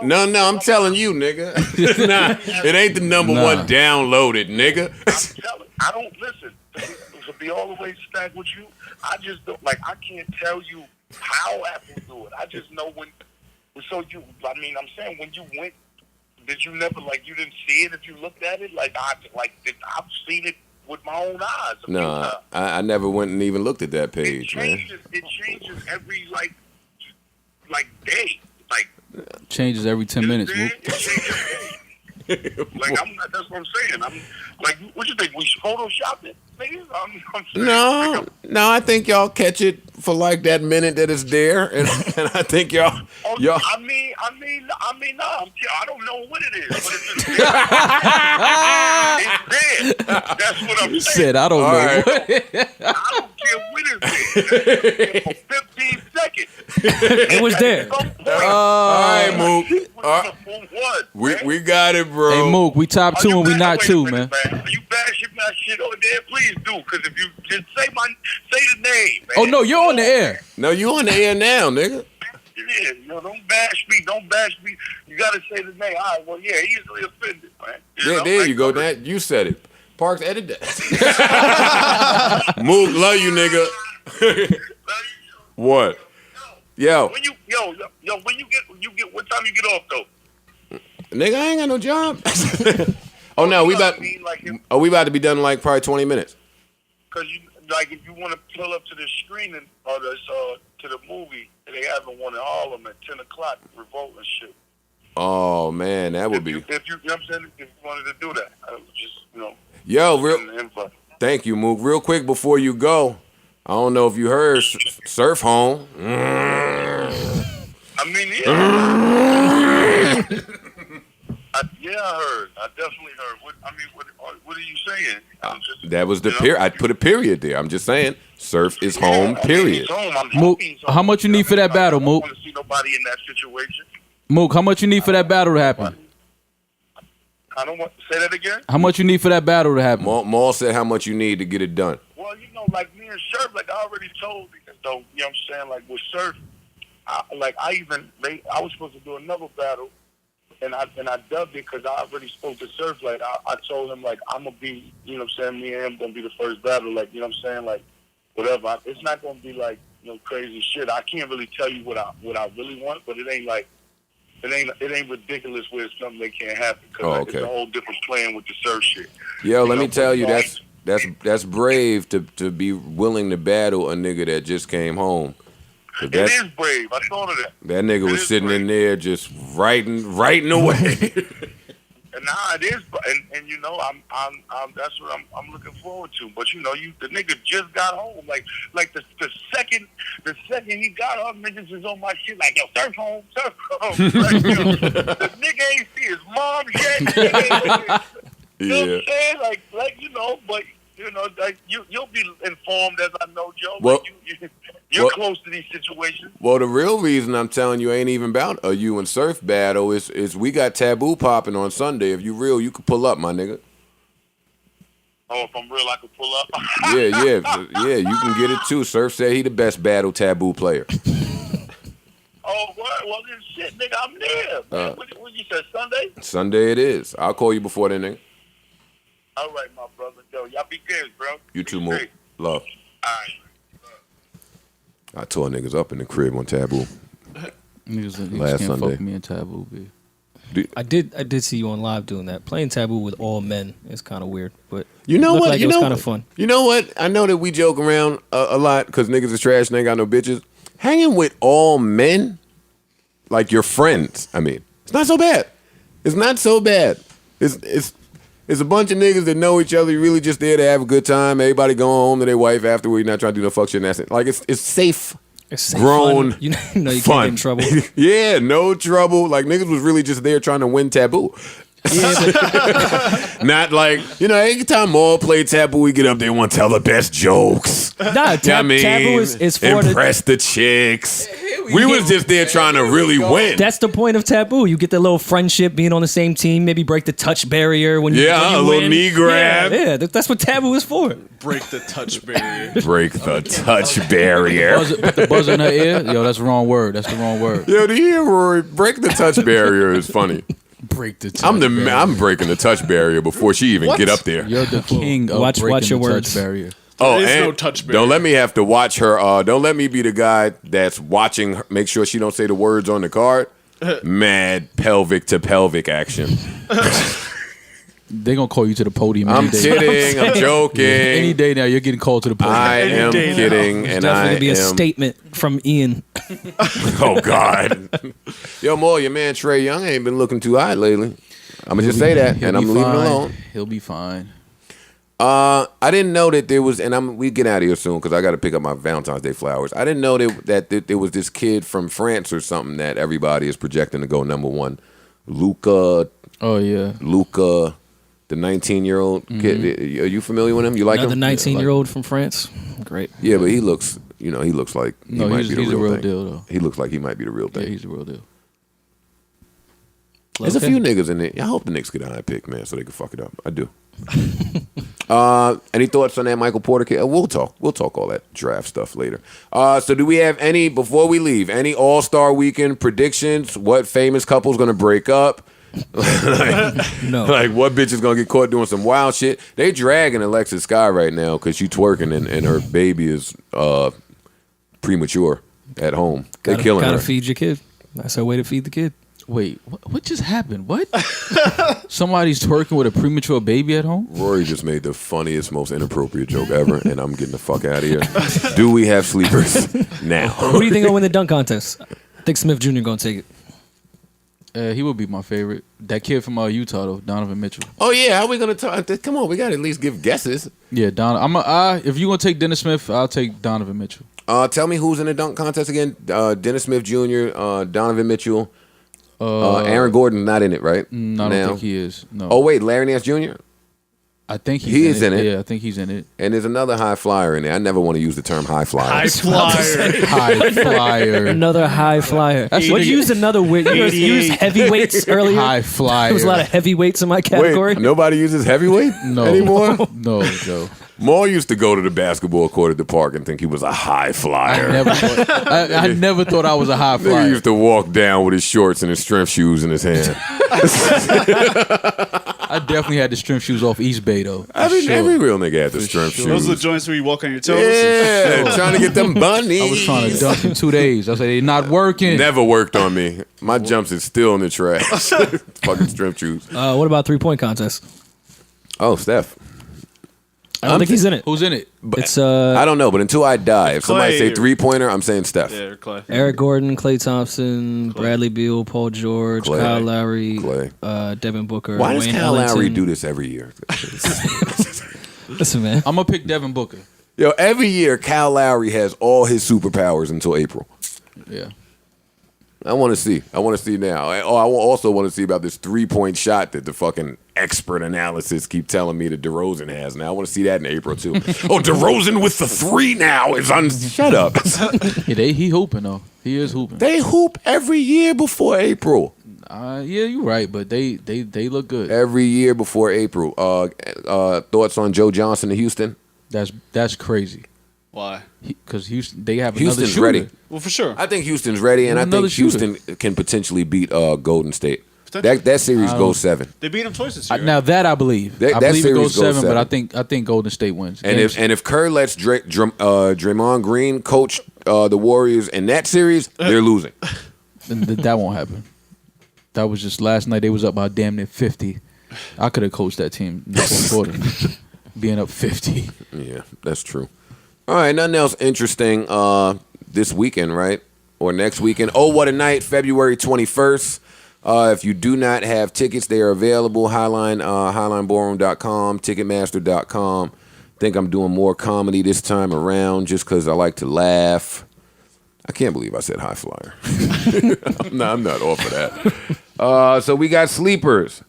No, I'm telling you, nigga. Nah, it ain't the #1 downloaded, nigga. I'm telling. I don't listen. To be all the way stacked with you, I just don't like. I can't tell you how Apple do it. I just know when. So you, I mean, I'm saying when you went, did you never you didn't see it if you looked at it? I've seen it with my own eyes. Nah, I never went and even looked at that page, man. It changes every day. Changes every 10 minutes, Luke. That's what I'm saying. I'm like, what you think? We Photoshop it? Niggas? I'm saying, No, I think y'all catch it for like that minute that it's there, and I think y'all. I mean, no, I don't know what it is, but it's just there. It's there. That's what I'm saying. Said I don't know. Right. I don't care what it's there. For 15 seconds. It was there. All right, Mook. We got it, bro. Hey, Mook, we top 2 and we not 2, man. Are you bashing my shit over there? Please do, because if you just say the name, man. Oh, no, you're on the air. No, you on the air now, nigga. Yeah, don't bash me. Don't bash me. You got to say the name. All right, well, yeah, easily offended, man. There you go. That you said it. Parks, edit that. Mook, love you, nigga. What? Yo. When you get what time you get off though? Nigga, I ain't got no job. Oh no, we about to be done in like probably 20 minutes. Cause if you want to pull up to the screening or to the movie, they having one in Harlem at 10 o'clock, Revolt and shit. Oh man, that would be. If you know what I'm saying, if you wanted to do that, I was just Yo, thank you, Mook. Real quick before you go, I don't know if you heard Surf Home. I mean, yeah. I heard. I definitely heard. What are you saying? That was the period. I put a period there. I'm just saying, Surf is home. Period. Mook, how much you need for that battle, Mook? I don't want to see nobody in that situation. Mook, how much you need for that battle to happen? I don't want to say that again. How much you need for that battle to happen? Maul said how much you need to get it done. Well, like me and Surf, I already told you, though. You know what I'm saying? Like with Surf, I was supposed to do another battle, and I dubbed it because I already spoke to Surf. Like I told him I'm gonna be, you know what I'm saying? Me and him gonna be the first battle. Like you know what I'm saying? Like whatever. It's not gonna be crazy shit. I can't really tell you what I really want, but it ain't like. It ain't ridiculous where it's something that can't happen because it's a whole different plan with the Surf shit. Yo, let me tell you, that's brave to be willing to battle a nigga that just came home. It is brave. I thought of that. That nigga was sitting in there just writing away. Nah, it is, and I'm that's what I'm looking forward to. But the nigga just got home. Like the second he got home, niggas is on my shit. Like yo, surf home. Like, the nigga ain't see his mom yet. You know what I'm saying? But you'll be informed as I know, Joe. Well, you're close to these situations. Well, the real reason I'm telling you ain't even about a you and Surf battle is we got Taboo popping on Sunday. If you real, you can pull up, my nigga. Oh, if I'm real, I can pull up. yeah, you can get it too. Surf said he the best battle Taboo player. Oh, what? Well, then shit, nigga, I'm there. What you said, Sunday? Sunday it is. I'll call you before then, nigga. All right, my brother. Yo, y'all be good, bro. You too, Mo. Love. All right. I tore niggas up in the crib on Taboo. Niggas last can't Sunday. Fuck me and Taboo, B. I did see you on live doing that. Playing Taboo with all men is kind of weird, but you know what? it was kind of fun. You know what? I know that we joke around a lot because niggas is trash and ain't got no bitches. Hanging with all men, like your friends. I mean, it's not so bad. It's not so bad. It's It's a bunch of niggas that know each other. You're really just there to have a good time. Everybody going home to their wife afterward. You're not trying to do no fuck shit. And that's it. Like, it's safe. It's safe, grown, fun. You know you fun. can't get in trouble. Yeah, no trouble. Like, niggas was really just there trying to win Taboo. Not like, every time Maul play Taboo, we get up there and want to tell the best jokes. Nah, Taboo is for impress the chicks. We was just there trying to really win. That's the point of Taboo. You get the little friendship, being on the same team, maybe break the touch barrier when you a win. little knee grab. Yeah, that's what Taboo is for. Break the touch barrier. Break the touch barrier. Put the buzzer in her ear. Yo, that's the wrong word. That's the wrong word. Yo, do you hear Rory? Break the touch barrier is funny. Break the touch barrier. I'm breaking the touch barrier before she even get up there. You're the king of watch breaking your the words. touch barrier. Oh, There is and no touch barrier. don't let me have to watch her. Don't let me be the guy that's watching her, make sure she don't say the words on the card. Mad pelvic to pelvic action. They gonna call you to the podium. I'm any day. kidding. I'm joking. Any day now, you're getting called to the podium. I am kidding, and Definitely I gonna be a am. statement from Ian. Oh God, yo, Mo, your man Trey Young ain't been looking too hot lately. I'm gonna just say that, and I'm be leaving it fine. alone. He'll be fine. I didn't know that there was, and we get out of here soon because I got to pick up my Valentine's Day flowers. I didn't know that there was this kid from France or something that everybody is projecting to go #1. Luca. Oh yeah, Luca, the 19-year-old kid. Are you familiar with him? You like Another him? 19-year-old from France. Great. Yeah, but he looks like he No, might he's be the a real real thing. deal though. He looks like he might be the real Yeah, thing. he's a real deal. There's a few niggas in there. I hope the Knicks get a high pick, man, so they can fuck it up. I do. Any thoughts on that Michael Porter kid? We'll talk all that draft stuff later. So do we have any, before we leave, any All-Star Weekend predictions? What famous couple's gonna break up? No. Like what bitch is gonna get caught doing some wild shit? They dragging Alexis Sky right now because she twerking and her baby is premature at home. They killing her. Gotta feed your kid. That's her way to feed the kid. Wait, what just happened? What? Somebody's twerking with a premature baby at home? Rory just made the funniest, most inappropriate joke ever, and I'm getting the fuck out of here. Do we have sleepers now? Who do you think will win the dunk contest? I think Smith Jr. gonna take it. He would be my favorite. That kid from Utah though, Donovan Mitchell. Oh yeah, how we gonna talk? Come on, we gotta at least give guesses. Yeah, if you gonna take Dennis Smith, I'll take Donovan Mitchell. Tell me who's in the dunk contest again? Dennis Smith Jr., Donovan Mitchell, Aaron Gordon's not in it, right? No, I don't think he is. No. Oh wait, Larry Nance Jr. I think he is in it. Yeah, I think he's in it. And there's another high flyer in there. I never want to use the term high flyer. High flyer. High flyer. Another high flyer. That's What what you used another weight? You used heavyweights earlier. High flyer. There was a lot of heavyweights in my category. Wait, nobody uses heavyweight anymore? No, Joe. Maul used to go to the basketball court at the park and think he was a high flyer. I never thought I was a high Nigga flyer. used to walk down with his shorts and his strength shoes in his hand. I definitely had the strength shoes off East Bay though. I mean, Sure. every real nigga had the strength shoes. Those are the joints where you walk on your toes. Yeah, trying to get them bunnies. I was trying to dunk in 2 days. I said they're not working. Never worked on me. My jumps is still in the trash. Fucking strength shoes. What about 3-point contest? Oh, Steph. I don't think he's in it. Who's in it? It's I don't know, but until I die, if somebody Clay say 3-pointer, I'm saying Steph. Yeah, or Clay. Eric Gordon, Klay Thompson, Bradley Beal, Paul George, Clay. Kyle Lowry, Clay. Devin Booker. Why does Wayne Kyle Lowry Ellington. do this every year? Listen, man. I'm gonna pick Devin Booker. Yo, every year Kyle Lowry has all his superpowers until April. Yeah. I want to see. I want to see now. I also want to see about this 3-point shot that the fucking expert analysis keep telling me that DeRozan has. Now I want to see that in April too. Oh, DeRozan with the 3 now is on. Shut up. Yeah, he hooping though. He is hooping. They hoop every year before April. Yeah, you're right, but they look good. Every year before April. Thoughts on Joe Johnson in Houston? That's crazy. Why? Because Houston, they have Houston's another shooter. ready. Well, for sure. I think Houston's ready, and I Another think Houston can potentially beat Golden State. Potentially. That series goes 7. They beat them twice this year. Now that I believe. That I believe it series goes goes 7, but 7. I think Golden State wins. And if Kerr lets Draymond Green coach the Warriors in that series, they're losing. that won't happen. That was just last night. They was up by damn near 50. I could have coached that team in the fourth quarter, being up 50. Yeah, that's true. All right, nothing else interesting this weekend, right? Or next weekend. Oh, what a night, February 21st. If you do not have tickets, they are available. HighlineBallroom.com, Ticketmaster.com. Think I'm doing more comedy this time around just because I like to laugh. I can't believe I said high flyer. I'm not off of that. So we got sleepers.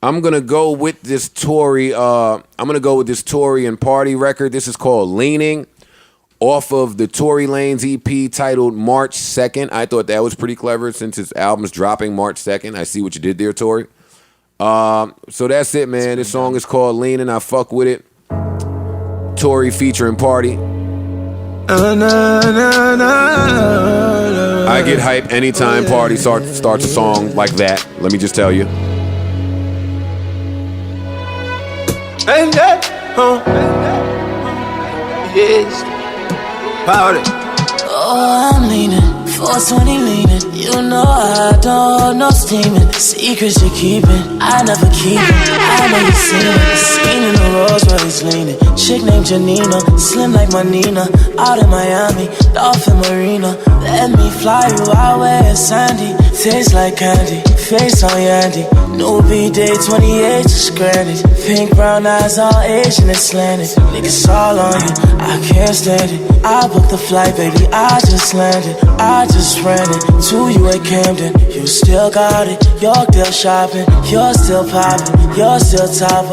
I'm gonna go with this Tory. I'm gonna go with this Tory and Party record. This is called "Leaning," off of the Tory Lanez EP titled "March 2nd." I thought that was pretty clever since his album's dropping March 2nd. I see what you did there, Tory. So that's it, man. This song is called "Leaning." I fuck with it. Tory featuring Party. I get hype anytime Party starts a song like that. Let me just tell you. Yes. Powder. Oh, I'm leaning, 420 leaning. You know I don't know steaming. Secrets you're keeping, I never keep it. I know you seen it. Seen in the Rolls Royce leaning. Chick named Janina, slim like my Nina. Out in Miami, Dolphin Marina. Let me fly you out where it's sandy. Tastes like candy, face on Yandy. New B-Day 28, just granted. Pink brown eyes, all Asian and slanted. Niggas all on you, I can't stand it. I booked the flight, baby, I just landed. I just ran it to you at Camden. You still got it, Yorkdale shopping. You're still popping, you're still top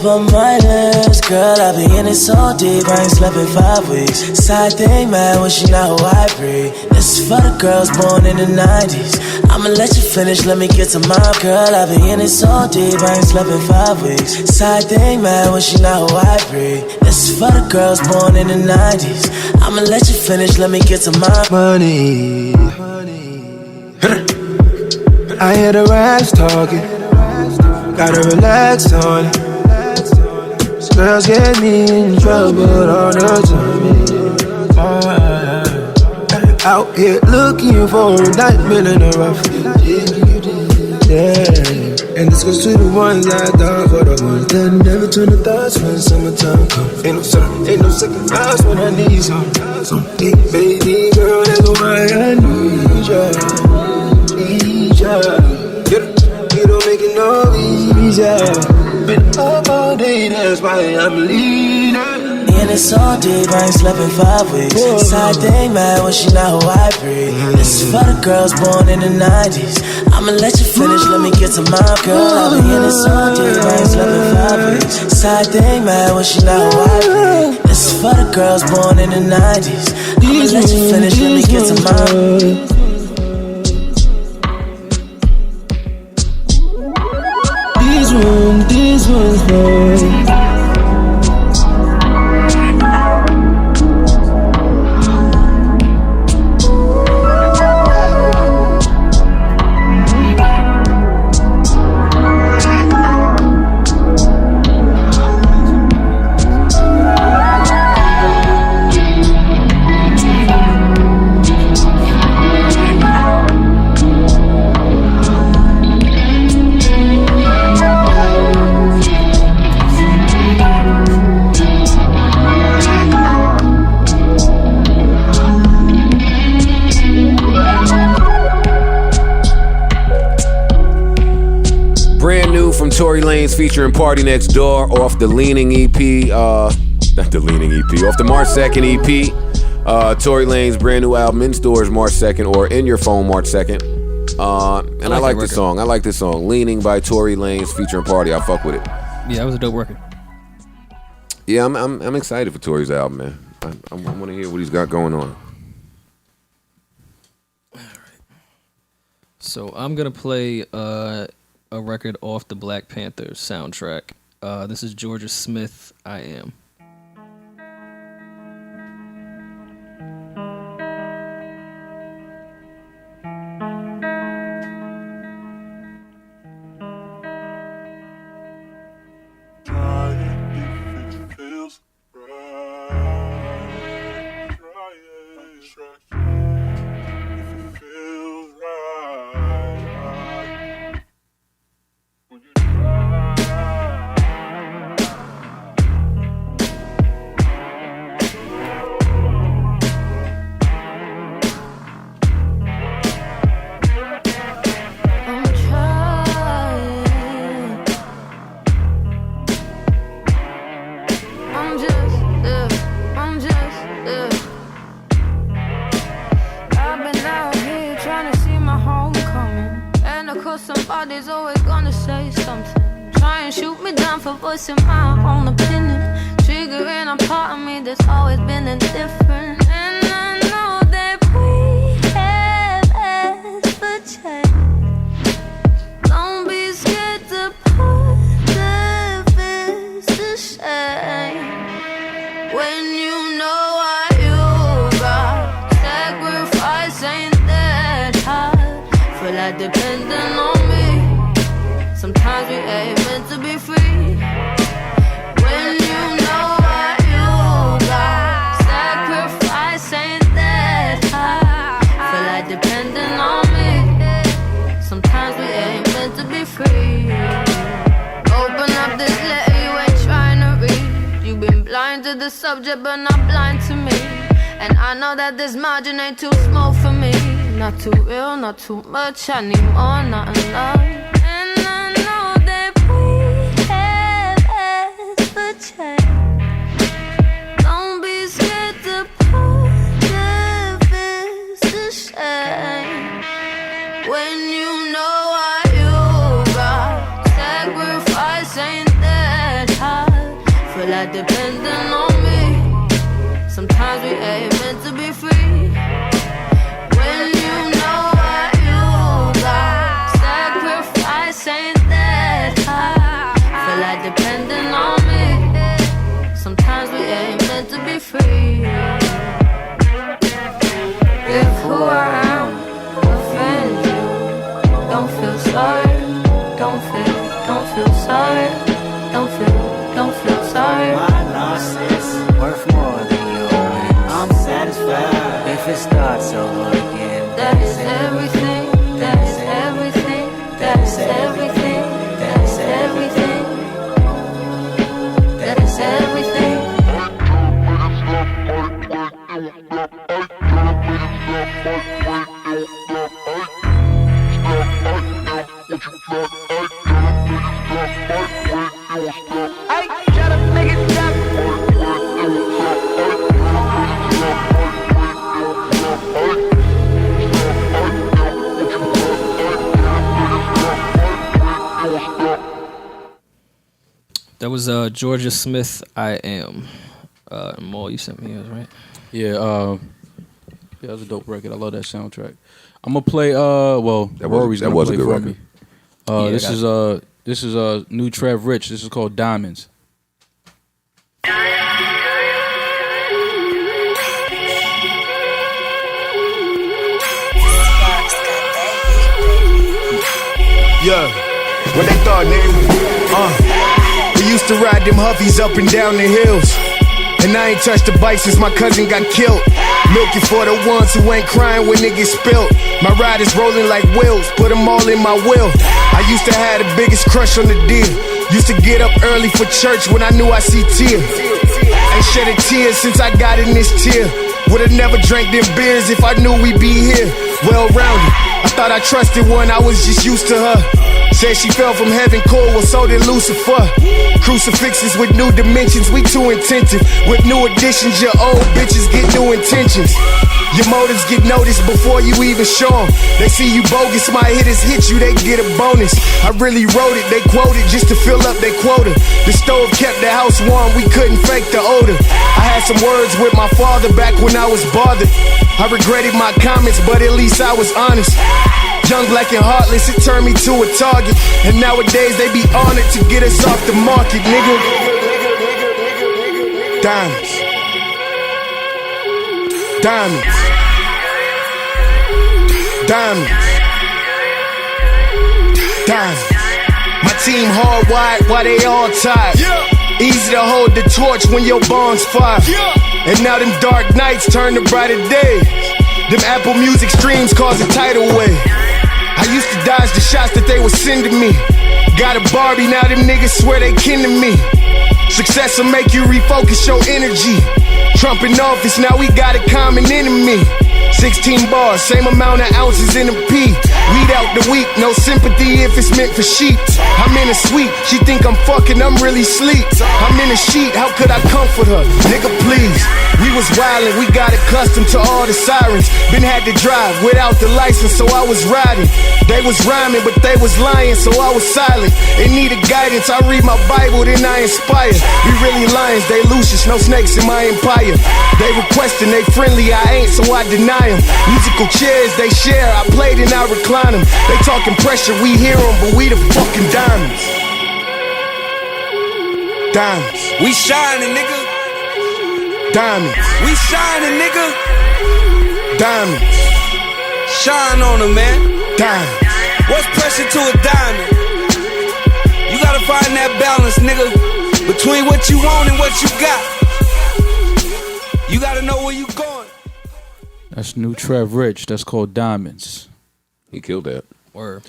of my list. Girl, I be in it so deep, I ain't slept in 5 weeks. Side thing, man, wishing out who I breathe. This is for the girls born in the 90s. I'ma let you finish, let me get to my girl. I be in it so deep, I ain't slept in 5 weeks. Side thing, man, wishing out who I breathe. This is for the girls born in the 90s. I'ma let you finish, let me get to my money. I hear the raps talking, gotta relax on it. These girls get me in trouble all the time. Out here looking for a diamond in a rough. Yeah, and this goes to the ones I thought for the ones that never turn the thoughts when summertime comes. Ain't no second thoughts when I need some. Hey, baby girl, that's why I need ya. You don't make it no easier. Been up all day, that's why I'm leaning. In it so deep, I ain't slept in 5 weeks. Side thing, man, wishing out who I breathe. This is for the girls born in the 90s. I'ma let you finish, let me get to my girl. I be in it so deep, I ain't slept in 5 weeks. Side thing, man, wishing out who I breathe. This is for the girls born in the 90s. I'ma let you finish, let me get to my. These ones, boy. Tory Lanez featuring Party Next Door off the Leaning EP. Not the Leaning EP, off the March 2nd EP. Tory Lanez brand new album in stores March 2nd or in your phone March 2nd. And I like this song. I like this song. Leaning by Tory Lanez featuring Party. I fuck with it. Yeah, that was a dope record. Yeah, I'm excited for Tory's album, man. I want to hear what he's got going on. All right. So I'm gonna play a record off the Black Panther soundtrack. This is Georgia Smith, I Am. shoot me down for voicing my own opinion. Triggering a part of me that's always been indifferent. And I know that we have asked for change. Don't be scared to put the fist to shame. When you know what you got, sacrifice ain't that hard. Feel like depending on me. Sometimes we ain't meant to be free. When you know what you got, sacrifice ain't that hard. Feel like depending on me. Sometimes we ain't meant to be free. Open up this letter you ain't trying to read. You've been blind to the subject but not blind to me. And I know that this margin ain't too small for me. Not too real, not too much, I need more, not enough. And I know that we have asked for change. Don't be scared to put the fist to shame. When you know what you got, sacrifice ain't that hard. Feel like depending on me. Sometimes we ain't meant to be free. When you know what you got, sacrifice ain't that hard. Feel like depending on me. Sometimes we ain't meant to be free. If who I am offends you, don't feel sorry. Don't feel sorry. Don't feel sorry. My loss is worth more than your wins. I'm satisfied if it starts over again. That is everything. That is everything. That is everything. That is everything. That is everything. Hey, shut up, nigga, stop. That was Georgia Smith, I Am. Maul, you sent me yours, right? Yeah, that was a dope record. I love that soundtrack. I'm gonna play. Rory's gonna play for me. This is new Trev Rich. This is called Diamonds. Yeah, what they thought, nigga? We used to ride them Huffies up and down the hills. And I ain't touched the bike since my cousin got killed. Milking for the ones who ain't crying when it gets spilled. My ride is rolling like wheels, put them all in my will. I used to have the biggest crush on the deal. Used to get up early for church when I knew I see tears. Ain't shed a tear since I got in this tier. Would've never drank them beers if I knew we'd be here. Well-rounded, I thought I trusted one, I was just used to her. Said she fell from heaven cold, well so did Lucifer. Crucifixes with new dimensions, we too intensive. With new additions, your old bitches get new intentions. Your motives get noticed before you even show them. They see you bogus, my hitters hit you, they get a bonus. I really wrote it, they quoted just to fill up their quota. The stove kept the house warm, we couldn't fake the odor. I had some words with my father back when I was bothered. I regretted my comments, but at least I was honest. Young, black, and heartless, it turned me to a target. And nowadays they be honored to get us off the market, nigga. Diamonds. Diamonds. Diamonds. Diamonds. My team hard wide while they all tired. Easy to hold the torch when your bond's fire. And now them dark nights turn to brighter days. Them Apple Music streams cause a tidal wave. I used to dodge the shots that they were sending me. Got a Barbie, now them niggas swear they kin to me. Success will make you refocus your energy. Trump in office, now we got a common enemy. 16 bars, same amount of ounces in a P. Weed out the week, no sympathy if it's meant for sheep. I'm in a suite, she think I'm fucking, I'm really sleep. I'm in a sheet, how could I comfort her? Nigga, please. We was wildin', we got accustomed to all the sirens. Been had to drive without the license, so I was riding. They was rhyming, but they was lying, so I was silent. They needed guidance, I read my Bible, then I inspire. We really lions, they Lucius, no snakes in my empire. They requesting, they friendly, I ain't, so I deny them. Musical chairs, they share, I played and I recline them. They talking pressure, we hear them, but we the fucking diamonds. Diamonds. We shining, nigga. Diamonds. We shining, nigga. Diamonds. Shine on them, man. Diamonds. What's pressure to a diamond? You gotta find that balance, nigga, between what you want and what you got. You gotta know where you going. That's new Trev Rich. That's called Diamonds. He killed that. Word.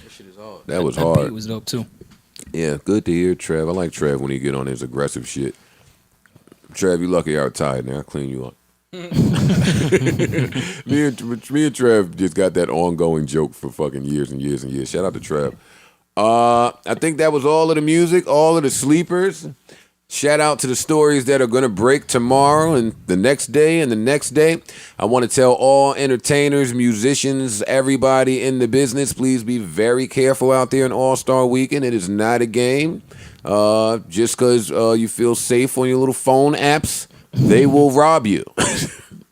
That was That hard. beat was dope too. Yeah, good to hear Trev. I like Trev when he get on his aggressive shit. Trev, you lucky you're tired now. I'll clean you up. me and Trev just got that ongoing joke for fucking years and years and years. Shout out to Trev. I think that was all of the music, all of the sleepers. Shout out to the stories that are going to break tomorrow and the next day and the next day. I want to tell all entertainers, musicians, everybody in the business, please be very careful out there in All-Star Weekend. It is not a game. Just because you feel safe on your little phone apps, they will rob you.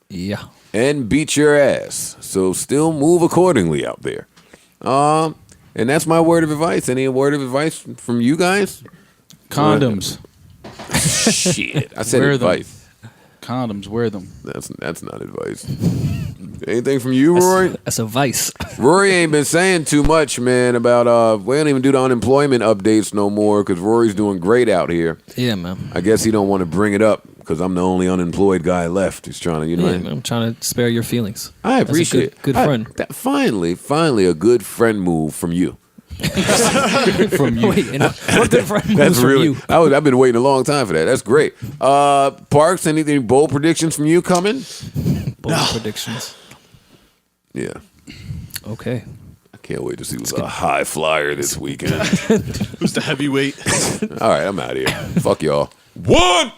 Yeah. And beat your ass. So still move accordingly out there. And that's my word of advice. Any word of advice from you guys? Condoms. Shit. I said Wear advice. them. Condoms, wear them. That's not advice. Anything from you, Rory? That's a vice. Rory ain't been saying too much, man, about we don't even do the unemployment updates no more because Rory's doing great out here. Yeah, man. I guess he don't want to bring it up because I'm the only unemployed guy left. He's trying to, you know. Yeah, man, I'm trying to spare your feelings. I appreciate it. Good friend. Finally, a good friend move from you. From you. Wait, what good friend moves That's from really. you? I've been waiting a long time for that. That's great. Parks, anything bold predictions from you coming? Bold predictions. Yeah. Okay. I can't wait to see who's a high flyer this weekend. Who's the heavyweight? All right, I'm out of here. Fuck y'all. One.